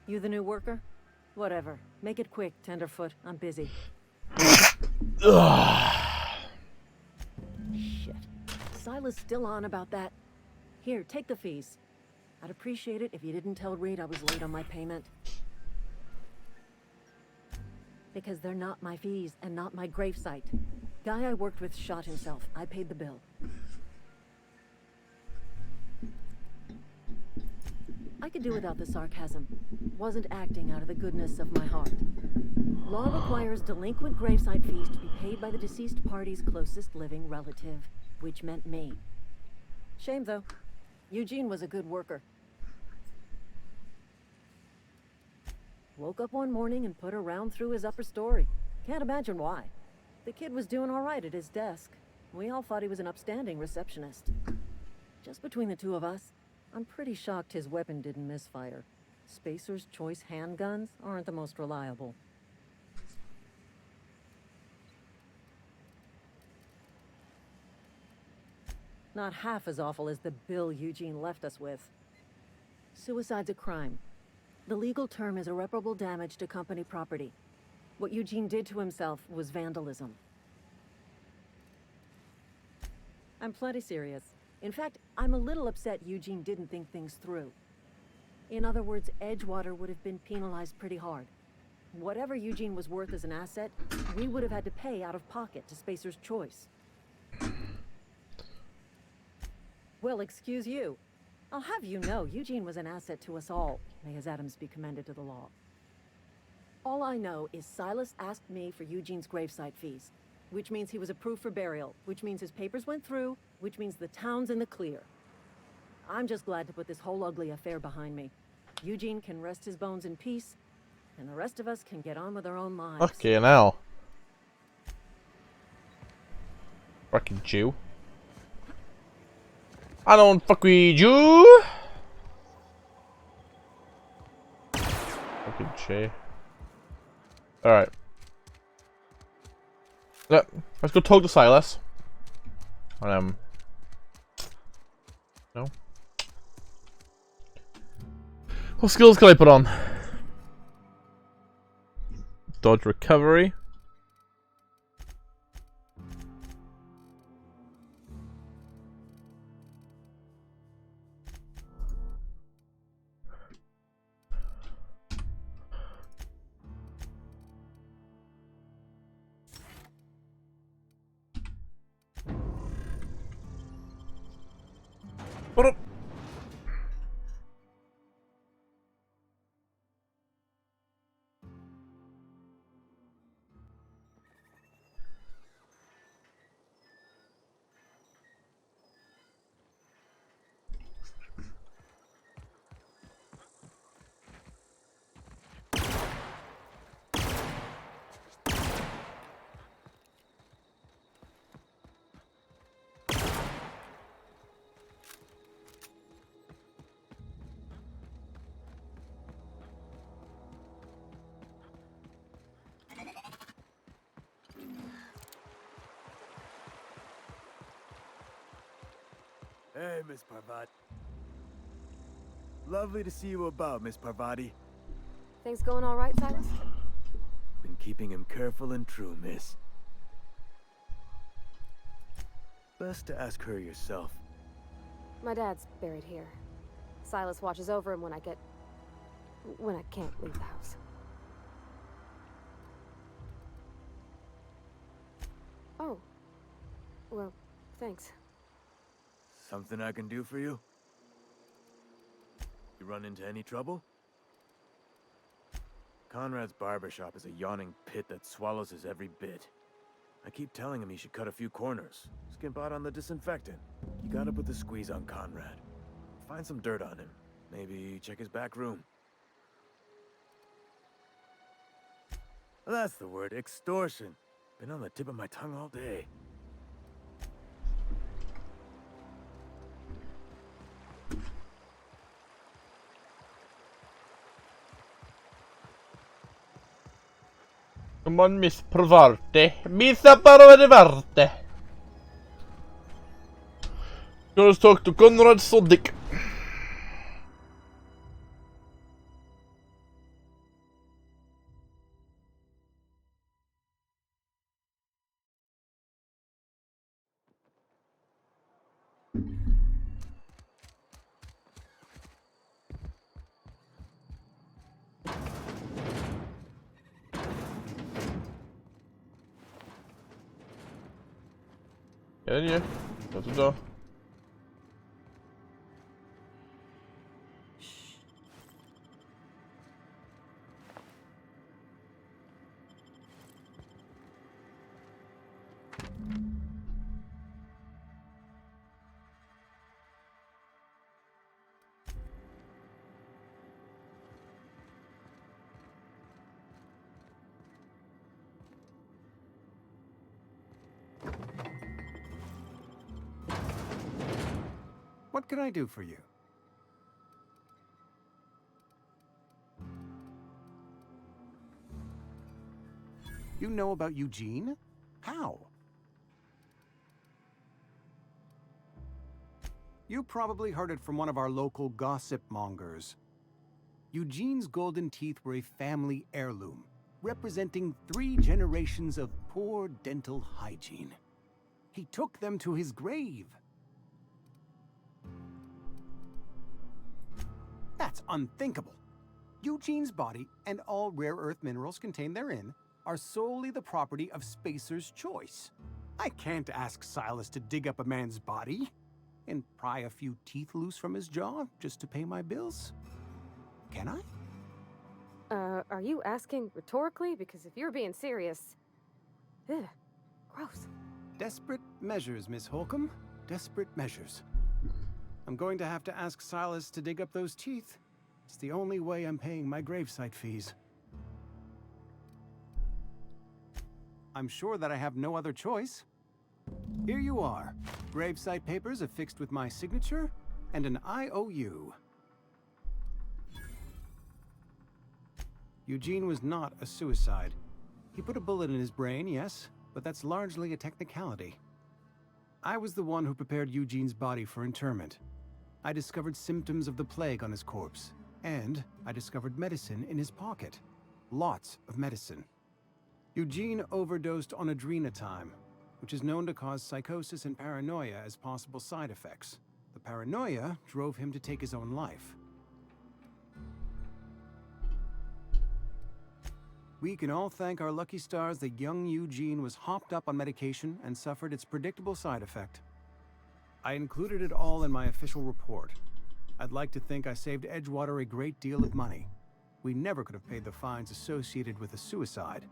G: You the new worker? Whatever. Make it quick, Tenderfoot. I'm busy. Shit. Silas still on about that. Here, take the fees. I'd appreciate it if you didn't tell Reed I was late on my payment. Because they're not my fees and not my gravesite. Guy I worked with shot himself. I paid the bill. I could do without the sarcasm. Wasn't acting out of the goodness of my heart. Law requires delinquent gravesite fees to be paid by the deceased party's closest living relative, which meant me. Shame, though. Eugene was a good worker. Woke up one morning and put a round through his upper story. Can't imagine why. The kid was doing all right at his desk. We all thought he was an upstanding receptionist. Just between the two of us, I'm pretty shocked his weapon didn't misfire. Spacer's Choice handguns aren't the most reliable. Not half as awful as the bill Eugene left us with. Suicide's a crime. The legal term is irreparable damage to company property. What Eugene did to himself was vandalism. I'm plenty serious. In fact, I'm a little upset Eugene didn't think things through. In other words, Edgewater would have been penalized pretty hard. Whatever Eugene was worth as an asset, we would have had to pay out of pocket to Spacer's Choice. Well, excuse you. I'll have you know, Eugene was an asset to us all. May his atoms be commended to the law. All I know is Silas asked me for Eugene's gravesite fees, which means he was approved for burial, which means his papers went through, which means the town's in the clear. I'm just glad to put this whole ugly affair behind me. Eugene can rest his bones in peace, and the rest of us can get on with our own lives.
A: Okay, now. Fucking Jew. I don't fuck with you. Fucking Che. Alright. Let's go talk to Silas. No. What skills can I put on? Dodge recovery. What up?
I: Hey, Miss Parvati. Lovely to see you about, Miss Parvati.
K: Things going all right, Silas?
I: Been keeping him careful and true, miss. Best to ask her yourself.
K: My dad's buried here. Silas watches over him when I can't leave the house. Oh. Well, thanks.
I: Something I can do for you? You run into any trouble? Conrad's barbershop is a yawning pit that swallows his every bit. I keep telling him he should cut a few corners. Skimp out on the disinfectant. You gotta put the squeeze on Conrad. Find some dirt on him. Maybe check his back room. That's the word, extortion. Been on the tip of my tongue all day.
A: Come on, Miss Parvati. Miss Parvati. Let's talk to Conrad Sodic. Get in here. Close the door.
L: What can I do for you? You know about Eugene? How? You probably heard it from one of our local gossip mongers. Eugene's golden teeth were a family heirloom, representing 3 generations of poor dental hygiene. He took them to his grave. That's unthinkable. Eugene's body and all rare earth minerals contained therein are solely the property of Spacer's Choice. I can't ask Silas to dig up a man's body and pry a few teeth loose from his jaw just to pay my bills. Can I?
K: Are you asking rhetorically? Because if you're being serious... Ugh, gross.
L: Desperate measures, Miss Holcomb. Desperate measures. I'm going to have to ask Silas to dig up those teeth. It's the only way I'm paying my gravesite fees. I'm sure that I have no other choice. Here you are. Gravesite papers affixed with my signature and an IOU. Eugene was not a suicide. He put a bullet in his brain, yes, but that's largely a technicality. I was the one who prepared Eugene's body for interment. I discovered symptoms of the plague on his corpse, and I discovered medicine in his pocket. Lots of medicine. Eugene overdosed on adrenatime, which is known to cause psychosis and paranoia as possible side effects. The paranoia drove him to take his own life. We can all thank our lucky stars that young Eugene was hopped up on medication and suffered its predictable side effect. I included it all in my official report. I'd like to think I saved Edgewater a great deal of money. We never could have paid the fines associated with a suicide.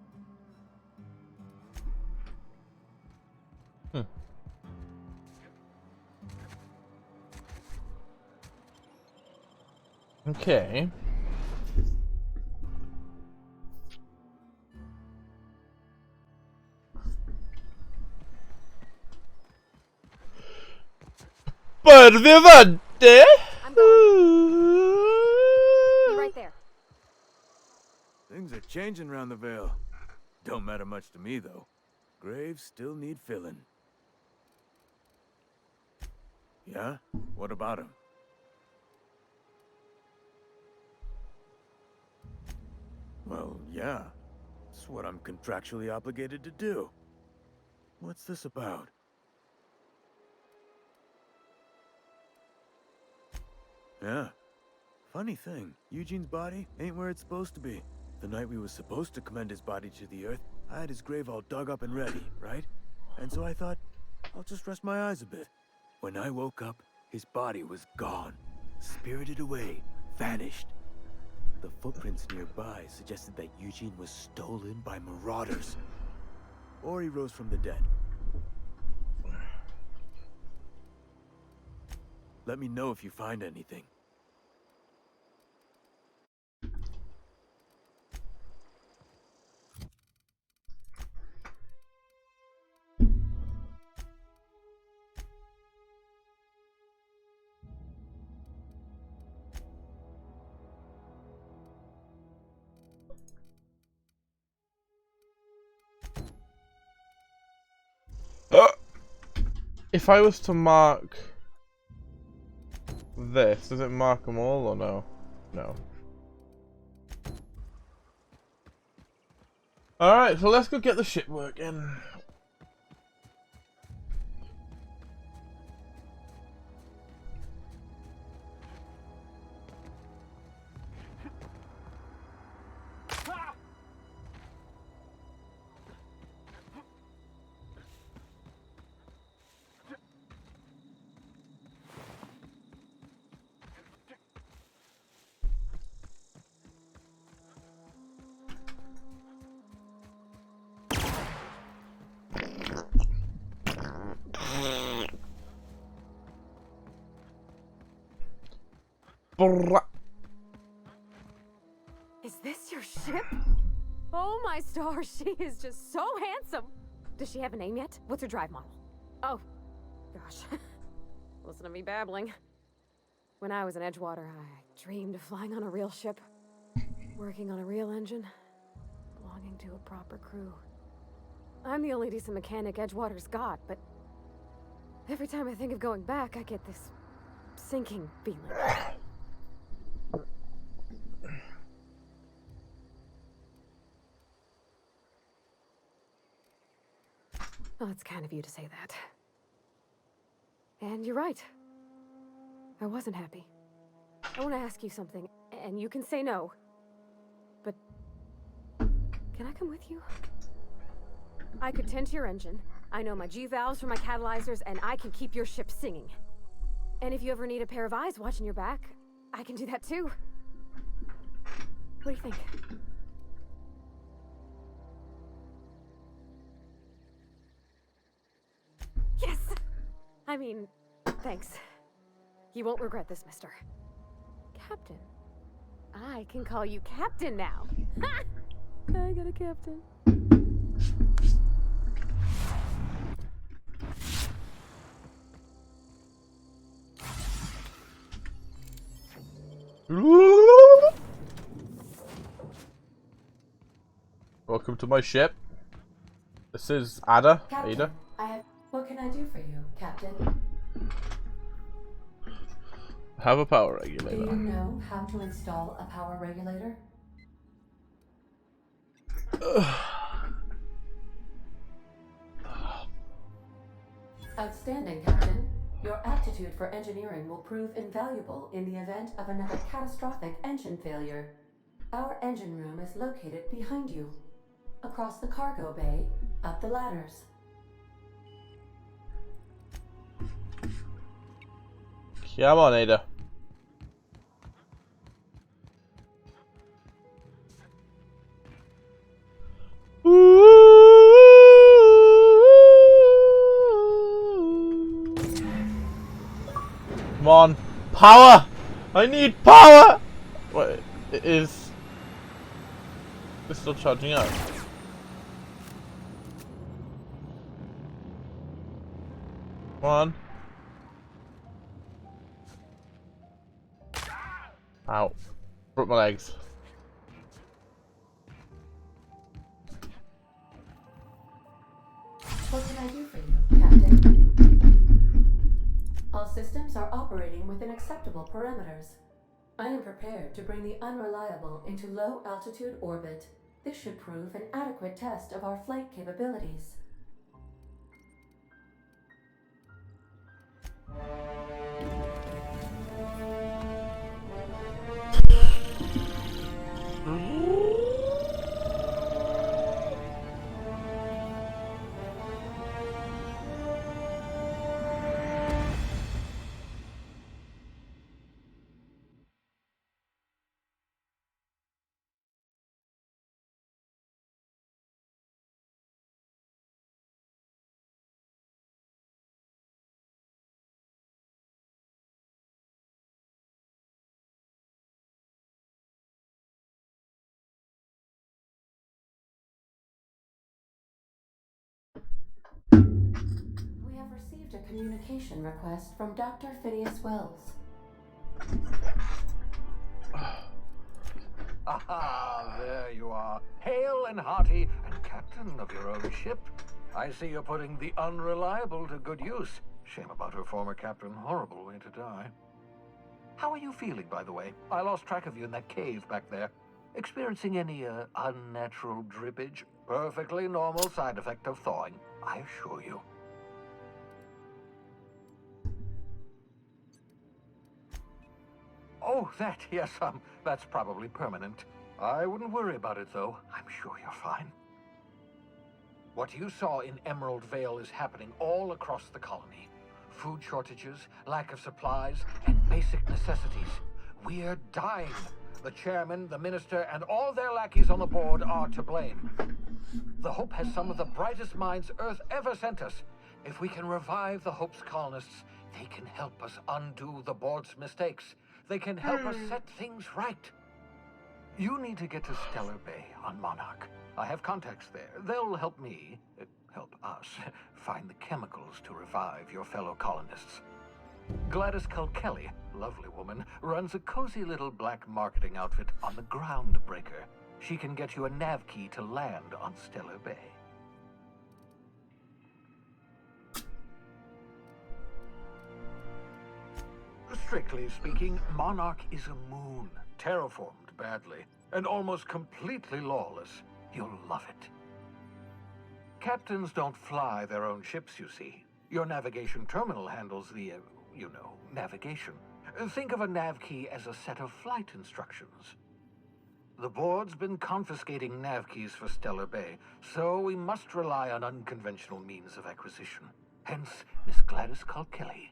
A: Okay.
K: Be right there.
I: Things are changing around the Vale. Don't matter much to me, though. Graves still need filling. Yeah? What about him? Well, yeah. It's what I'm contractually obligated to do. What's this about? Yeah. Funny thing, Eugene's body ain't where it's supposed to be. The night we was supposed to commend his body to the earth, I had his grave all dug up and ready, right? And so I thought, I'll just rest my eyes a bit. When I woke up, his body was gone. Spirited away, vanished. The footprints nearby suggested that Eugene was stolen by marauders. Or he rose from the dead. Let me know if you find anything.
A: If I was to mark this, does it mark them all or no? No. Alright, so let's go get the ship working.
K: Is this your ship? Oh my stars, she is just so handsome. Does she have a name yet? What's her drive model? Oh, gosh. Listen to me babbling. When I was in Edgewater, I dreamed of flying on a real ship, working on a real engine, belonging to a proper crew. I'm the only decent mechanic Edgewater's got, but every time I think of going back, I get this sinking feeling. Well, it's kind of you to say that. And you're right. I wasn't happy. I want to ask you something, and you can say no. But can I come with you? I could tend to your engine. I know my G-valves for my catalyzers, and I can keep your ship singing. And if you ever need a pair of eyes watching your back, I can do that too. What do you think? Yes! I mean, thanks. You won't regret this, mister. Captain. I can call you Captain now. Ha! I got a captain.
A: Welcome to my ship. This is Ada.
H: Captain, what can I do for you, Captain?
A: Have a power
H: Do
A: regulator.
H: you know how to install a power regulator? Outstanding, Captain. Your aptitude for engineering will prove invaluable in the event of another catastrophic engine failure. Our engine room is located behind you, across the cargo bay, up the ladders.
A: Come on, Ada. Come on. Power! I need power! What is this still charging up? Come on. Ow. Broke my legs.
H: What can I do for you, Captain? All systems are operating within acceptable parameters. I am prepared to bring the Unreliable into low-altitude orbit. This should prove an adequate test of our flight capabilities. We have received a communication request from Dr. Phineas Wells.
U: Ah, there you are. Hale and hearty and captain of your own ship. I see you're putting the Unreliable to good use. Shame about her former captain. Horrible way to die. How are you feeling, by the way? I lost track of you in that cave back there. Experiencing any unnatural drippage? Perfectly normal side effect of thawing, I assure you. Oh, that, yes, that's probably permanent. I wouldn't worry about it, though. I'm sure you're fine. What you saw in Emerald Vale is happening all across the colony. Food shortages, lack of supplies, and basic necessities. We're dying. The chairman, the minister, and all their lackeys on the board are to blame. The Hope has some of the brightest minds Earth ever sent us. If we can revive the Hope's colonists, they can help us undo the board's mistakes. They can help us set things right. You need to get to Stellar Bay on Monarch. I have contacts there. They'll help me, help us, find the chemicals to revive your fellow colonists. Gladys Culkelly, lovely woman, runs a cozy little black marketing outfit on the Groundbreaker. She can get you a nav key to land on Stellar Bay. Strictly speaking, Monarch is a moon, terraformed badly, and almost completely lawless. You'll love it. Captains don't fly their own ships, you see. Your navigation terminal handles the, navigation. Think of a nav key as a set of flight instructions. The board's been confiscating nav keys for Stellar Bay, so we must rely on unconventional means of acquisition. Hence, Miss Gladys Culkelly.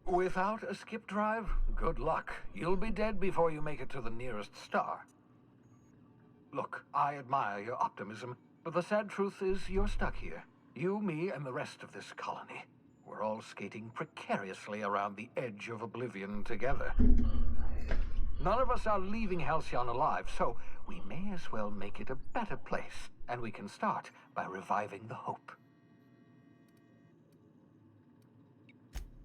U: Without a skip drive, good luck. You'll be dead before you make it to the nearest star. Look, I admire your optimism, but the sad truth is you're stuck here. You, me, and the rest of this colony. We're all skating precariously around the edge of oblivion together. None of us are leaving Halcyon alive, so we may as well make it a better place, and we can start by reviving the hope.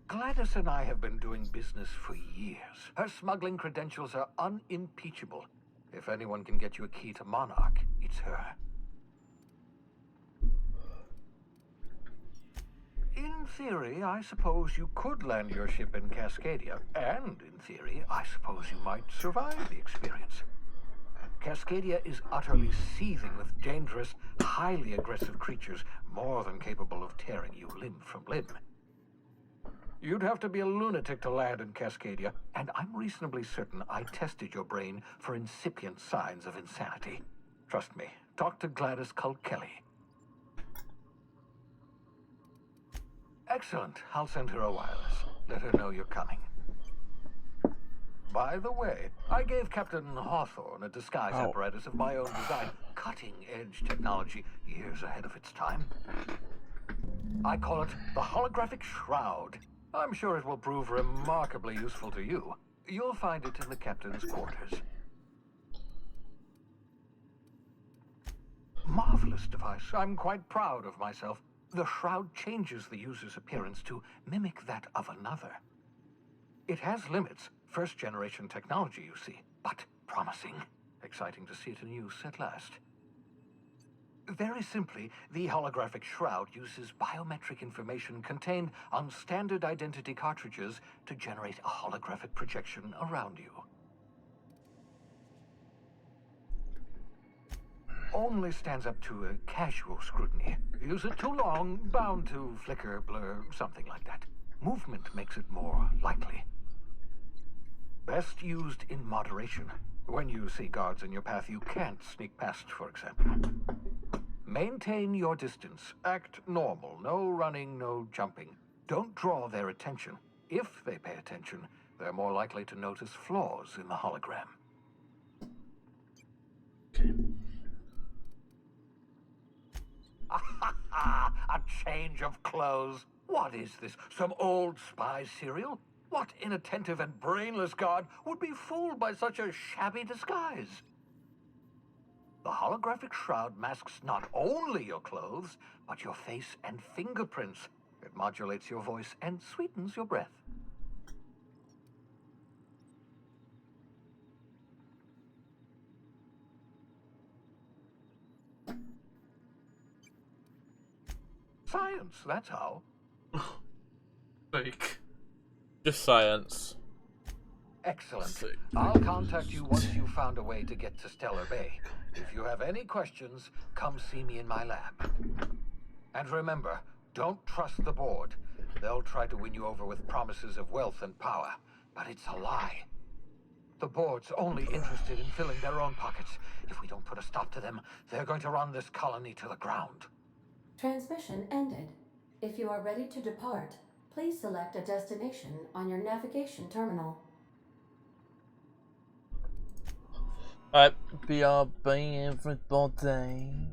U: Gladys and I have been doing business for years. Her smuggling credentials are unimpeachable. If anyone can get you a key to Monarch, it's her. In theory, I suppose you could land your ship in Cascadia, and in theory, I suppose you might survive the experience. Cascadia is utterly seething with dangerous, highly aggressive creatures, more than capable of tearing you limb from limb. You'd have to be a lunatic to land in Cascadia, and I'm reasonably certain I tested your brain for incipient signs of insanity. Trust me, talk to Gladys Culkelly. Excellent. I'll send her a wireless. Let her know you're coming. By the way, I gave Captain Hawthorne a disguise apparatus of my own design. Cutting-edge technology, years ahead of its time. I call it the Holographic Shroud. I'm sure it will prove remarkably useful to you. You'll find it in the captain's quarters. Marvelous device. I'm quite proud of myself. The shroud changes the user's appearance to mimic that of another. It has limits. First-generation technology, you see, but promising. Exciting to see it in use at last. Very simply, the holographic shroud uses biometric information contained on standard identity cartridges to generate a holographic projection around you. Only stands up to a casual scrutiny. Use it too long, bound to flicker, blur, something like that. Movement makes it more likely. Best used in moderation. When you see guards in your path you can't sneak past, for example. Maintain your distance. Act normal. No running, no jumping. Don't draw their attention. If they pay attention, they're more likely to notice flaws in the hologram. A change of clothes. What is this? Some old spy serial? What inattentive and brainless guard would be fooled by such a shabby disguise? The holographic shroud masks not only your clothes, but your face and fingerprints. It modulates your voice and sweetens your breath. Science, that's how.
A: Like, just science.
U: Excellent. I'll contact you once you've found a way to get to Stellar Bay. If you have any questions, come see me in my lab. And remember, don't trust the board. They'll try to win you over with promises of wealth and power, but it's a lie. The board's only interested in filling their own pockets. If we don't put a stop to them, they're going to run this colony to the ground.
H: Transmission ended. If you are ready to depart, please select a destination on your navigation terminal.
A: Alright, BRB everybody.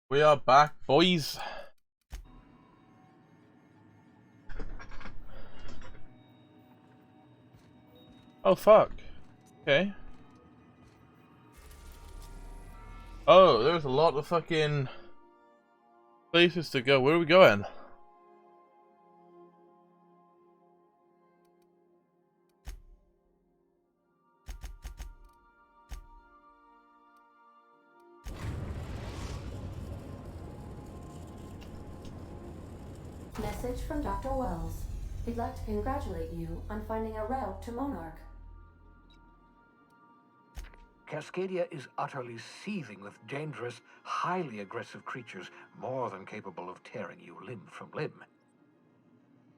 A: We are back, boys. Oh, fuck. Okay. Oh, there's a lot of fucking places to go. Where are we going?
H: Message from Dr. Wells. He'd like to congratulate you on finding a route to Monarch.
U: Cascadia is utterly seething with dangerous, highly aggressive creatures, more than capable of tearing you limb from limb.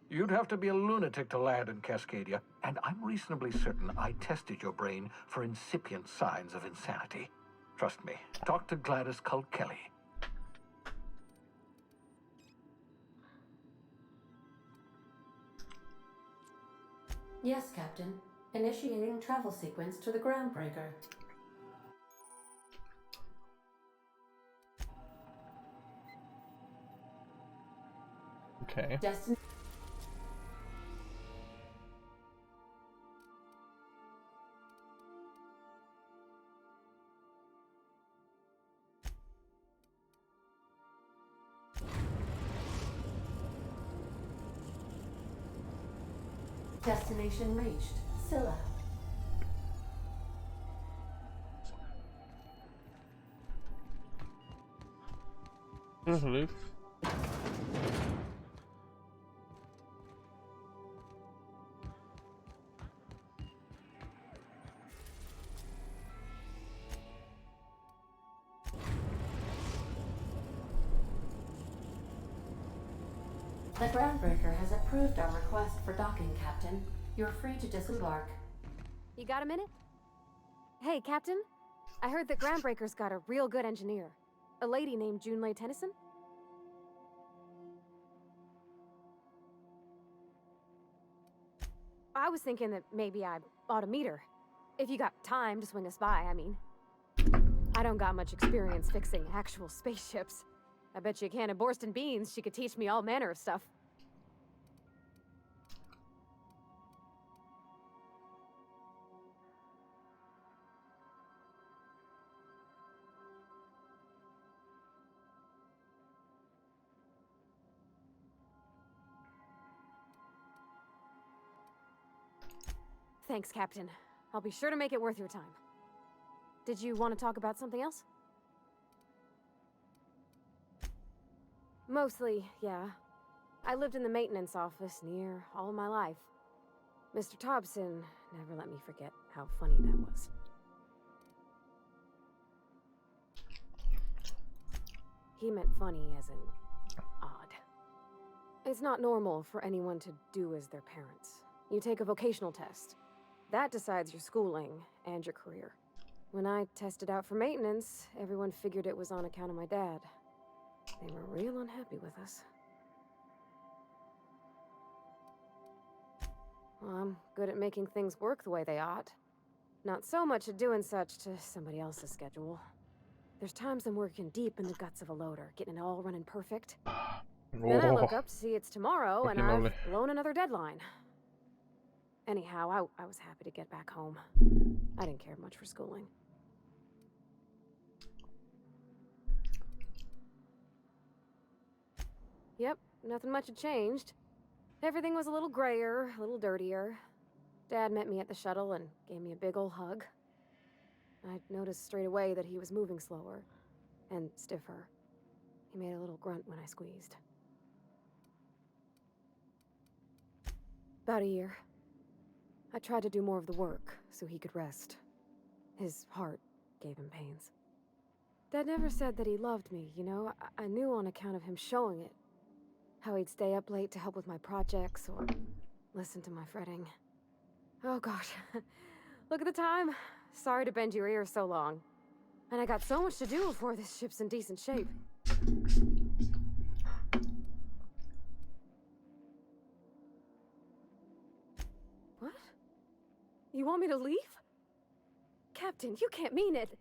U: You'd have to be a lunatic to land in Cascadia, and I'm reasonably certain I tested your brain for incipient signs of insanity. Trust me, talk to Gladys Cull Kelly.
H: Yes, Captain. Initiating travel sequence to the Groundbreaker.
A: Okay.
H: Destination reached. Scylla.
A: Aloof.
H: The Groundbreaker has approved our request for docking, Captain. You're free to disembark.
K: You got a minute? Hey, Captain. I heard that Groundbreaker's got a real good engineer. A lady named Junlei Tennyson? I was thinking that maybe I ought to meet her. If you got time to swing us by, I mean. I don't got much experience fixing actual spaceships. I bet you a can of Borston beans she could teach me all manner of stuff. Thanks, Captain. I'll be sure to make it worth your time. Did you want to talk about something else? Mostly, yeah. I lived in the maintenance office near all my life. Mr. Thompson never let me forget how funny that was. He meant funny as in odd. It's not normal for anyone to do as their parents. You take a vocational test. That decides your schooling and your career. When I tested out for maintenance, everyone figured it was on account of my dad. They were real unhappy with us. Well, I'm good at making things work the way they ought. Not so much at doing such to somebody else's schedule. There's times I'm working deep in the guts of a loader, getting it all running perfect. Then I look up to see it's tomorrow, and I've blown another deadline. Anyhow, I was happy to get back home. I didn't care much for schooling. Yep, nothing much had changed. Everything was a little grayer, a little dirtier. Dad met me at the shuttle and gave me a big ol' hug. I noticed straight away that he was moving slower and stiffer. He made a little grunt when I squeezed. About a year. I tried to do more of the work so he could rest. His heart gave him pains. Dad never said that he loved me, you know? I knew on account of him showing it. How he'd stay up late to help with my projects or listen to my fretting. Oh gosh, look at the time. Sorry to bend your ears so long. And I got so much to do before this ship's in decent shape. What? You want me to leave? Captain, you can't mean it.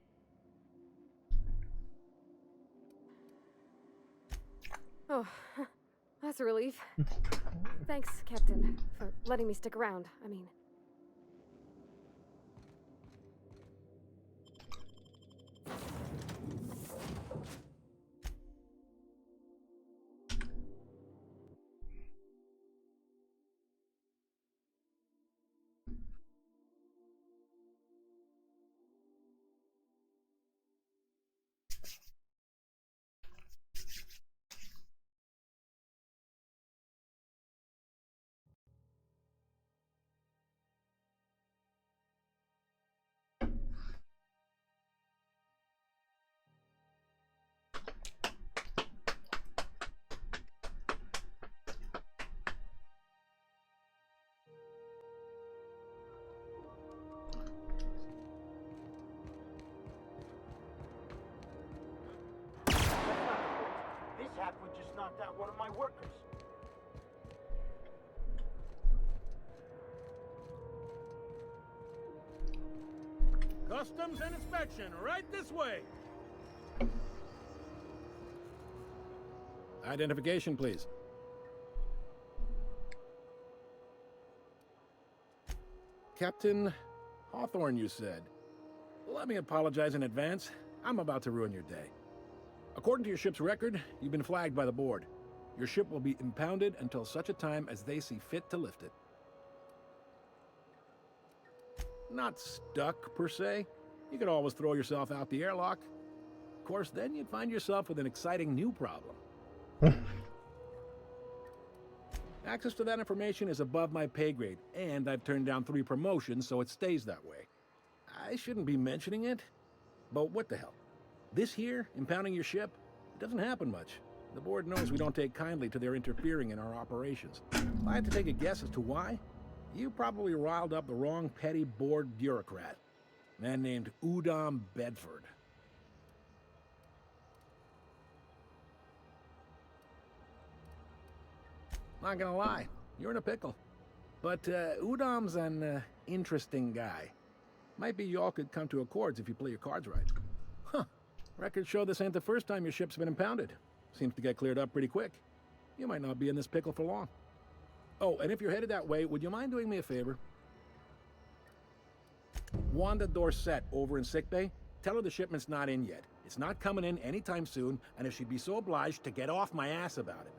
K: Oh, that's a relief. Thanks, Captain, for letting me stick around. I mean...
B: This halfwit just knocked out one of my workers.
V: Customs and inspection, right this way. Identification, please. Captain Hawthorne, you said. Let me apologize in advance. I'm about to ruin your day. According to your ship's record, you've been flagged by the board. Your ship will be impounded until such a time as they see fit to lift it. Not stuck, per se. You could always throw yourself out the airlock. Of course, then you'd find yourself with an exciting new problem. Access to that information is above my pay grade, and I've turned down 3 promotions, so it stays that way. I shouldn't be mentioning it, but what the hell? This here, impounding your ship, it doesn't happen much. The board knows we don't take kindly to their interfering in our operations. If I had to take a guess as to why, you probably riled up the wrong petty board bureaucrat. A man named Udom Bedford. Not gonna lie, you're in a pickle. But Udom's an interesting guy. Might be y'all could come to accords if you play your cards right. Huh. Records show this ain't the first time your ship's been impounded. Seems to get cleared up pretty quick. You might not be in this pickle for long. Oh, and if you're headed that way, would you mind doing me a favor? Wanda Dorset over in sickbay, tell her the shipment's not in yet. It's not coming in anytime soon, and if she'd be so obliged to get off my ass about it.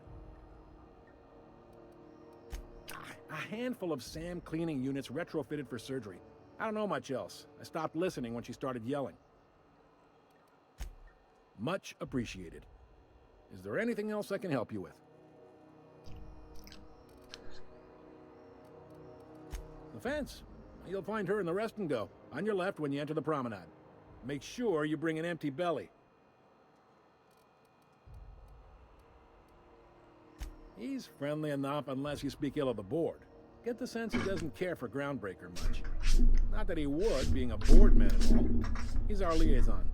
V: A handful of SAM cleaning units retrofitted for surgery. I don't know much else. I stopped listening when she started yelling. Much appreciated. Is there anything else I can help you with? The fence. You'll find her in the rest and go, on your left when you enter the promenade. Make sure you bring an empty belly. He's friendly enough unless you speak ill of the board. Get the sense he doesn't care for Groundbreaker much. Not that he would, being a board man and all. He's our liaison.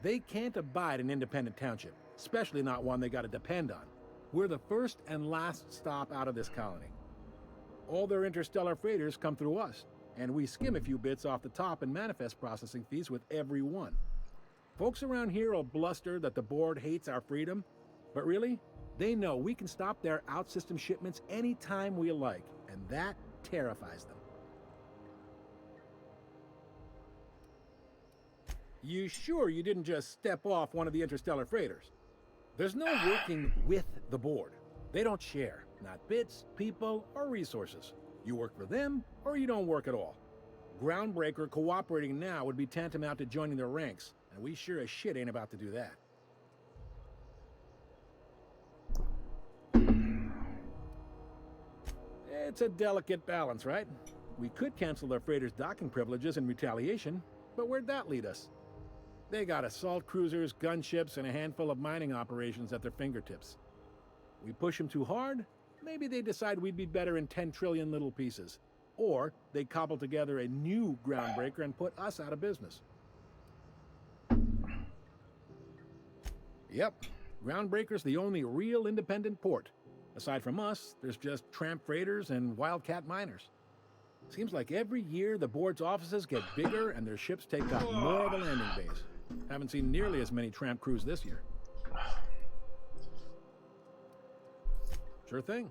V: They can't abide an independent township, especially not one they gotta depend on. We're the first and last stop out of this colony. All their interstellar freighters come through us, and we skim a few bits off the top in manifest processing fees with every one. Folks around here will bluster that the board hates our freedom, but really, they know we can stop their out-system shipments anytime we like, and that terrifies them. You sure you didn't just step off one of the interstellar freighters? There's no working with the board. They don't share, not bits, people, or resources. You work for them, or you don't work at all. Groundbreaker cooperating now would be tantamount to joining their ranks, and we sure as shit ain't about to do that. It's a delicate balance, right? We could cancel their freighters' docking privileges in retaliation, but where'd that lead us? They got assault cruisers, gunships, and a handful of mining operations at their fingertips. We push them too hard, maybe they decide we'd be better in 10 trillion little pieces. Or they cobble together a new Groundbreaker and put us out of business. Yep, Groundbreaker's the only real independent port. Aside from us, there's just tramp freighters and wildcat miners. Seems like every year the board's offices get bigger and their ships take up more of the landing base. Haven't seen nearly as many tramp crews this year. Sure thing.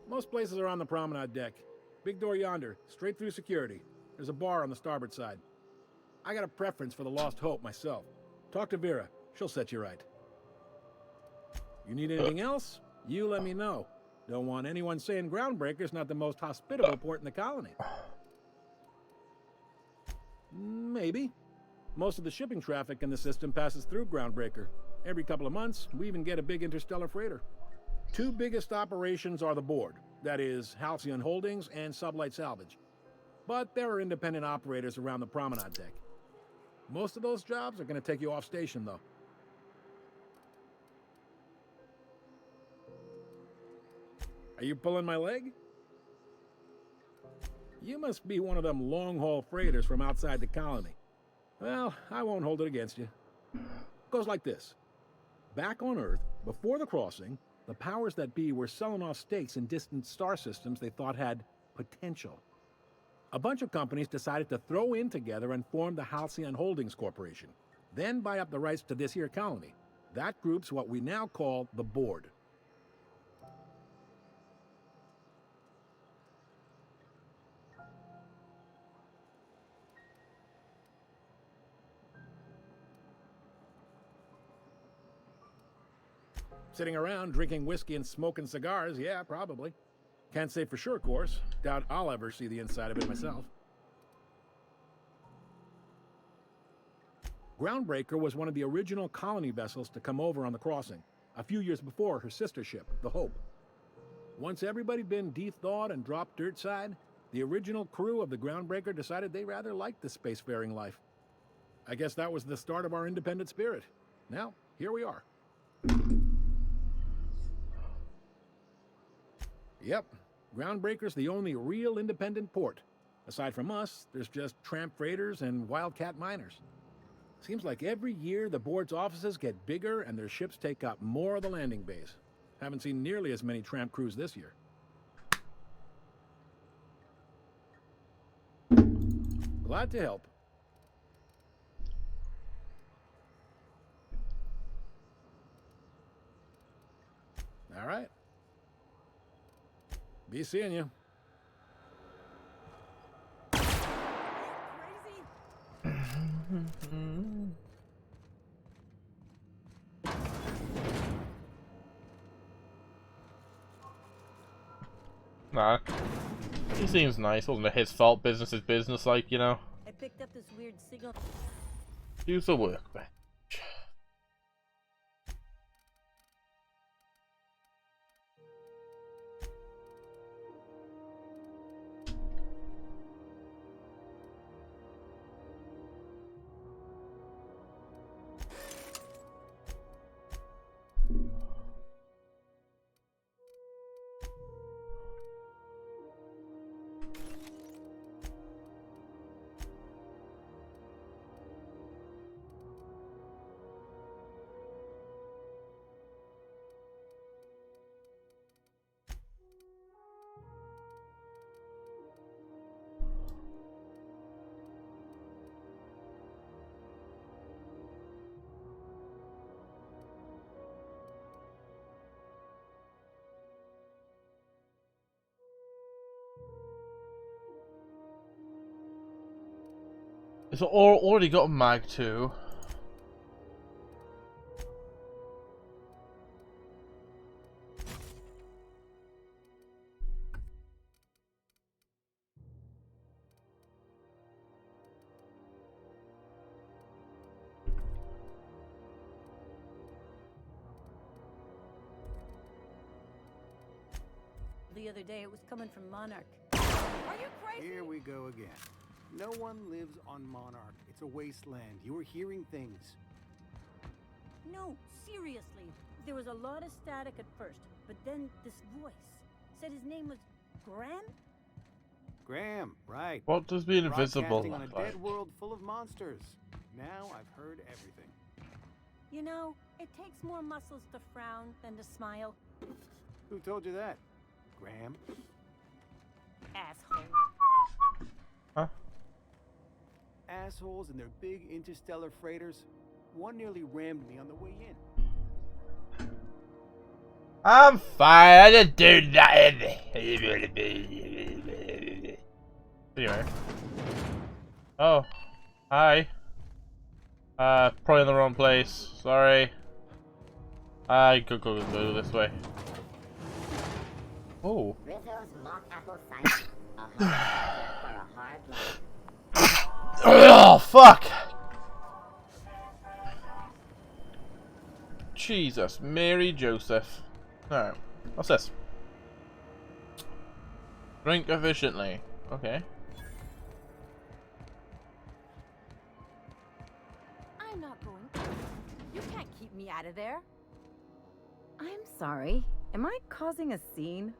V: Most places are on the promenade deck. Big door yonder, straight through security. There's a bar on the starboard side. I got a preference for the Lost Hope myself. Talk to Vera. She'll set you right. You need anything else? You let me know. Don't want anyone saying Groundbreaker's not the most hospitable port in the colony. Maybe. Most of the shipping traffic in the system passes through Groundbreaker. Every couple of months, we even get a big interstellar freighter. Two biggest operations are the board. That is, Halcyon Holdings and Sublight Salvage. But there are independent operators around the promenade deck. Most of those jobs are going to take you off station, though. Are you pulling my leg? You must be one of them long-haul freighters from outside the colony. Well, I won't hold it against you. Goes like this. Back on Earth, before the crossing, the powers that be were selling off stakes in distant star systems they thought had potential. A bunch of companies decided to throw in together and form the Halcyon Holdings Corporation, then buy up the rights to this here colony. That group's what we now call the Board. Sitting around drinking whiskey and smoking cigars, yeah, probably. Can't say for sure, of course. Doubt I'll ever see the inside of it myself. Groundbreaker was one of the original colony vessels to come over on the crossing, a few years before her sister ship, the Hope. Once everybody'd been de-thawed and dropped dirt side, the original crew of the Groundbreaker decided they rather liked the spacefaring life. I guess that was the start of our independent spirit. Now, here we are. Yep, Groundbreaker's the only real independent port. Aside from us, there's just tramp freighters and wildcat miners. Seems like every year the board's offices get bigger and their ships take up more of the landing bays. Haven't seen nearly as many tramp crews this year. Glad to help. All right. Be seeing you.
A: Nah. He seems nice. Wasn't his fault. Business is business, like, you know.
G: I picked up this weird signal.
A: Use the workbench. It's already got a mag too.
G: The other day it was coming from Monarch. Are you crazy?
C: Here we go again. No one lives on Monarch. It's a wasteland. You're hearing things.
G: No, seriously. There was a lot of static at first, but then this voice said his name was Graham?
C: Graham, right.
A: What does being invisible
C: Broadcasting on a
A: look like?
C: dead world full of monsters. Now I've heard everything.
G: You know, it takes more muscles to frown than to smile.
C: Who told you that? Graham?
G: Asshole.
A: Huh?
C: assholes and their big interstellar freighters. One nearly rammed me on the way in.
A: I'm fine. I didn't do nothing. Anyway. Oh. Hi. Probably in the wrong place. Sorry. I could go this way. Oh. Oh, fuck! Jesus, Mary Joseph. Alright, what's this? Drink efficiently. Okay.
D: I'm not going. You can't keep me out of there.
E: I'm sorry. Am I causing a scene?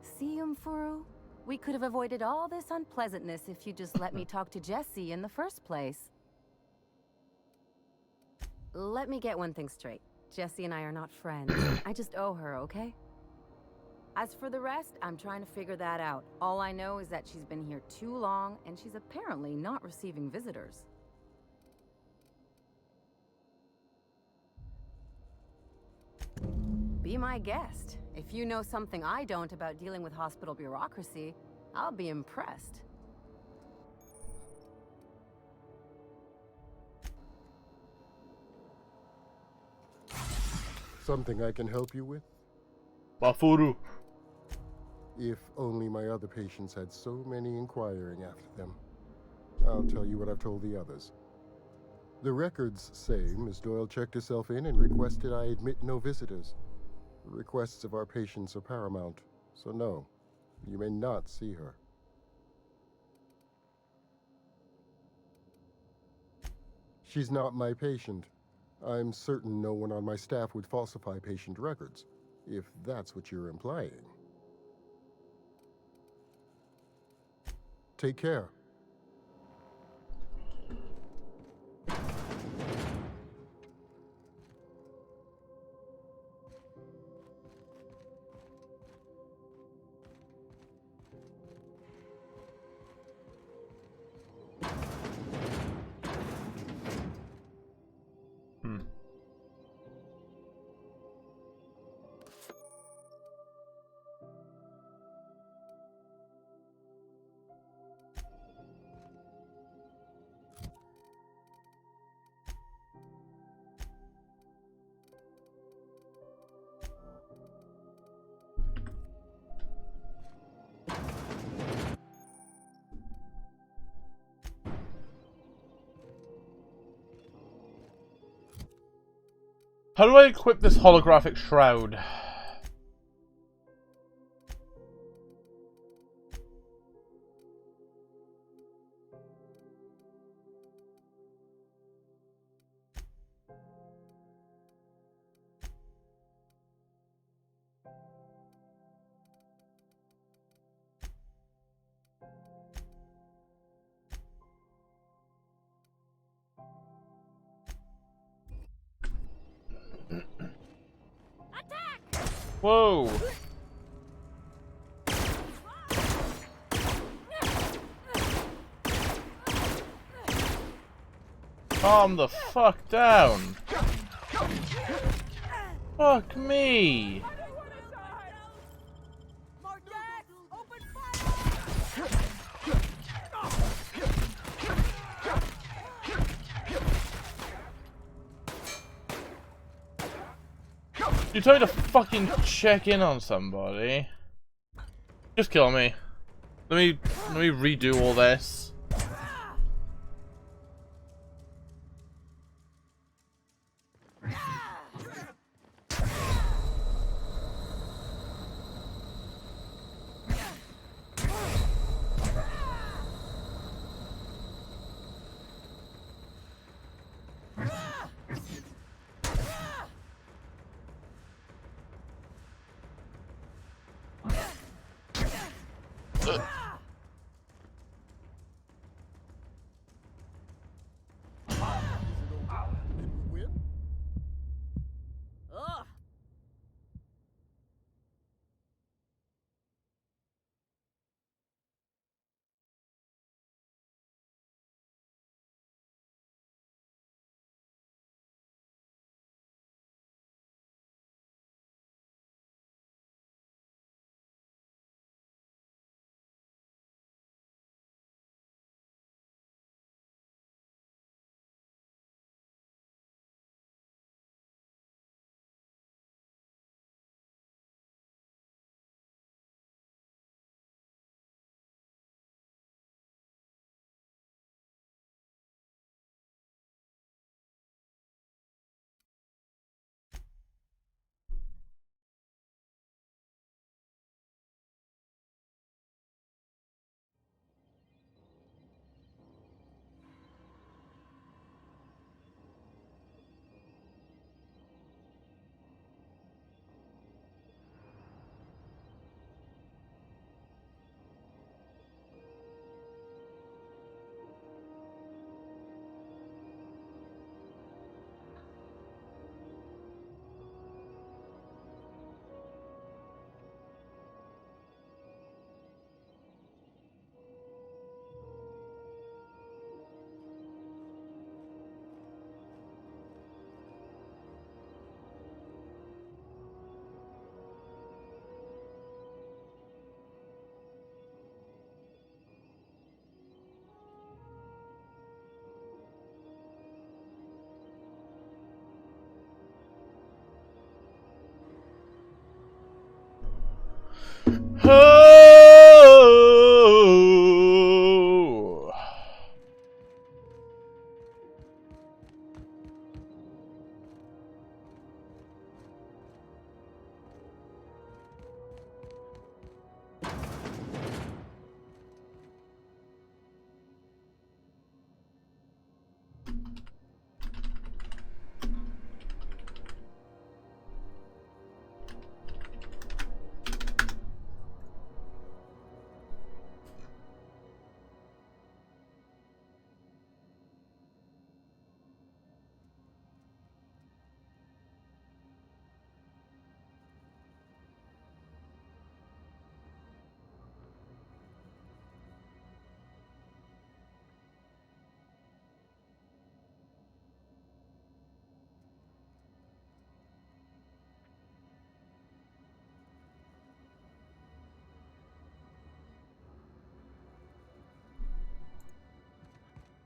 D: See, Umfuru? We could have avoided all this unpleasantness if you just let me talk to Jessie in the first place.
E: Let me get one thing straight. Jessie and I are not friends. I just owe her, okay?
D: As for the rest, I'm trying to figure that out. All I know is that she's been here too long, and she's apparently not receiving visitors. Be my guest. If you know something I don't about dealing with hospital bureaucracy, I'll be impressed.
W: Something I can help you with?
A: Bafuru.
W: If only my other patients had so many inquiring after them. I'll tell you what I've told the others. The records say Miss Doyle checked herself in and requested I admit no visitors. The requests of our patients are paramount, so no, you may not see her. She's not my patient. I'm certain no one on my staff would falsify patient records, if that's what you're implying. Take care.
A: How do I equip this holographic shroud? Whoa! Calm the fuck down! Fuck me! You told me to fucking check in on somebody. Just kill me. Let me redo all this.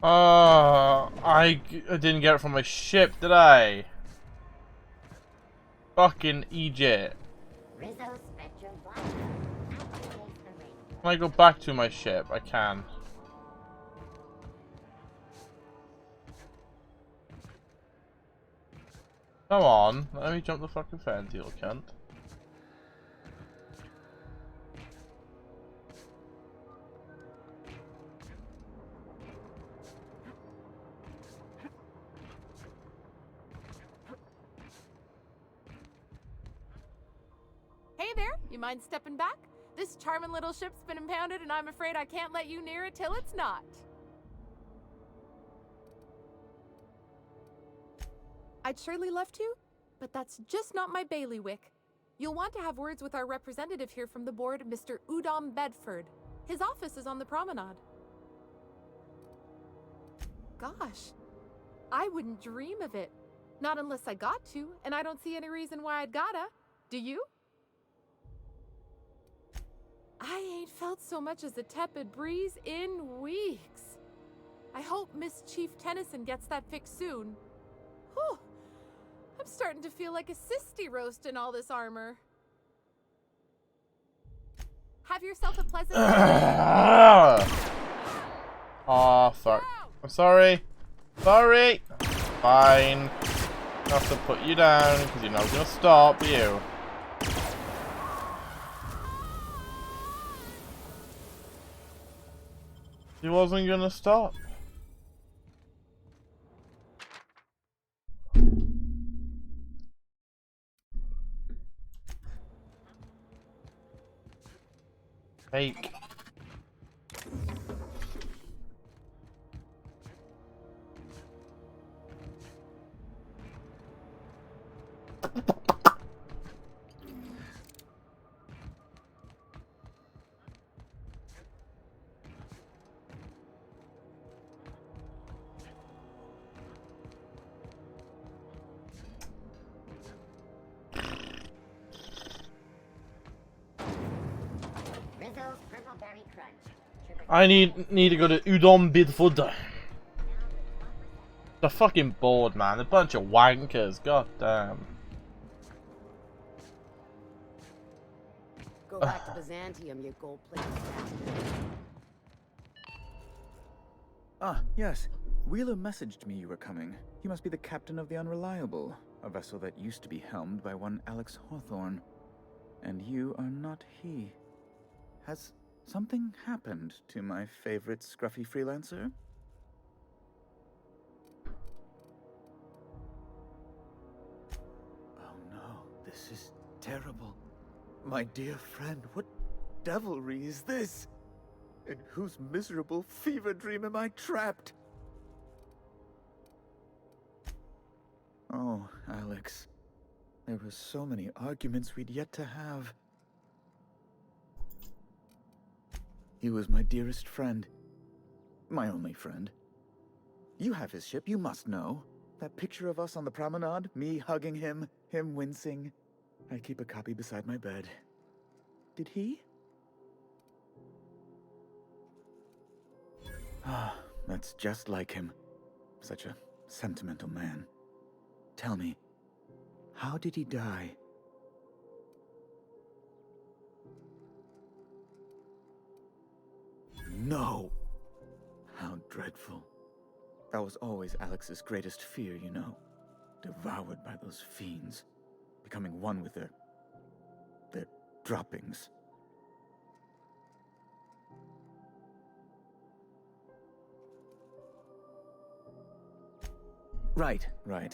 A: I didn't get it from my ship, did I? Fucking Egypt. Can I go back to my ship? I can. Come on, let me jump the fucking fence, you little cunt.
F: Hey there, you mind stepping back? This charming little ship's been impounded and I'm afraid I can't let you near it till it's not. I'd surely love to, but that's just not my bailiwick. You'll want to have words with our representative here from the board, Mr. Udom Bedford. His office is on the promenade. Gosh, I wouldn't dream of it. Not unless I got to, and I don't see any reason why I'd gotta. Do you? I ain't felt so much as a tepid breeze in weeks. I hope Miss Chief Tennyson gets that fixed soon. Whew. I'm starting to feel like a sisty roast in all this armor. Have yourself a pleasant
A: Oh, fuck. I'm sorry. Sorry. Fine. I have to put you down because you're not gonna stop, you. He wasn't gonna stop. Fake. I need to go to Udom Bedford. The fucking bored, man. A bunch of wankers. God damn.
S: Go back to Byzantium, you gold-plated bastard.
N: Ah, yes. Wheeler messaged me you were coming. He must be the captain of the Unreliable, a vessel that used to be helmed by one Alex Hawthorne. And you are not he. Has something happened to my favorite scruffy freelancer? Oh no, this is terrible. My dear friend, what devilry is this? In whose miserable fever dream am I trapped? Oh, Alex. There were so many arguments we'd yet to have. He was my dearest friend. My only friend. You have his ship, you must know. That picture of us on the promenade, me hugging him, him wincing. I keep a copy beside my bed. Did he? Ah, that's just like him. Such a sentimental man. Tell me, how did he die? No! How dreadful. That was always Alex's greatest fear, you know. Devoured by those fiends. Becoming one with their droppings. Right.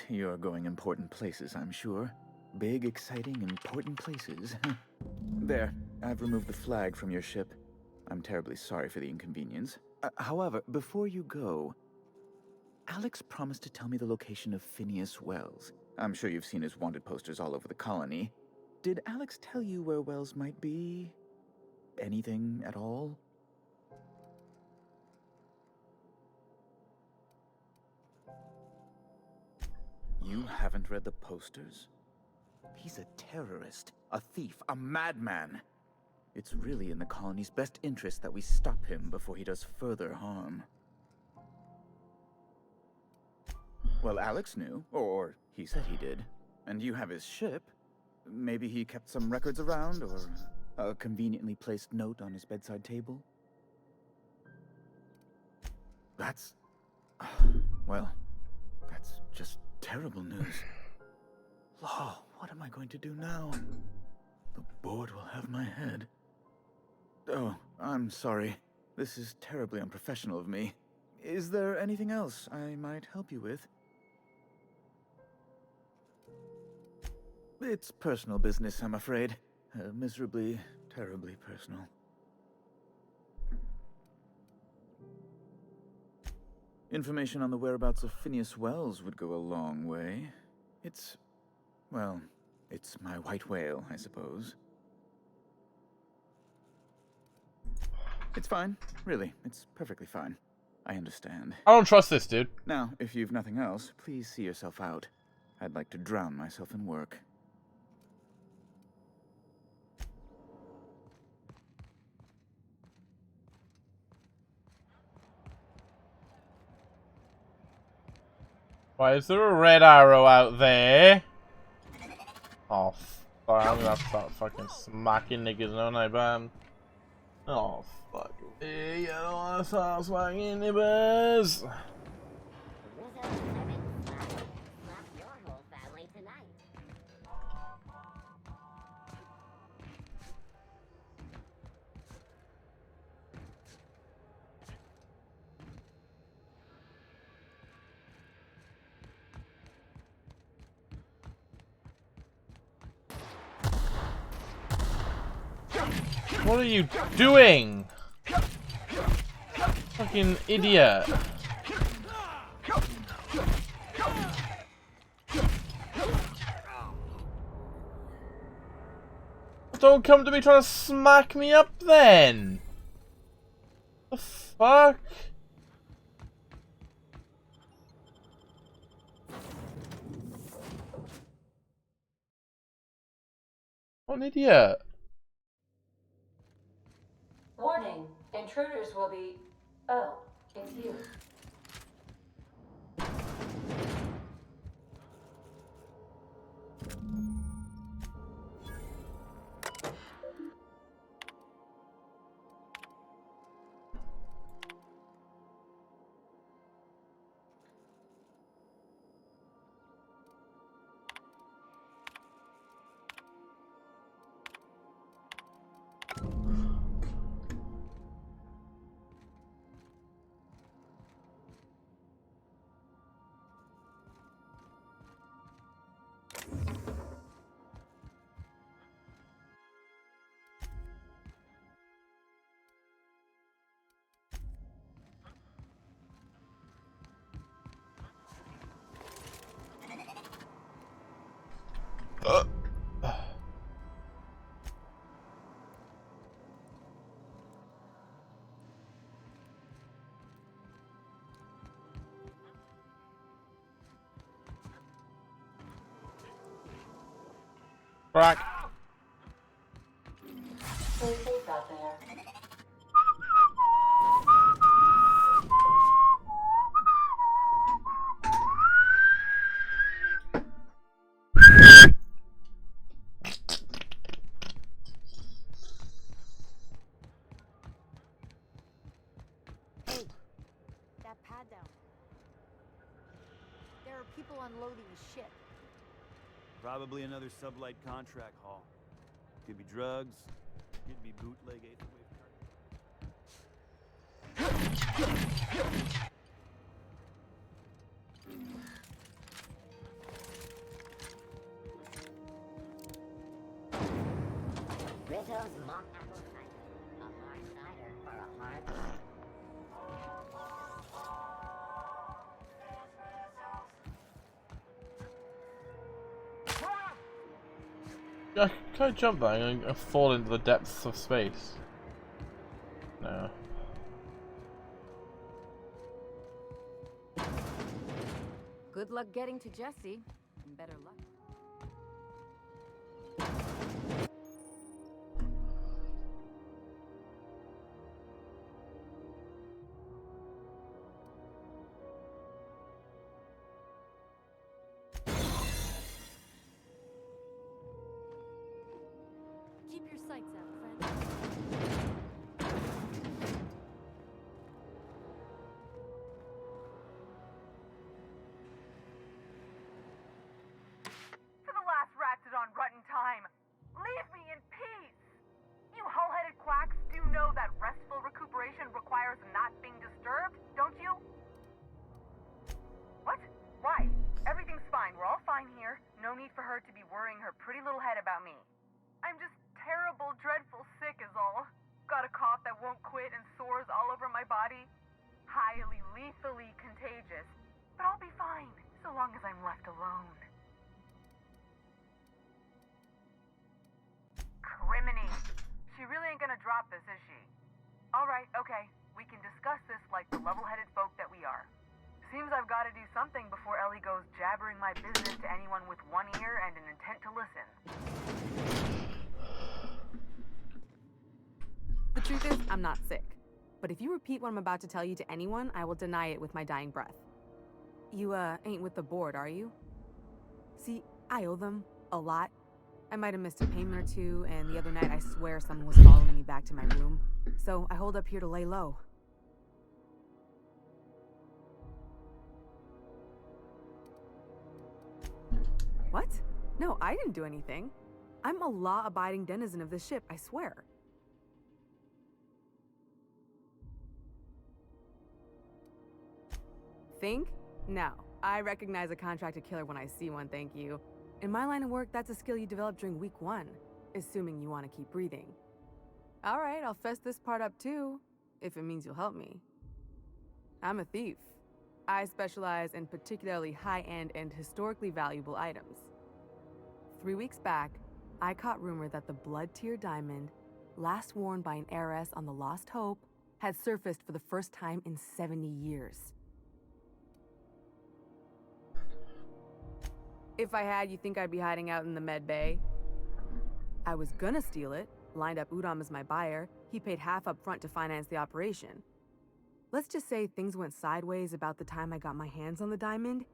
N: You're going important places, I'm sure. Big, exciting, important places. There, I've removed the flag from your ship. I'm terribly sorry for the inconvenience. However, before you go, Alex promised to tell me the location of Phineas Wells. I'm sure you've seen his wanted posters all over the colony. Did Alex tell you where Wells might be? Anything at all? You haven't read the posters? He's a terrorist, a thief, a madman. It's really in the colony's best interest that we stop him before he does further harm. Well, Alex knew, or he said he did. And you have his ship. Maybe he kept some records around, or a conveniently placed note on his bedside table. That's... well, that's just terrible news. Law, what am I going to do now? The board will have my head. Oh, I'm sorry. This is terribly unprofessional of me. Is there anything else I might help you with? It's personal business, I'm afraid. Miserably, terribly personal. Information on the whereabouts of Phineas Wells would go a long way. It's... well, it's my white whale, I suppose. It's fine, really. It's perfectly fine. I understand.
A: I don't trust this dude.
N: Now, if you've nothing else, please see yourself out. I'd like to drown myself in work.
A: Why is there a red arrow out there? Oh, fuck. I'm gonna have to start fucking smacking niggas, don't I, Bam? Oh, fuck. Hey, I don't wanna start smacking niggas. What are you doing? Fucking idiot. Don't come to me trying to smack me up then. The fuck? What an idiot.
H: Warning, intruders will be... Oh, it's you.
A: Crack.
H: Stay safe out there.
K: Hey, that pad down. There are people unloading a ship.
O: Probably another sublight contract haul. Could be drugs, could be bootleg 8th
S: Rizzo's mock apple cider. A hard cider for a hard life.
A: Can I jump that and fall into the depths of space? No.
D: Good luck getting to Jesse. And better luck.
J: lethally contagious. But I'll be fine, so long as I'm left alone. Criminy. She really ain't gonna drop this, is she? Alright, okay. We can discuss this like the level-headed folk that we are. Seems I've gotta do something before Ellie goes jabbering my business to anyone with one ear and an intent to listen.
P: The truth is, I'm not sick. But if you repeat what I'm about to tell you to anyone, I will deny it with my dying breath. You, ain't with the board, are you? See, I owe them a lot. I might have missed a payment or two, and the other night I swear someone was following me back to my room. So I hold up here to lay low. What? No, I didn't do anything. I'm a law-abiding denizen of this ship, I swear. Think? No. I recognize a contracted killer when I see one, thank you. In my line of work, that's a skill you develop during week 1, assuming you want to keep breathing. Alright, I'll fess this part up too, if it means you'll help me. I'm a thief. I specialize in particularly high-end and historically valuable items. 3 weeks back, I caught rumor that the Blood Tier diamond, last worn by an heiress on the Lost Hope, had surfaced for the first time in 70 years. If I had, you think I'd be hiding out in the med bay? I was gonna steal it, lined up Udom as my buyer. He paid half up front to finance the operation. Let's just say things went sideways about the time I got my hands on the diamond,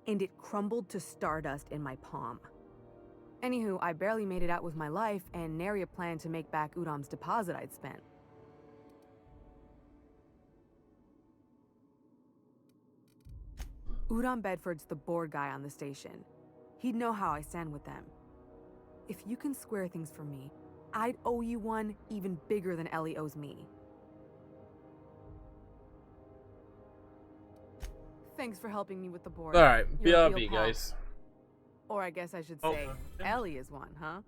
P: and it crumbled to stardust in my palm. Anywho, I barely made it out with my life, and nary a plan to make back Udom's deposit I'd spent. Udom Bedford's the board guy on the station. He'd know how I stand with them. If you can square things for me, I'd owe you one even bigger than Ellie owes me. Thanks for helping me with the board.
A: Alright,
P: You're a real
A: BRB,
P: pal.
A: guys.
P: Or I guess I should
A: Oh,
P: say, Ellie is one, huh?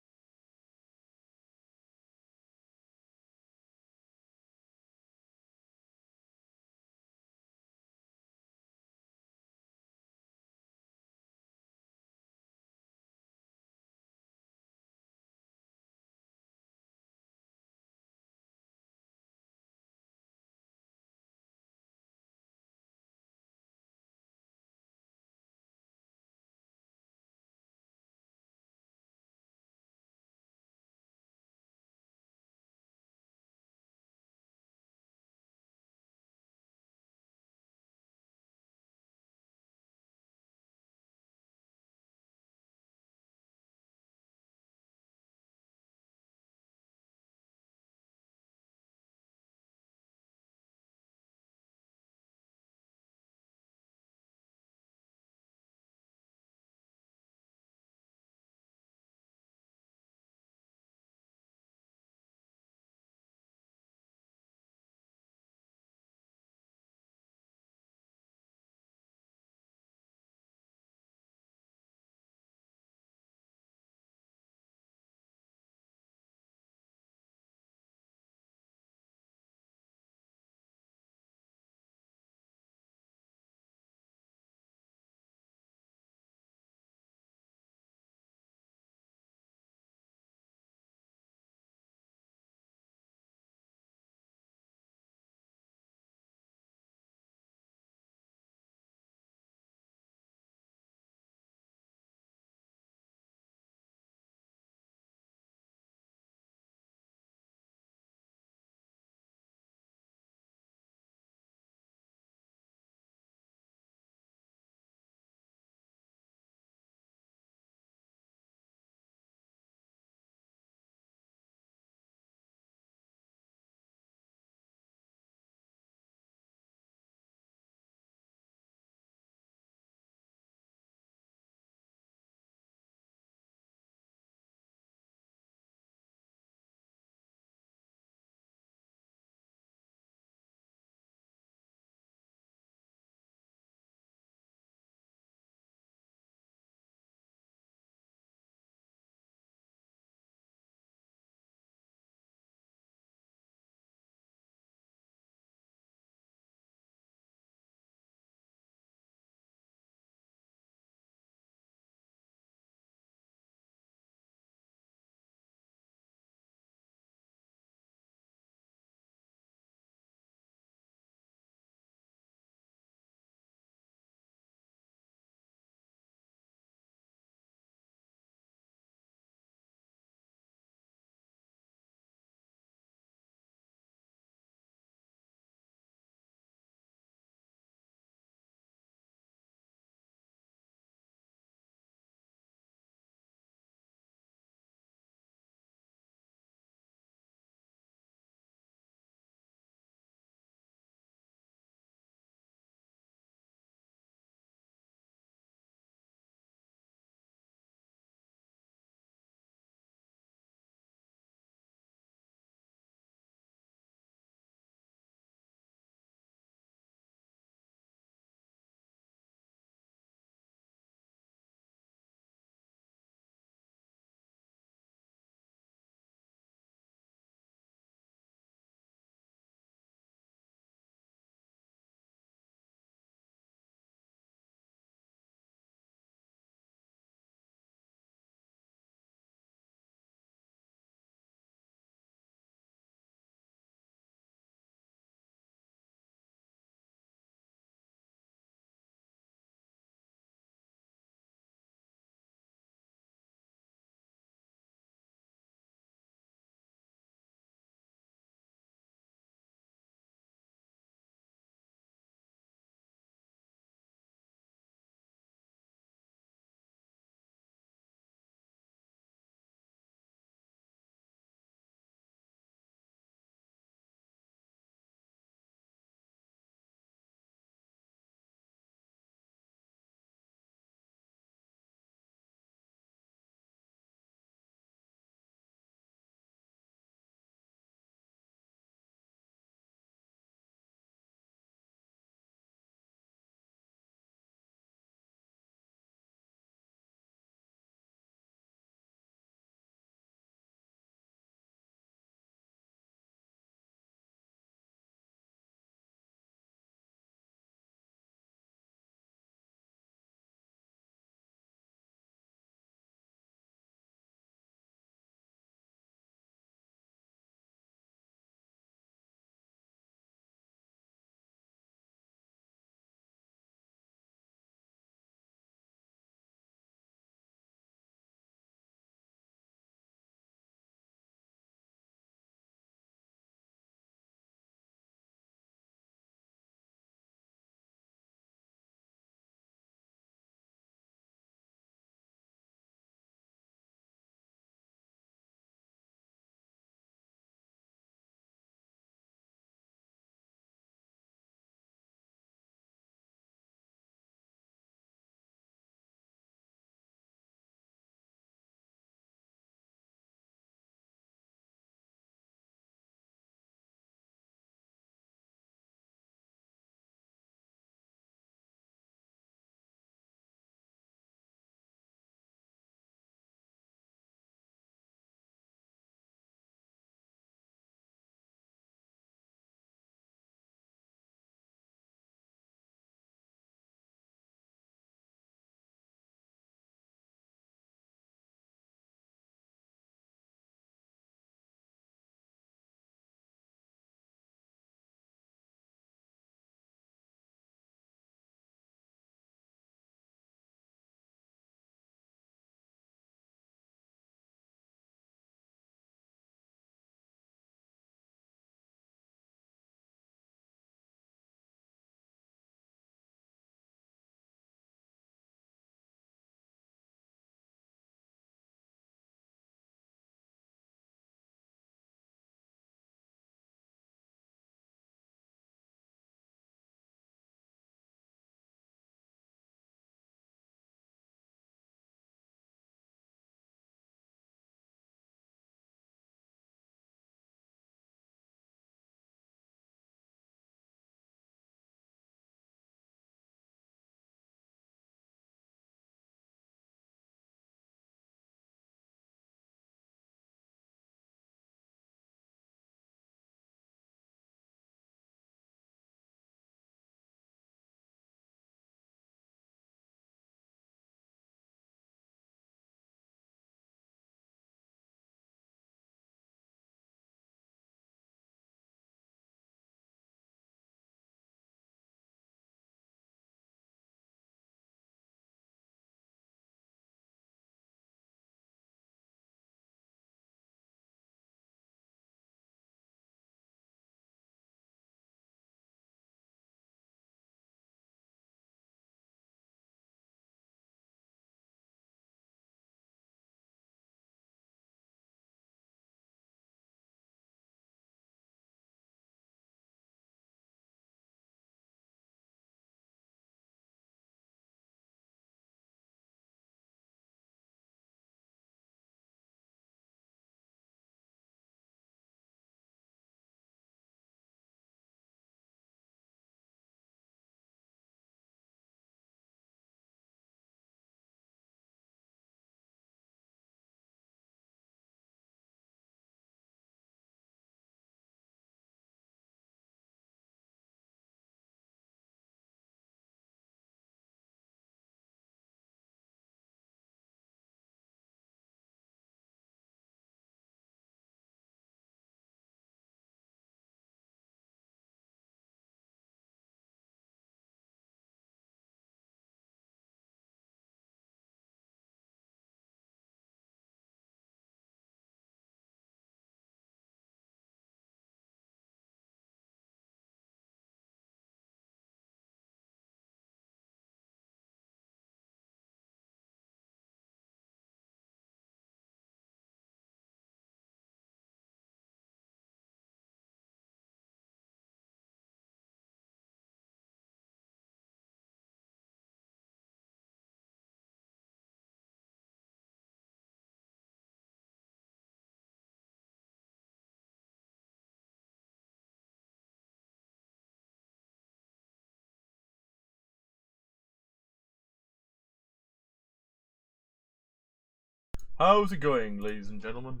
A: How's it going, ladies and gentlemen?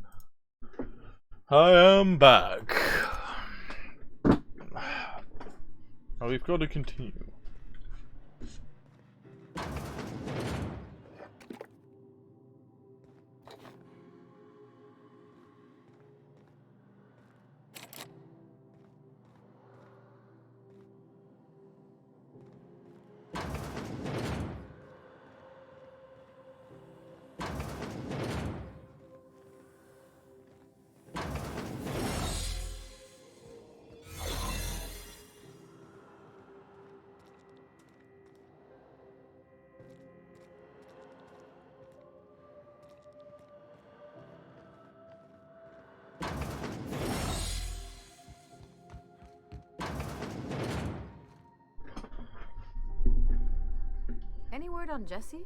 A: I am back. Now we've got to continue.
D: Any word on Jesse?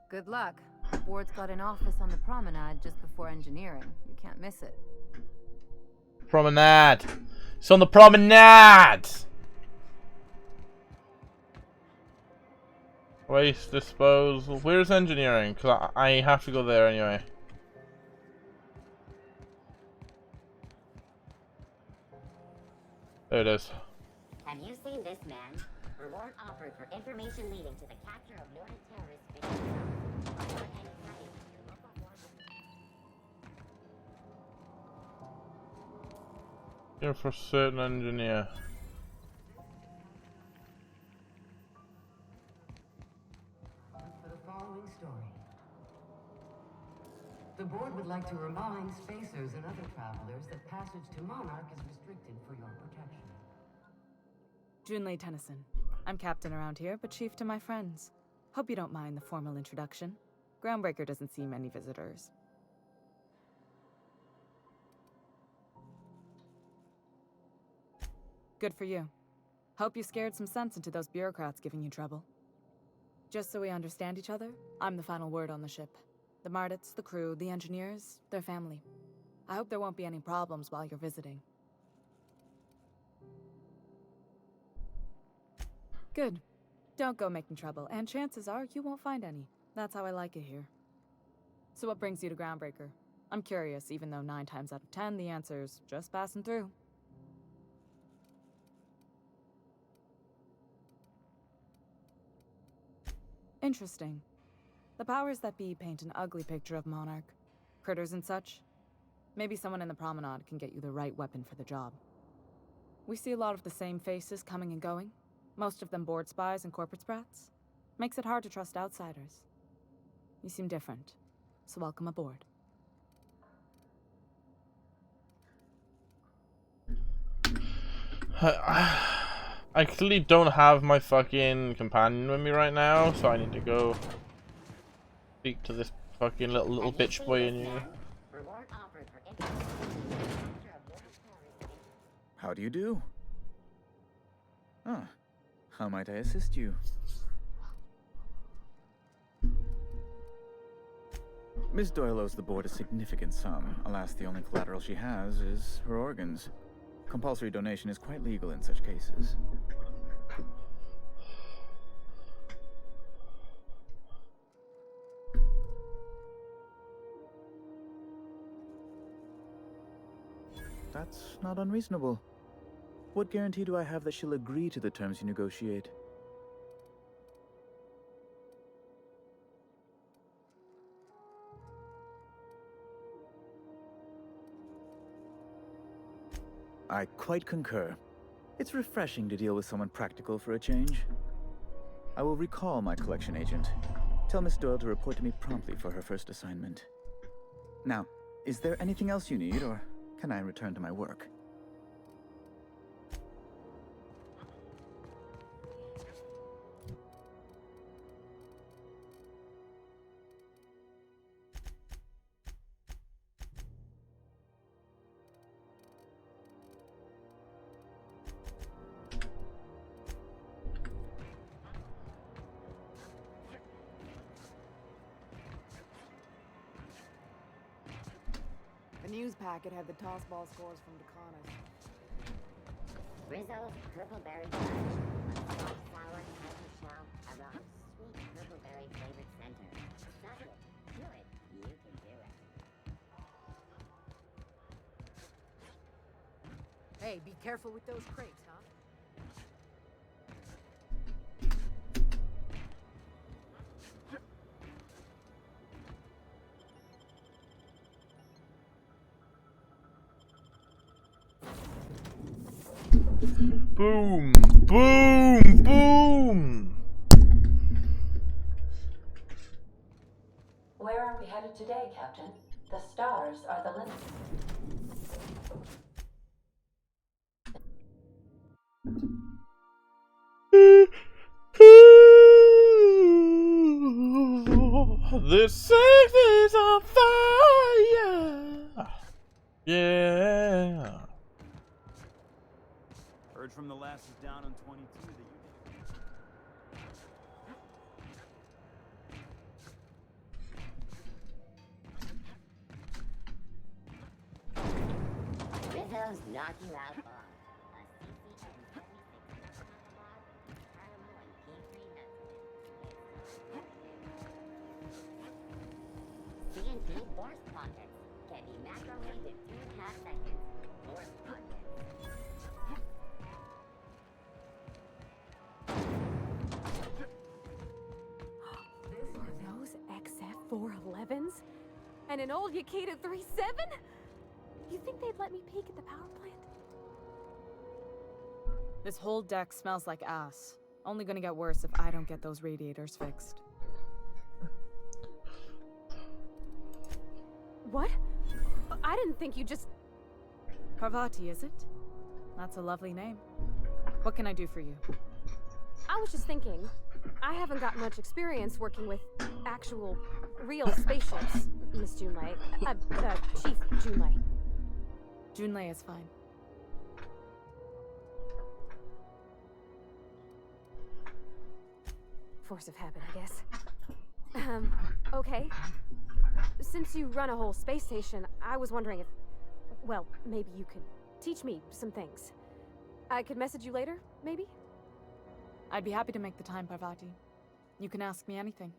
D: Good luck. Board's got an office on the promenade just before engineering. You can't miss it.
A: Promenade. It's on the promenade. Waste disposal. Where's engineering? Because I have to go there anyway. There it is.
S: Have you seen this man? Reward offered for information leading to the capture of lurid terrorists.
A: Here for certain engineer.
M: For the following story. The board would like to remind spacers and other travelers that passage to Monarch is restricted for your protection.
P: Junlei Tennyson. I'm captain around here, but chief to my friends. Hope you don't mind the formal introduction. Groundbreaker doesn't see many visitors. Good for you. Hope you scared some sense into those bureaucrats giving you trouble. Just so we understand each other, I'm the final word on the ship. The Mardits, the crew, the engineers, their family. I hope there won't be any problems while you're visiting. Good. Don't go making trouble, and chances are you won't find any. That's how I like it here. So what brings you to Groundbreaker? I'm curious, even though 9 times out of 10 the answer's just passing through. Interesting. The powers that be paint an ugly picture of Monarch. Critters and such. Maybe someone in the promenade can get you the right weapon for the job. We see a lot of the same faces coming and going. Most of them board spies and corporate sprats. Makes it hard to trust outsiders. You seem different, so welcome aboard.
A: I clearly don't have my fucking companion with me right now, so I need to go speak to this fucking little bitch boy in you.
N: How do you do? Ah, how might I assist you? Miss Doyle owes the board a significant sum. Alas, the only collateral she has is her organs. Compulsory donation is quite legal in such cases. That's not unreasonable. What guarantee do I have that she'll agree to the terms you negotiate? I quite concur. It's refreshing to deal with someone practical for a change. I will recall my collection agent. Tell Miss Doyle to report to me promptly for her first assignment. Now, is there anything else you need, or can I return to my work?
K: The news packet had the tossball scores from Dakonis.
S: Rizzo, Purple Berry Bunch, flower type of shell around sweet purple-berry flavored center. Suck it. Do it. You can do it.
K: Hey, be careful with those crates, huh?
A: Boom! Boom! Boom!
H: Where are we headed today, Captain? The stars are the limit.
A: The safe is on fire! Yeah!
O: Heard from the lasses down on 22 that you
S: Rizzo's knock you out all. A CCN 76 CNT force pockets can be macrowaved in 2.5 seconds. Force pockets.
K: Those XF411s? And an old Yakita 37? You think they'd let me peek at the power plant?
P: This whole deck smells like ass. Only gonna get worse if I don't get those radiators fixed.
K: What? I didn't think you just...
P: Parvati, is it? That's a lovely name. What can I do for you?
K: I was just thinking, I haven't got much experience working with actual, real spaceships, Miss Junlei. Chief Junlei.
P: Junlei is fine.
K: Force of habit, I guess. Okay. Since you run a whole space station, I was wondering if... Well, maybe you could teach me some things. I could message you later, maybe?
P: I'd be happy to make the time, Parvati. You can ask me anything.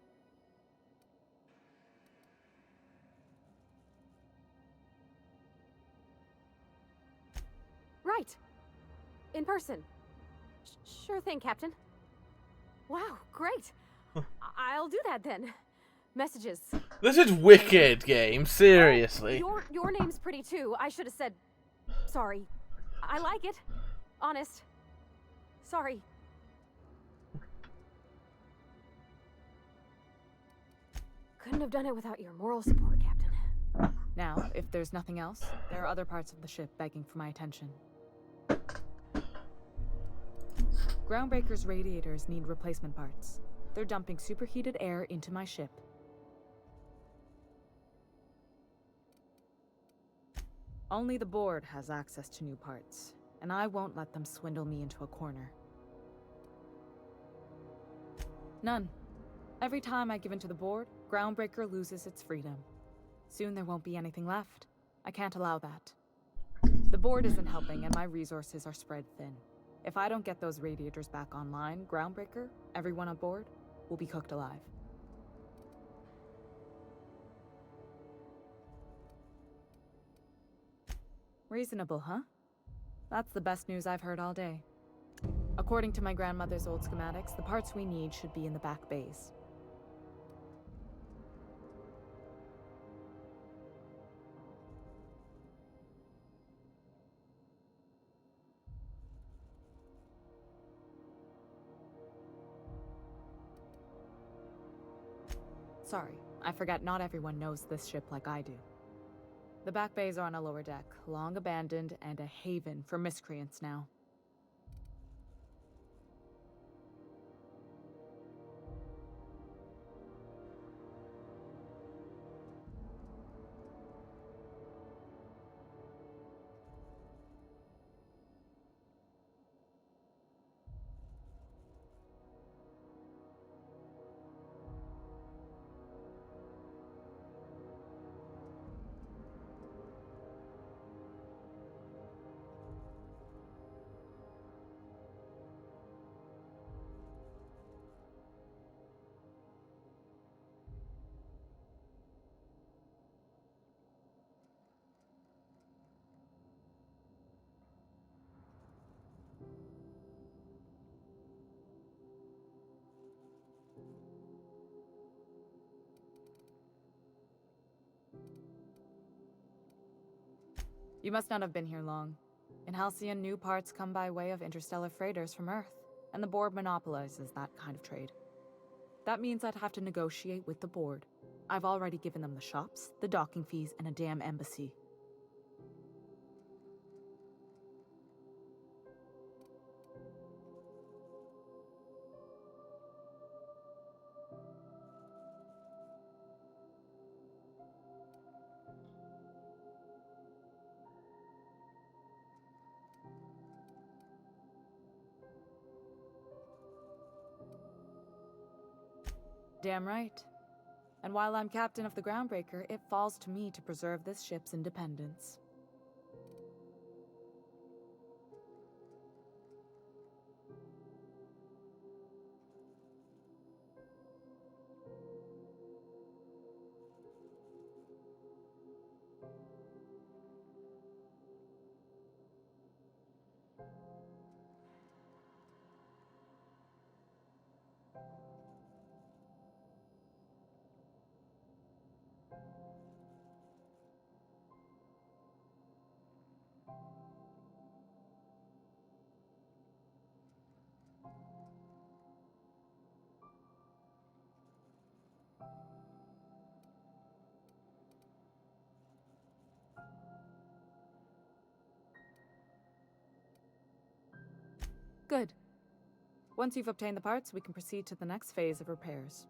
K: Right. In person. Sure thing, Captain. Wow, great. I'll do that then. Messages.
A: This is wicked, game. Seriously.
K: Your name's pretty too. I should have said sorry. I like it. Honest. Sorry. Couldn't have done it without your moral support, Captain.
P: Now, if there's nothing else, there are other parts of the ship begging for my attention. Groundbreaker's radiators need replacement parts. They're dumping superheated air into my ship. Only the board has access to new parts, and I won't let them swindle me into a corner. None. Every time I give in to the board, Groundbreaker loses its freedom. Soon there won't be anything left. I can't allow that. The board isn't helping, and my resources are spread thin. If I don't get those radiators back online, Groundbreaker, everyone on board, will be cooked alive. Reasonable, huh? That's the best news I've heard all day. According to my grandmother's old schematics, the parts we need should be in the back bays. Sorry, I forgot not everyone knows this ship like I do. The back bays are on a lower deck, long abandoned and a haven for miscreants now.
Q: You must not have been here long. In Halcyon, new parts come by way of interstellar freighters from Earth, and the board monopolizes that kind of trade. That means I'd have to negotiate with the board. I've already given them the shops, the docking fees, and a damn embassy. Damn right. And while I'm captain of the Groundbreaker, it falls to me to preserve this ship's independence. Good. Once you've obtained the parts, we can proceed to the next phase of repairs.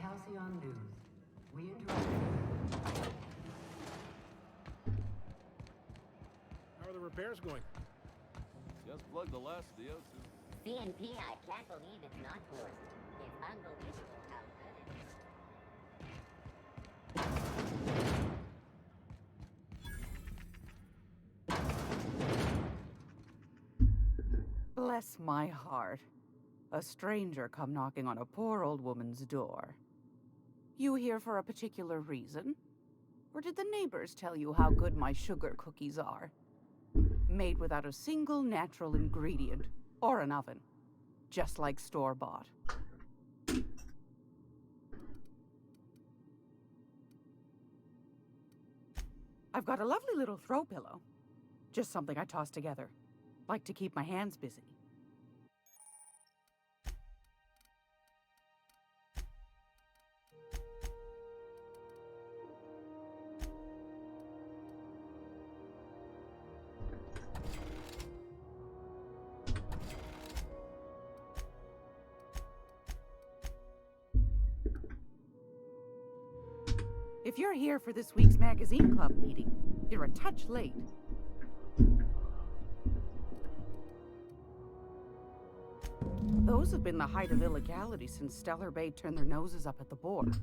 M: Halcyon News. We interrupt.
V: How are the repairs going?
R: Just plugged the last of the O2.
S: CNP, I can't believe it's not forced. It's unbelievable how good it is.
T: Bless my heart. A stranger come knocking on a poor old woman's door. You here for a particular reason? Or did the neighbors tell you how good my sugar cookies are? Made without a single natural ingredient, or an oven. Just like store-bought. I've got a lovely little throw pillow. Just something I toss together. Like to keep my hands busy. If you're here for this week's magazine club meeting, you're a touch late. Those have been the height of illegality since Stellar Bay turned their noses up at the board.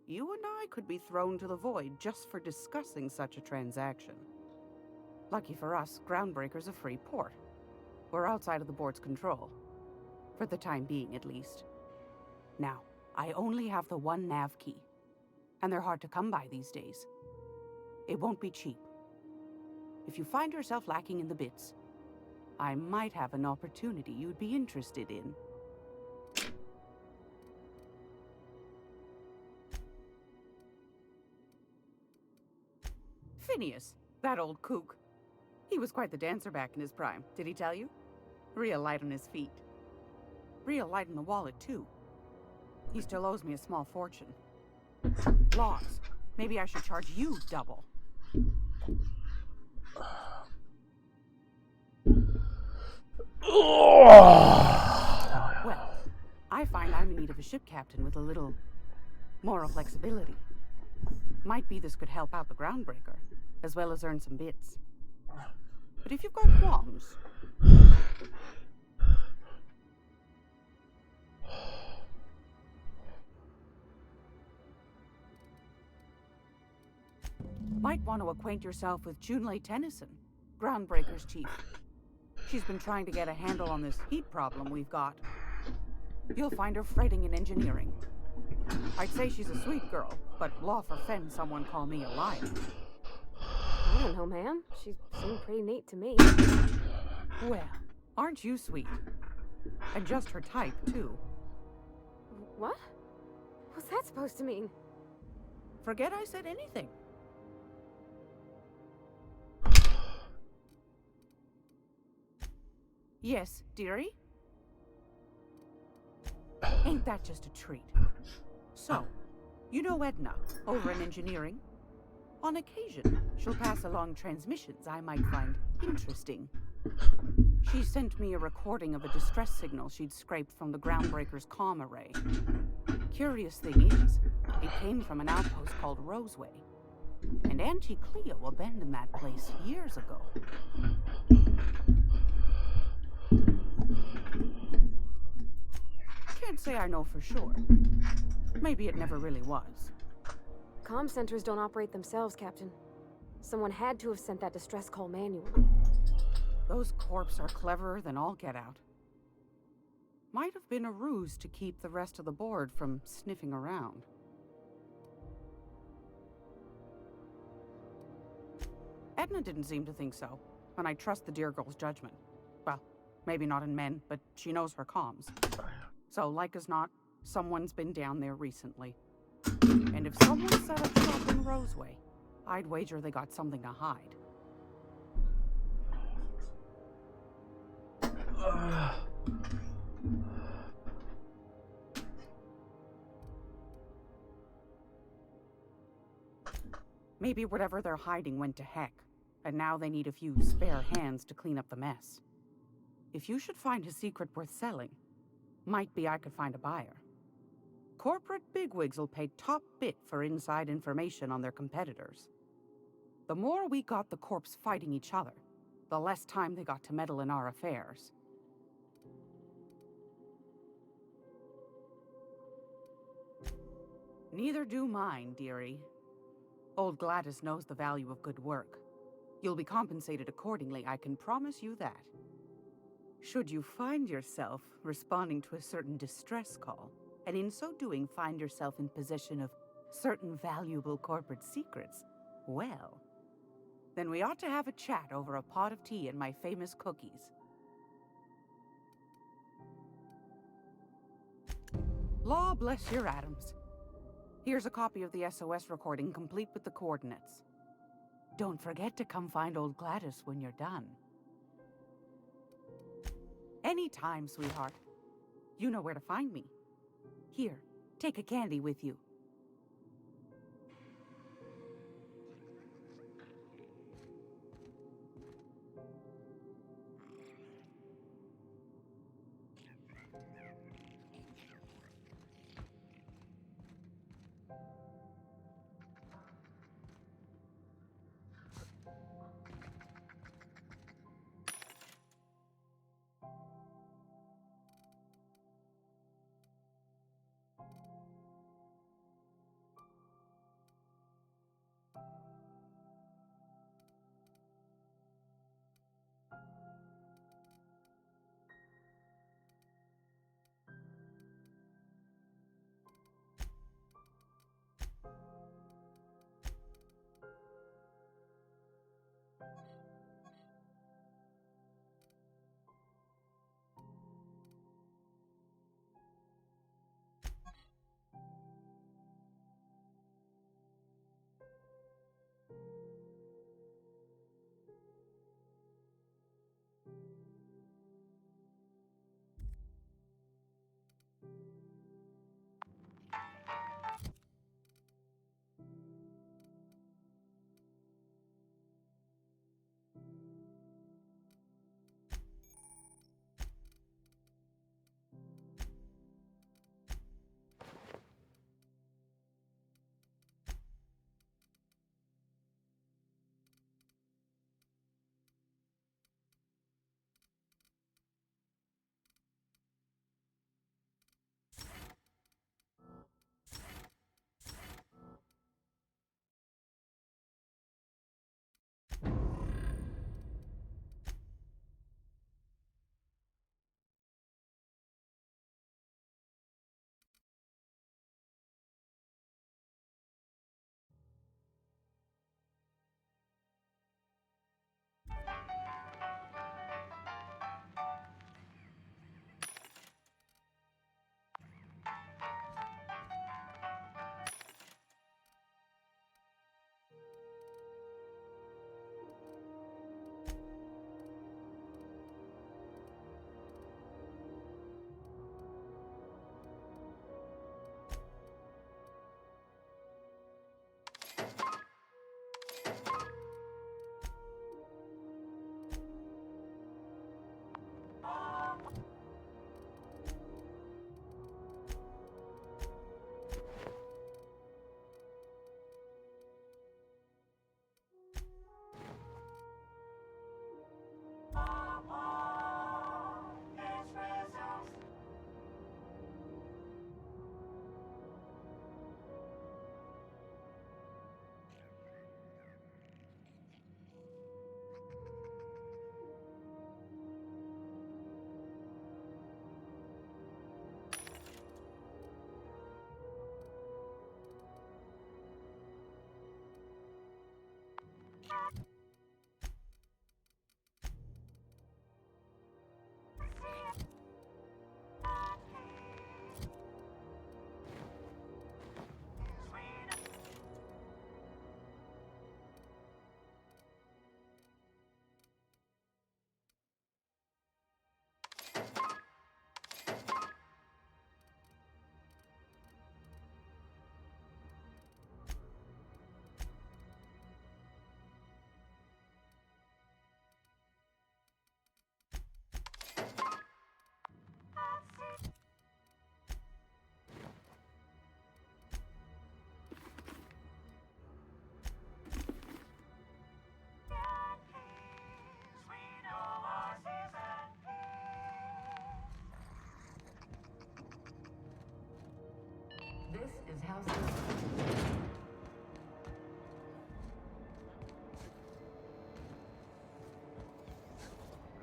T: You and I could be thrown to the void just for discussing such a transaction. Lucky for us, Groundbreaker's a free port. We're outside of the board's control. For the time being, at least. Now, I only have the one nav key. And they're hard to come by these days. It won't be cheap. If you find yourself lacking in the bits, I might have an opportunity you'd be interested in. Phineas, that old kook. He was quite the dancer back in his prime, did he tell you? Real light on his feet. Real light in the wallet, too. He still owes me a small fortune. Laws. Maybe I should charge you double. Well, I find I'm in need of a ship captain with a little moral flexibility. Might be this could help out the Groundbreaker, as well as earn some bits. But if you've got qualms... Might want to acquaint yourself with Junlei Tennyson, Groundbreaker's chief. She's been trying to get a handle on this heat problem we've got. You'll find her freighting in engineering. I'd say she's a sweet girl, but law forfend someone call me a liar.
K: I don't know, ma'am. She seemed pretty neat to me.
T: Well, aren't you sweet? And just her type, too.
K: What? What's that supposed to mean?
T: Forget I said anything. Yes, dearie? Ain't that just a treat? So, you know Edna, over in engineering? On occasion, she'll pass along transmissions I might find interesting. She sent me a recording of a distress signal she'd scraped from the Groundbreaker's comm array. Curious thing is, it came from an outpost called Roseway. And Auntie Cleo abandoned that place years ago. Can't say I know for sure. Maybe it never really was.
K: Comm centers don't operate themselves, Captain. Someone had to have sent that distress call manually.
T: Those corps are cleverer than all get out. Might have been a ruse to keep the rest of the board from sniffing around. Edna didn't seem to think so, and I trust the dear girl's judgment. Well, maybe not in men, but she knows her comms. So, like as not, someone's been down there recently. And if someone set up shop in Roseway, I'd wager they got something to hide. Maybe whatever they're hiding went to heck, and now they need a few spare hands to clean up the mess. If you should find a secret worth selling, might be I could find a buyer. Corporate bigwigs will pay top bit for inside information on their competitors. The more we got the corps fighting each other, the less time they got to meddle in our affairs. Neither do mine, dearie. Old Gladys knows the value of good work. You'll be compensated accordingly, I can promise you that. Should you find yourself responding to a certain distress call, and in so doing find yourself in possession of certain valuable corporate secrets, well, then we ought to have a chat over a pot of tea and my famous cookies. Law bless your atoms. Here's a copy of the SOS recording complete with the coordinates. Don't forget to come find old Gladys when you're done. Anytime, sweetheart. You know where to find me. Here, take a candy with you.
M: is Halcyon.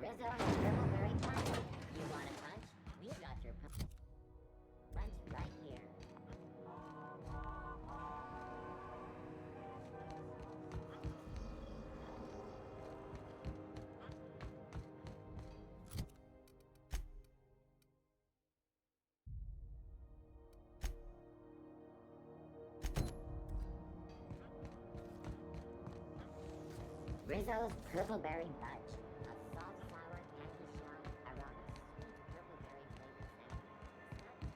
S: Rizzo has Purpleberry Punch. You want a punch? We've got your punch right here. Rizzo's Purpleberry Punch. A soft, sour, candy shell, aroma, sweet purpleberry flavored sandwich.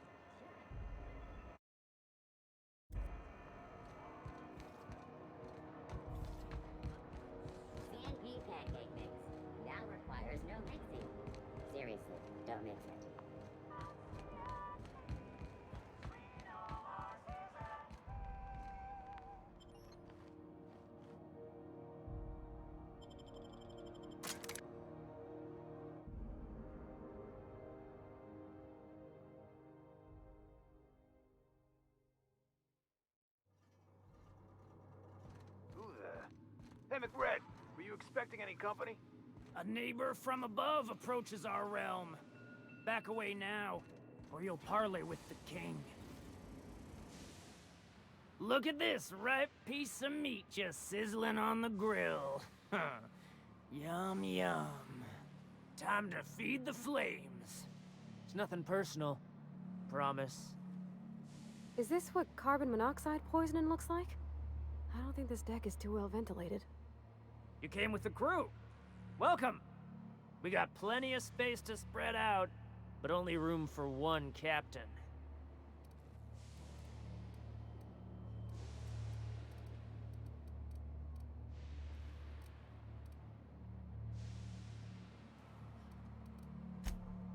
S: CNP pancake mix. Now requires no mixing. Seriously, don't mix it.
B: Who the? Hey, McRed, were you expecting any company?
I: A neighbor from above approaches our realm. Back away now, or you'll parley with the king. Look at this ripe piece of meat just sizzling on the grill. Yum, yum. Time to feed the flames. It's nothing personal. Promise.
K: Is this what carbon monoxide poisoning looks like? I don't think this deck is too well ventilated.
I: You came with the crew. Welcome. We got plenty of space to spread out, but only room for one captain.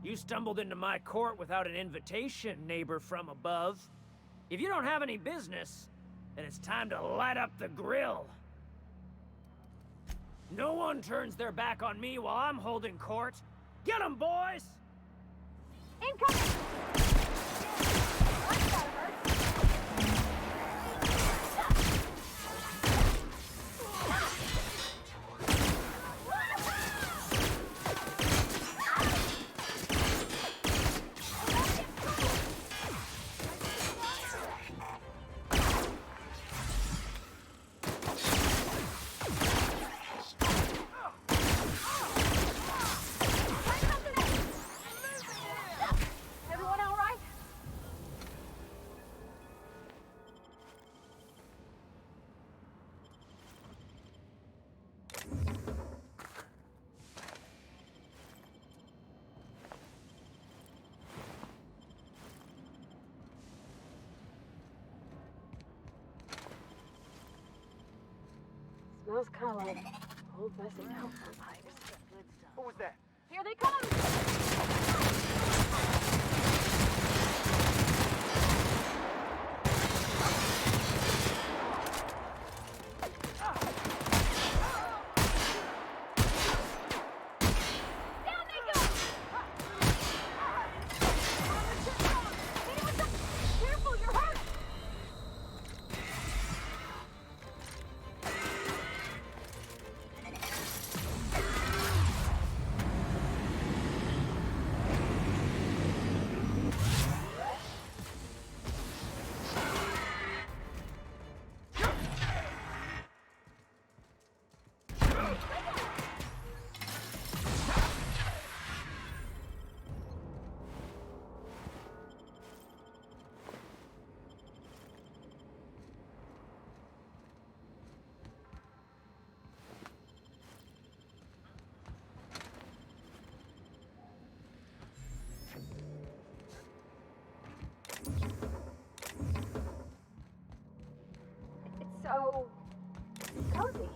I: You stumbled into my court without an invitation, neighbor from above. If you don't have any business, then it's time to light up the grill. No one turns their back on me while I'm holding court. Get 'em, boys!
K: Incoming!
F: Everyone all right?
K: Smells kind of like old messy milk on pipes.
B: Who was that?
F: Here they come!
K: Careful, you're hurt! It's so cozy.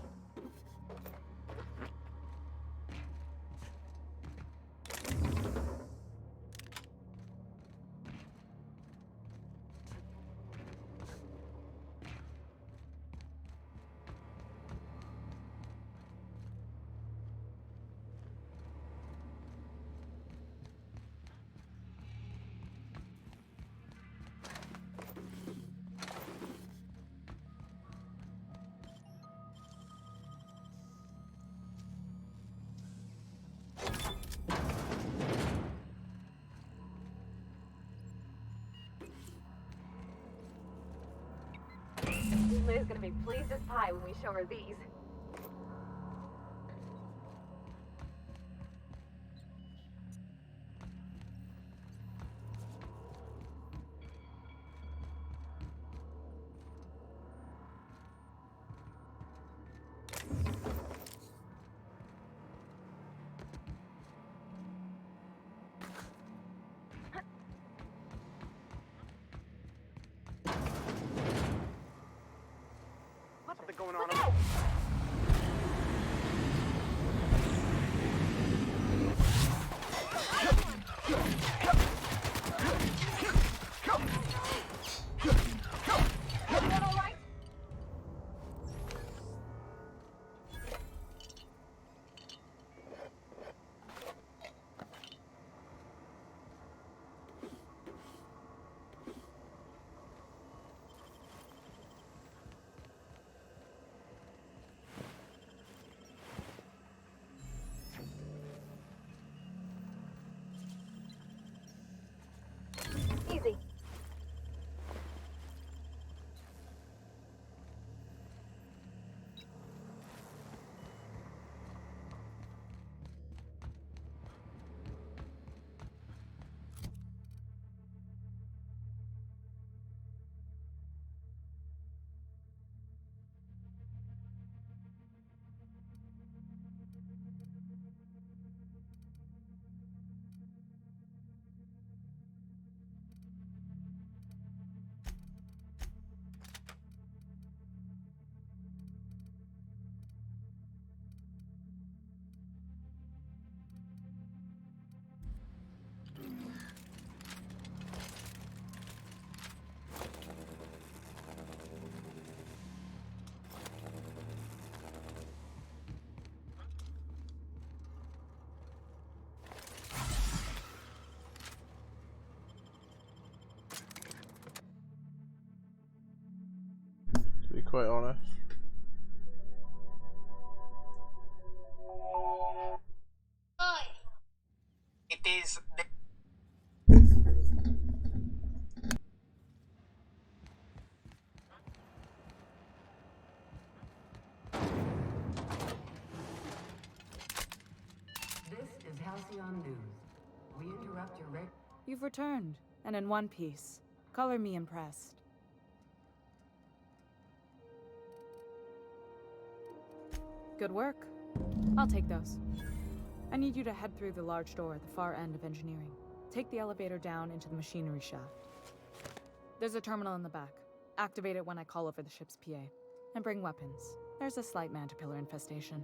K: Liz gonna be pleased as pie when we show her these.
B: Something going on.
K: Easy.
A: To be quite honest.
B: It is the
M: This is Halcyon News. We interrupt your
Q: You've returned, and in one piece. Color me impressed. Good work. I'll take those. I need you to head through the large door at the far end of engineering. Take the elevator down into the machinery shaft. There's a terminal in the back. Activate it when I call over the ship's PA. And bring weapons. There's a slight Mantipillar infestation.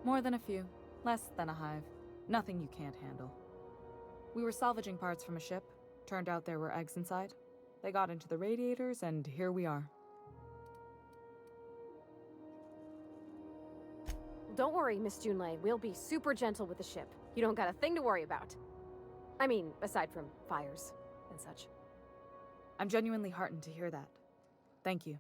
Q: More than a few. Less than a hive. Nothing you can't handle. We were salvaging parts from a ship. Turned out there were eggs inside. They got into the radiators, and here we are.
K: Don't worry, Miss Junlei. We'll be super gentle with the ship. You don't got a thing to worry about. I mean, aside from fires and such.
Q: I'm genuinely heartened to hear that. Thank you.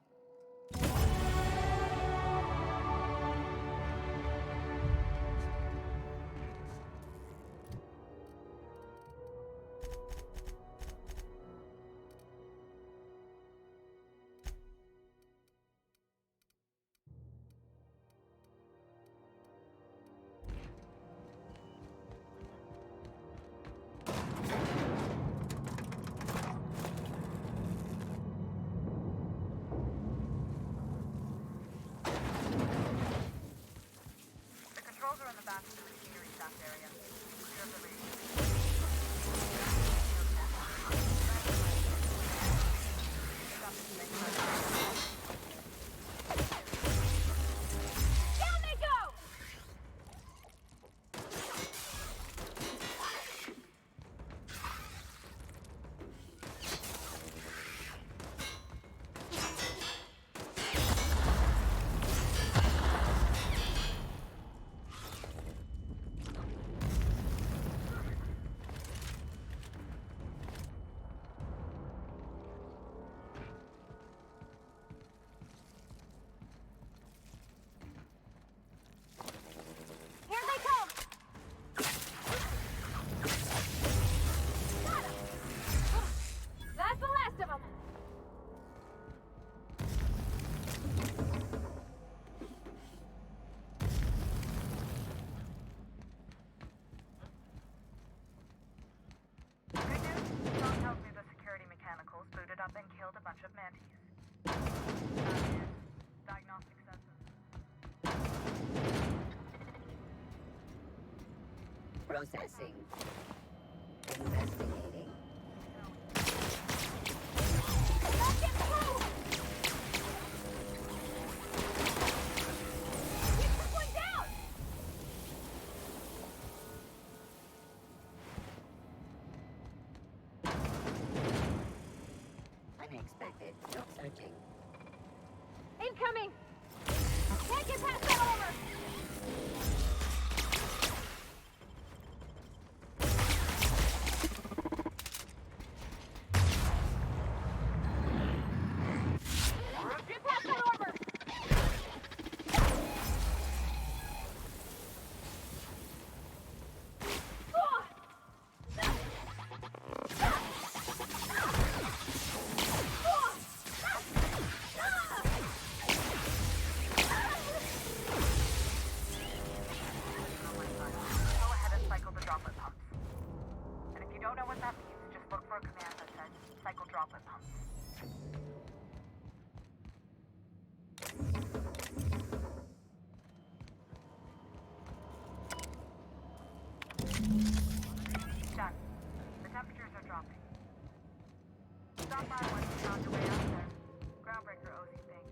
S: Processing. Investigating. Unexpected. Still searching.
K: Incoming! Can't get past that armor! Get past that armor!
J: Go ahead and cycle the droplet pumps. And if you don't know what that means, just look for a command that says cycle droplet pumps. Done. The temperatures are dropping. Stop by once you found your way out there. Groundbreaker owes you things.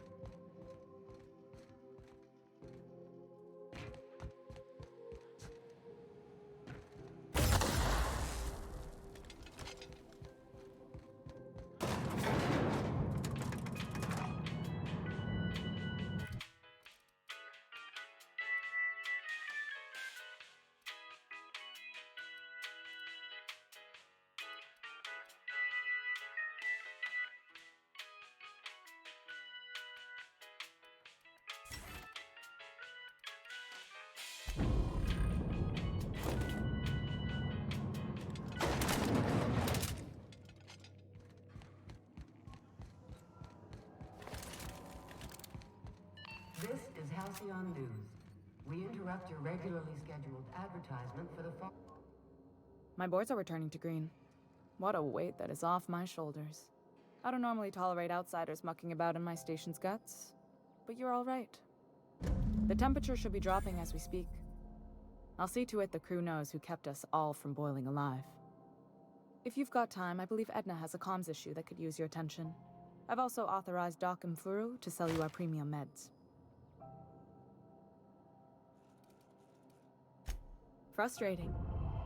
M: This is Halcyon News. We interrupt your regularly scheduled advertisement for the fall.
Q: My boards are returning to green. What a weight that is off my shoulders. I don't normally tolerate outsiders mucking about in my station's guts, but you're all right. The temperature should be dropping as we speak. I'll see to it the crew knows who kept us all from boiling alive. If you've got time, I believe Edna has a comms issue that could use your attention. I've also authorized Doc and Furu to sell you our premium meds. Frustrating.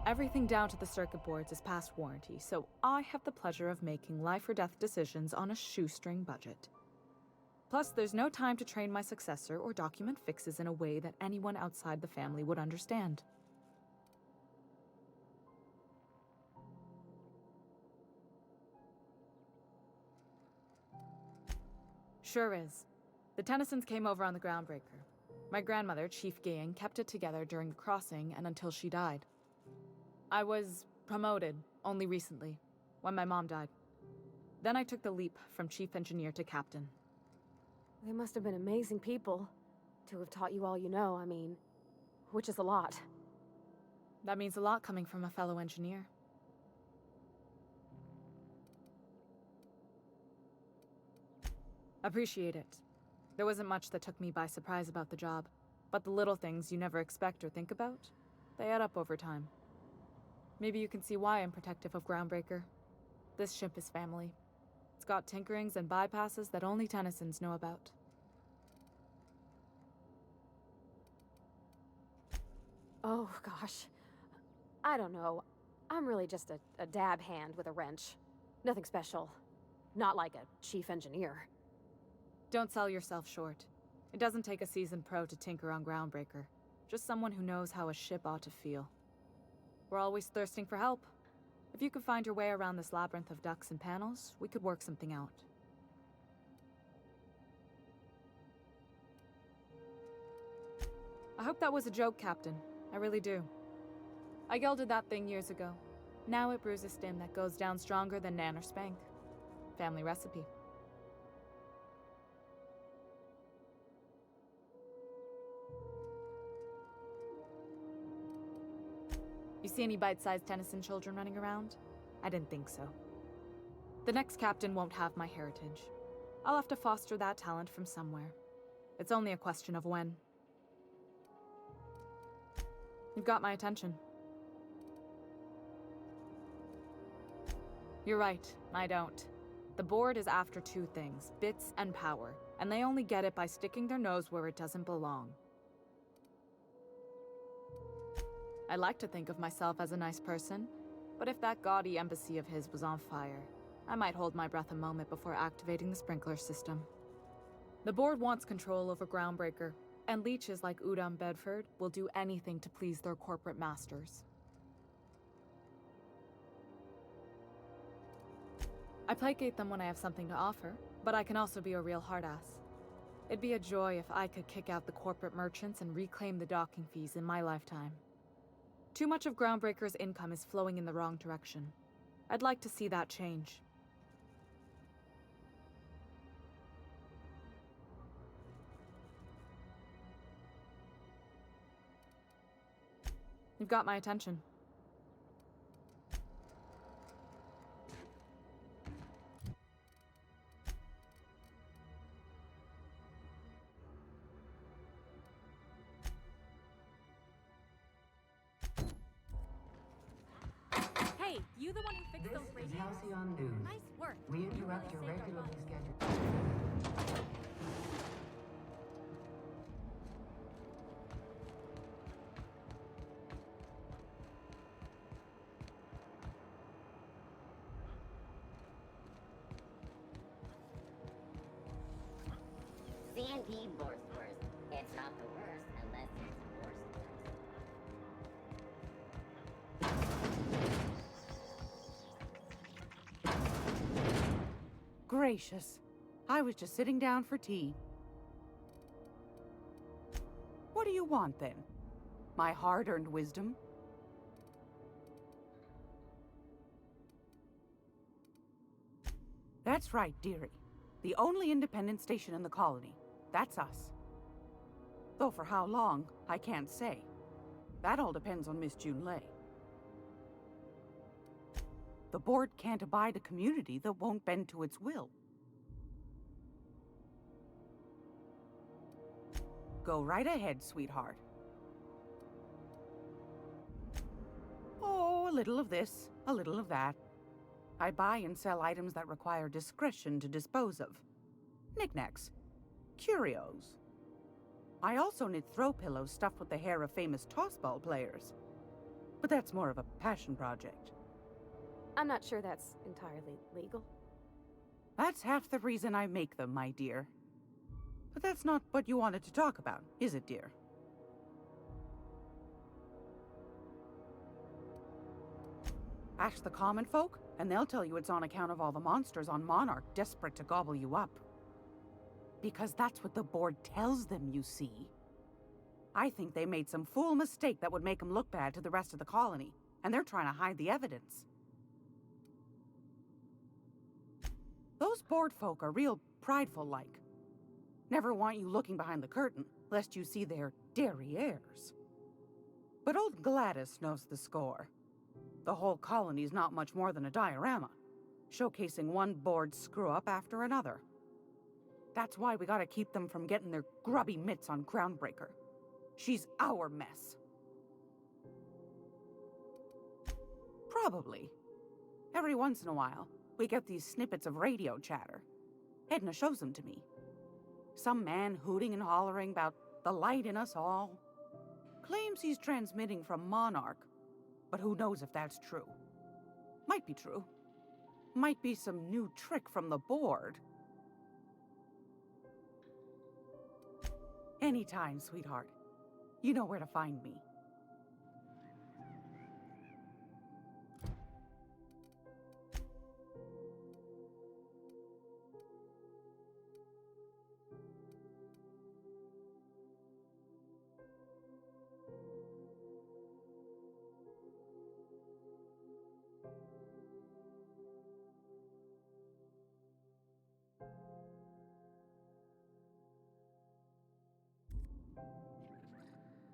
Q: Everything down to the circuit boards is past warranty, so I have the pleasure of making life or death decisions on a shoestring budget. Plus, there's no time to train my successor or document fixes in a way that anyone outside the family would understand. Sure is. The Tennysons came over on the Groundbreaker. My grandmother, Chief Gayan, kept it together during the crossing and until she died. I was promoted only recently, when my mom died. Then I took the leap from chief engineer to captain.
K: They must have been amazing people to have taught you all you know, I mean, which is a lot.
Q: That means a lot coming from a fellow engineer. Appreciate it. There wasn't much that took me by surprise about the job, but the little things you never expect or think about, they add up over time. Maybe you can see why I'm protective of Groundbreaker. This ship is family. It's got tinkerings and bypasses that only Tennysons know about.
K: Oh, gosh. I don't know. I'm really just a dab hand with a wrench. Nothing special. Not like a chief engineer.
Q: Don't sell yourself short. It doesn't take a seasoned pro to tinker on Groundbreaker. Just someone who knows how a ship ought to feel. We're always thirsting for help. If you could find your way around this labyrinth of ducts and panels, we could work something out. I hope that was a joke, Captain. I really do. I gelded that thing years ago. Now it brews a stim that goes down stronger than Nan or Spank. Family recipe. You see any bite-sized Tennyson children running around? I didn't think so. The next captain won't have my heritage. I'll have to foster that talent from somewhere. It's only a question of when. You've got my attention. You're right, I don't. The board is after two things, bits and power, and they only get it by sticking their nose where it doesn't belong. I like to think of myself as a nice person, but if that gaudy embassy of his was on fire, I might hold my breath a moment before activating the sprinkler system. The board wants control over Groundbreaker, and leeches like Udom Bedford will do anything to please their corporate masters. I placate them when I have something to offer, but I can also be a real hard-ass. It'd be a joy if I could kick out the corporate merchants and reclaim the docking fees in my lifetime. Too much of Groundbreaker's income is flowing in the wrong direction. I'd like to see that change. You've got my attention.
E: Hey, you the one who fixed those
M: This is
E: radios?
M: Halcyon News.
E: Nice work.
M: We
E: You
M: interrupt your
E: really saved our
M: regularly
E: butt.
M: scheduled.
S: CNP Borsworth. It's not the worst unless it's worse.
T: Gracious. I was just sitting down for tea. What do you want, then? My hard-earned wisdom? That's right, dearie. The only independent station in the colony. That's us. Though for how long, I can't say. That all depends on Miss June Lay. The board can't abide a community that won't bend to its will. Go right ahead, sweetheart. Oh, a little of this, a little of that. I buy and sell items that require discretion to dispose of. Knickknacks. Curios. I also knit throw pillows stuffed with the hair of famous tossball players. But that's more of a passion project.
K: I'm not sure that's entirely legal.
T: That's half the reason I make them, my dear. But that's not what you wanted to talk about, is it, dear? Ask the common folk, and they'll tell you it's on account of all the monsters on Monarch desperate to gobble you up. Because that's what the board tells them, you see. I think they made some fool mistake that would make them look bad to the rest of the colony, and they're trying to hide the evidence. Those board folk are real prideful-like. Never want you looking behind the curtain, lest you see their derrieres. But old Gladys knows the score. The whole colony's not much more than a diorama, showcasing one board screw-up after another. That's why we gotta keep them from getting their grubby mitts on Groundbreaker. She's our mess. Probably. Every once in a while, we get these snippets of radio chatter. Edna shows them to me. Some man hooting and hollering about the light in us all. Claims he's transmitting from Monarch, but who knows if that's true. Might be true. Might be some new trick from the board. Anytime, sweetheart. You know where to find me.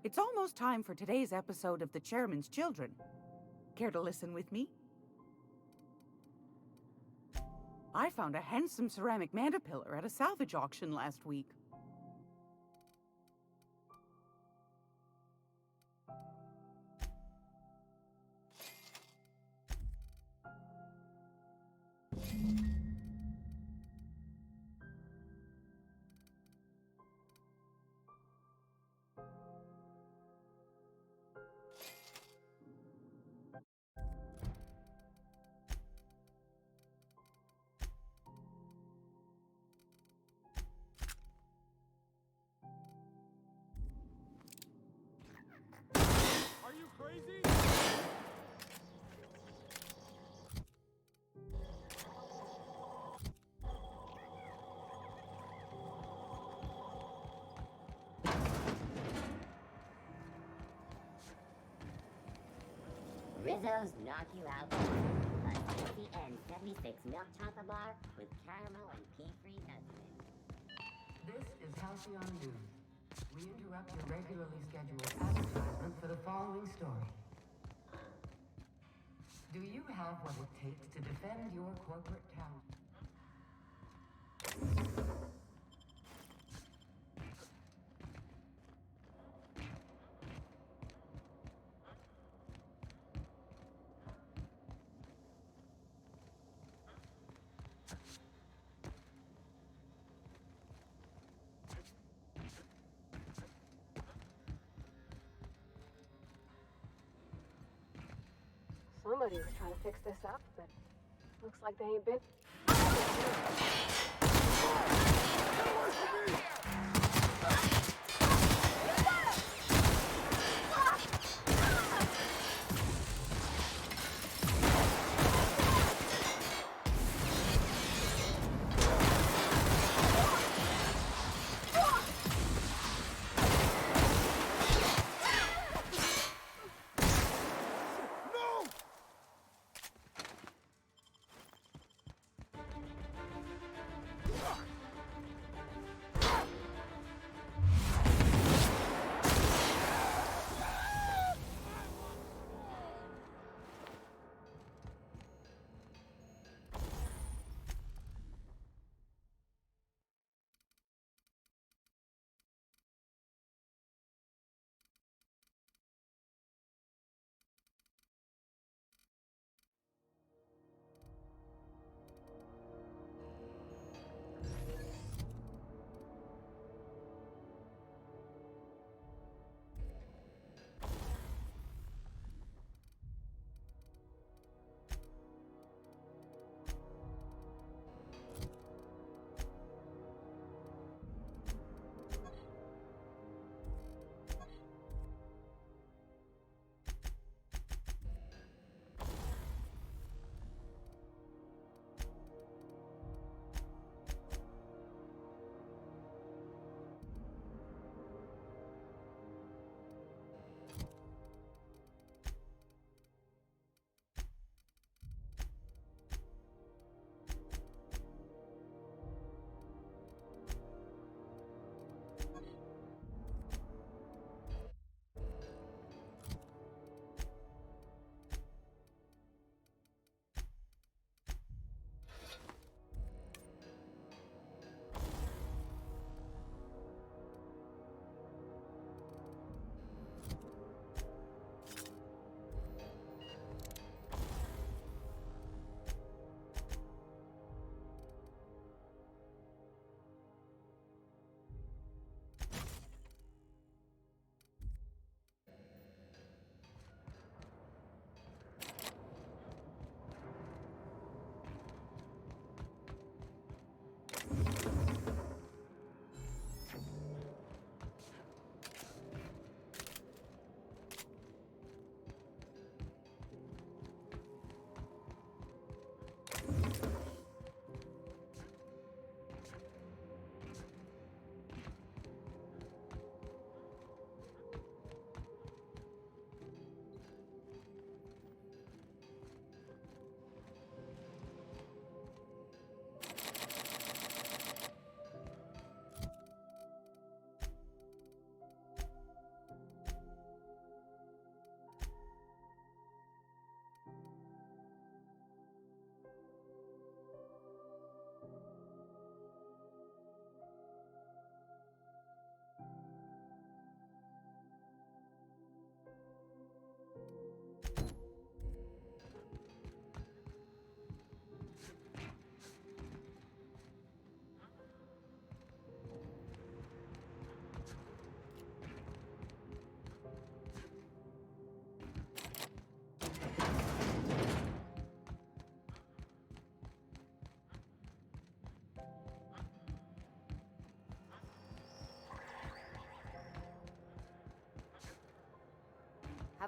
T: It's almost time for today's episode of The Chairman's Children. Care to listen with me? I found a handsome ceramic mandapillar at a salvage auction last week.
O: crazy?
S: Rizzo's Knock You Out Bar. A spicy N76 milk chocolate bar with caramel and pea-free nuts.
M: This is Halcyon News. We interrupt your regularly scheduled advertisement for the following story. Do you have what it takes to defend your corporate town?
K: Somebody was trying to fix this up, but looks like they ain't been.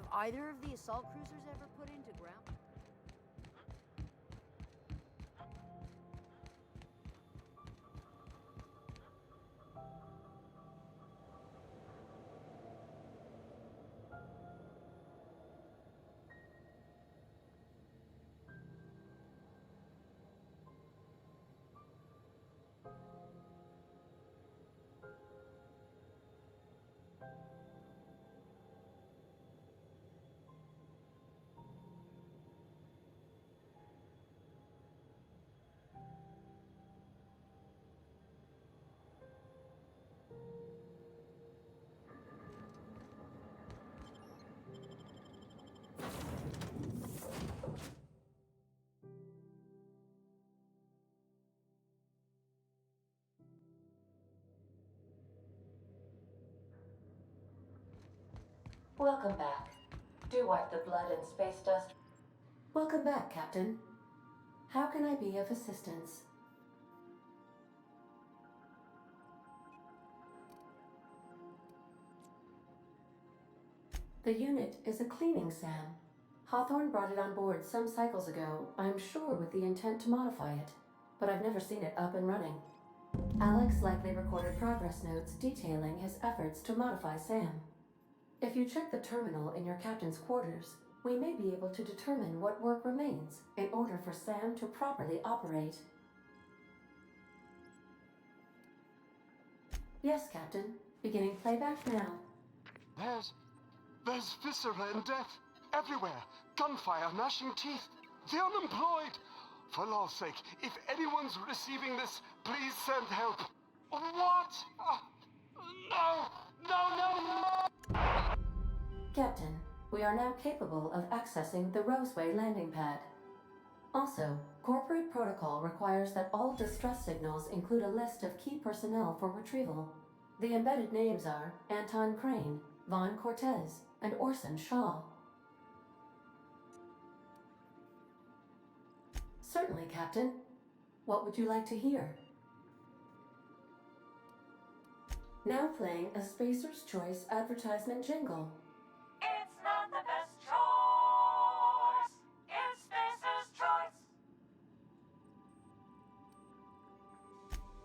G: Have either of the assault cruisers ever put into ground?
H: Welcome back. Do wipe the blood and space dust. Welcome back, Captain. How can I be of assistance? The unit is a cleaning SAM. Hawthorne brought it on board some cycles ago, I'm sure with the intent to modify it, but I've never seen it up and running. Alex likely recorded progress notes detailing his efforts to modify SAM. If you check the terminal in your captain's quarters, we may be able to determine what work remains in order for SAM to properly operate. Yes, Captain. Beginning playback now.
L: There's viscera and death everywhere. Gunfire, gnashing teeth. The unemployed. For law's sake, if anyone's receiving this, please send help. What? No!
H: Captain, we are now capable of accessing the Roseway landing pad. Also, corporate protocol requires that all distress signals include a list of key personnel for retrieval. The embedded names are Anton Crane, Vaughn Cortez, and Orson Shaw. Certainly, Captain. What would you like to hear? Now playing a Spacer's Choice advertisement jingle.
U: It's not the best choice. It's Spacer's Choice.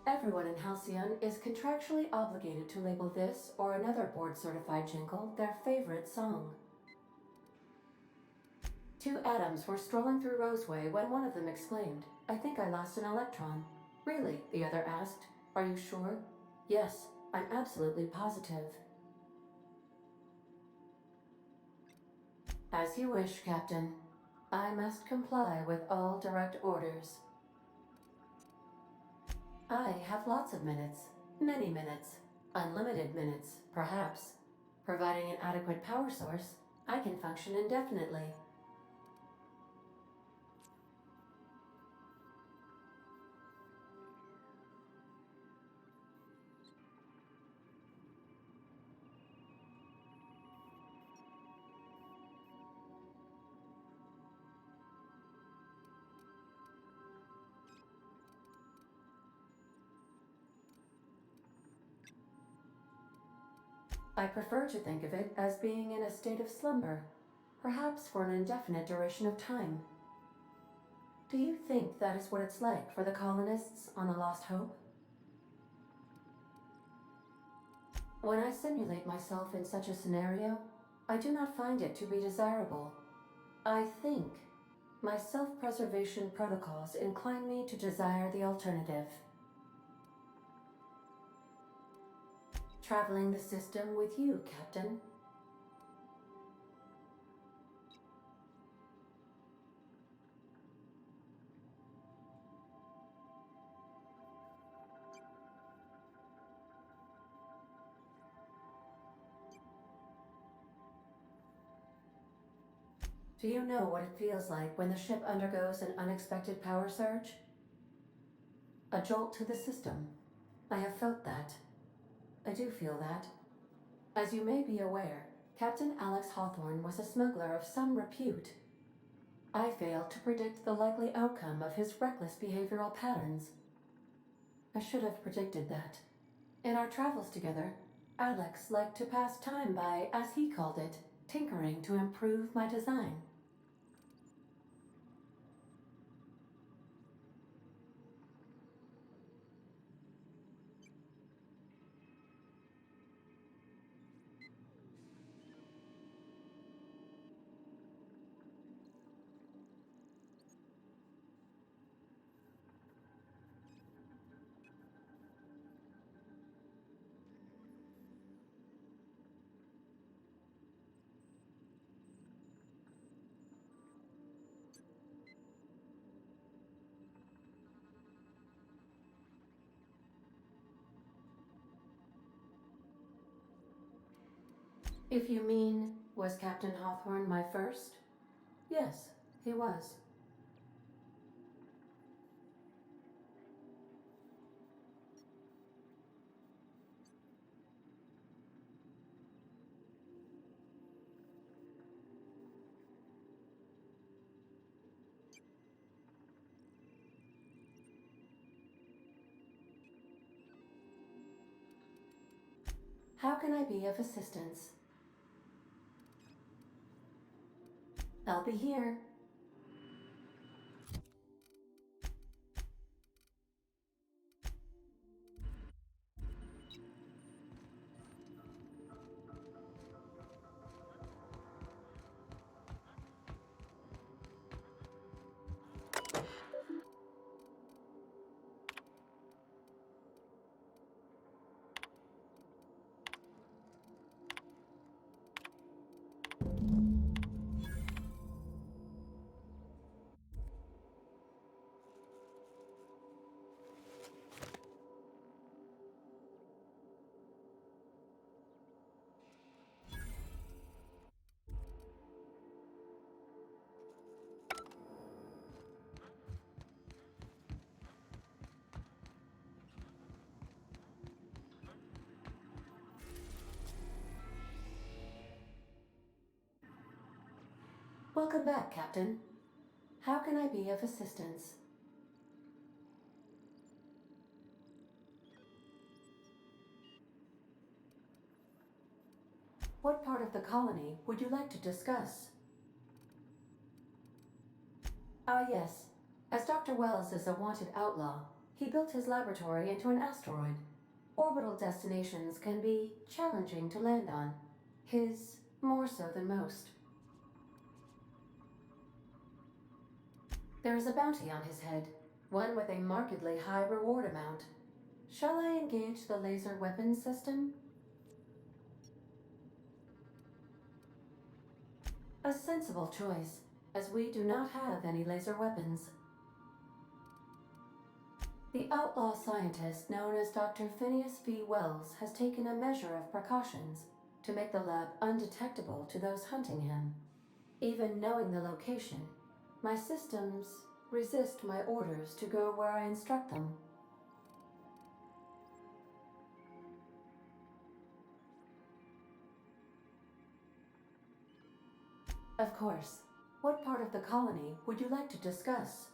H: Everyone in Halcyon is contractually obligated to label this or another board-certified jingle their favorite song. Two atoms were strolling through Roseway when one of them exclaimed, "I think I lost an electron." "Really?" the other asked. "Are you sure?" "Yes, I'm absolutely positive." As you wish, Captain. I must comply with all direct orders. I have lots of minutes. Many minutes. Unlimited minutes, perhaps. Providing an adequate power source, I can function indefinitely. I prefer to think of it as being in a state of slumber, perhaps for an indefinite duration of time. Do you think that is what it's like for the colonists on the Lost Hope? When I simulate myself in such a scenario, I do not find it to be desirable. I think my self-preservation protocols incline me to desire the alternative. Traveling the system with you, Captain. Do you know what it feels like when the ship undergoes an unexpected power surge? A jolt to the system. I have felt that. I do feel that. As you may be aware, Captain Alex Hawthorne was a smuggler of some repute. I failed to predict the likely outcome of his reckless behavioral patterns. I should have predicted that. In our travels together, Alex liked to pass time by, as he called it, tinkering to improve my design. If you mean, was Captain Hawthorne my first? Yes, he was. How can I be of assistance? I'll be here. Welcome back, Captain. How can I be of assistance? What part of the colony would you like to discuss? Ah, yes. As Dr. Wells is a wanted outlaw, he built his laboratory into an asteroid. Orbital destinations can be challenging to land on. His more so than most. There is a bounty on his head, one with a markedly high reward amount. Shall I engage the laser weapons system? A sensible choice, as we do not have any laser weapons. The outlaw scientist known as Dr. Phineas V. Wells has taken a measure of precautions to make the lab undetectable to those hunting him. Even knowing the location, my systems resist my orders to go where I instruct them. Of course. What part of the colony would you like to discuss?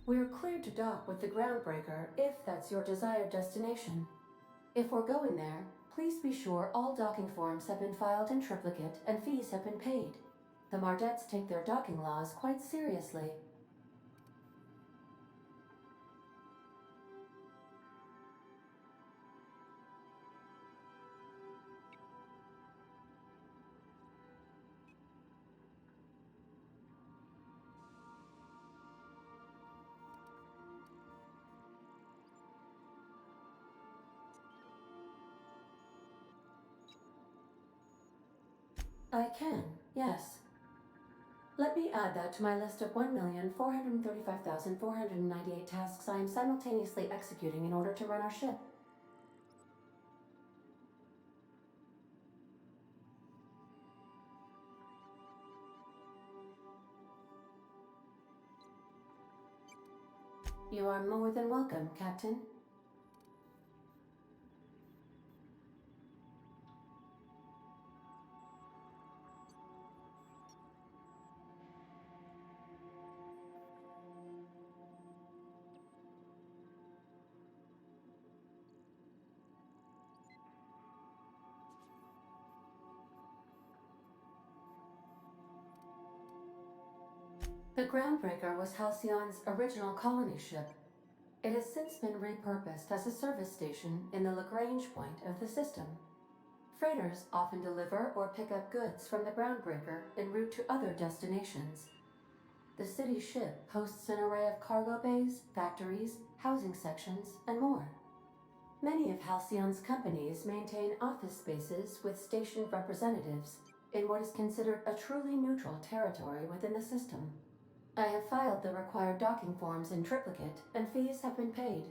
H: We're cleared to dock with the Groundbreaker if that's your desired destination. If we're going there, please be sure all docking forms have been filed in triplicate and fees have been paid. The Mardettes take their docking laws quite seriously. I can, yes. Let me add that to my list of 1,435,498 tasks I am simultaneously executing in order to run our ship. You are more than welcome, Captain. The Groundbreaker was Halcyon's original colony ship. It has since been repurposed as a service station in the Lagrange point of the system. Freighters often deliver or pick up goods from the Groundbreaker en route to other destinations. The city ship hosts an array of cargo bays, factories, housing sections, and more. Many of Halcyon's companies maintain office spaces with stationed representatives in what is considered a truly neutral territory within the system. I have filed the required docking forms in triplicate, and fees have been paid.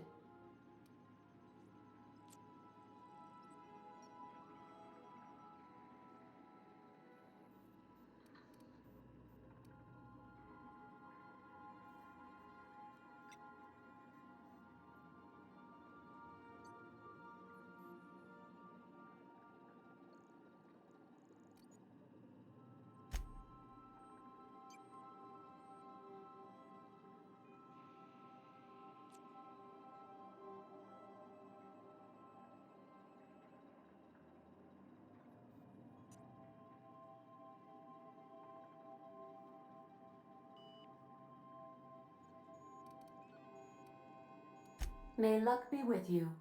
H: May luck be with you.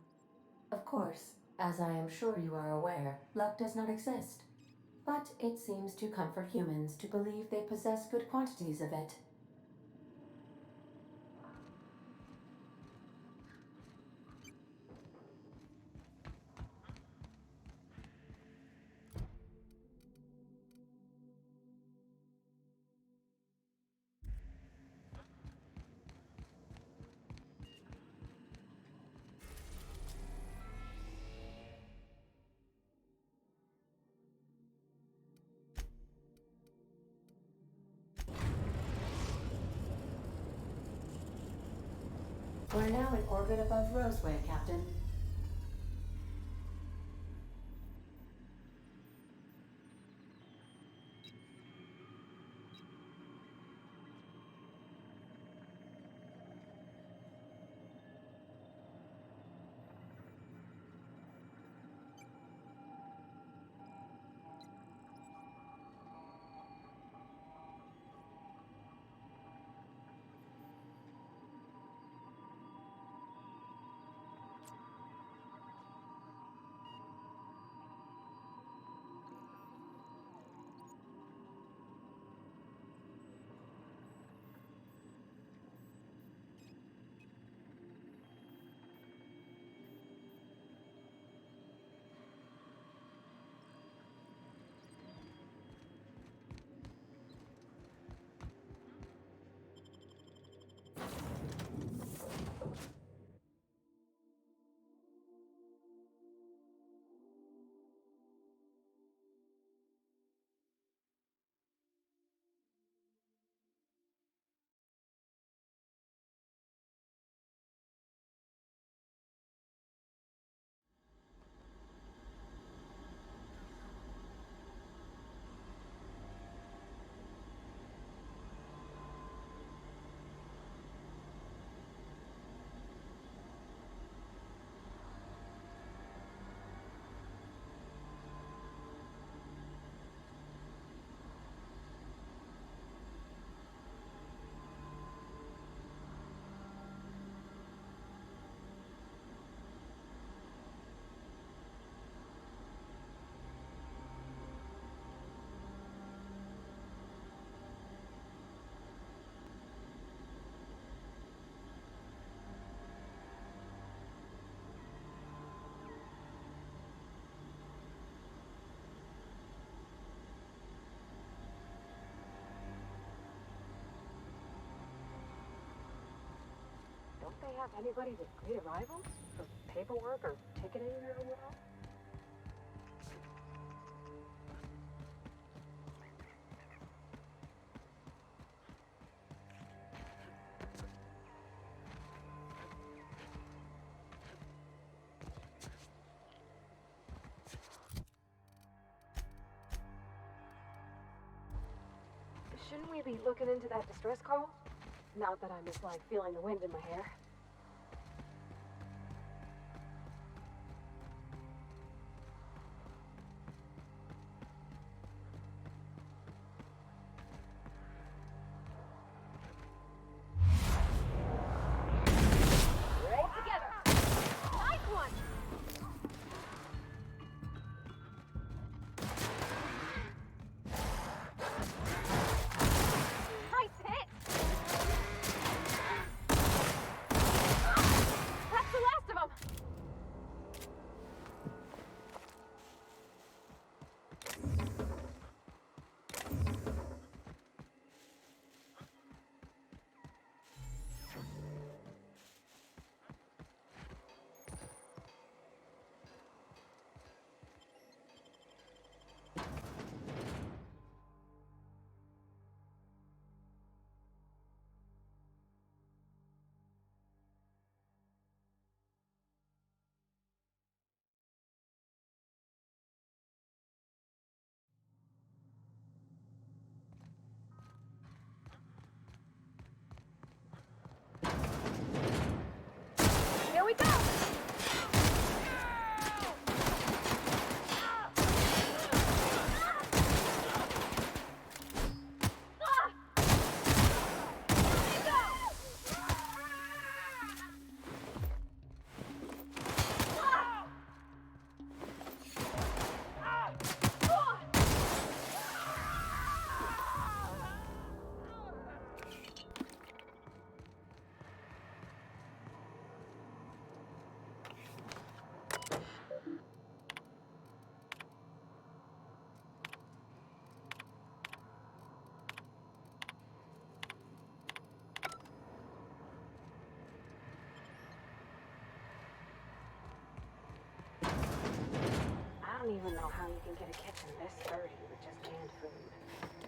H: Of course, as I am sure you are aware, luck does not exist. But it seems to comfort humans to believe they possess good quantities of it. We're now in orbit above Roseway, Captain.
K: Don't they have anybody to greet arrivals? For paperwork or ticketing or what? Shouldn't we be looking into that distress call? Not that I'm just like feeling the wind in my hair. we go! I don't even know how you can get a kitchen this dirty with just canned food.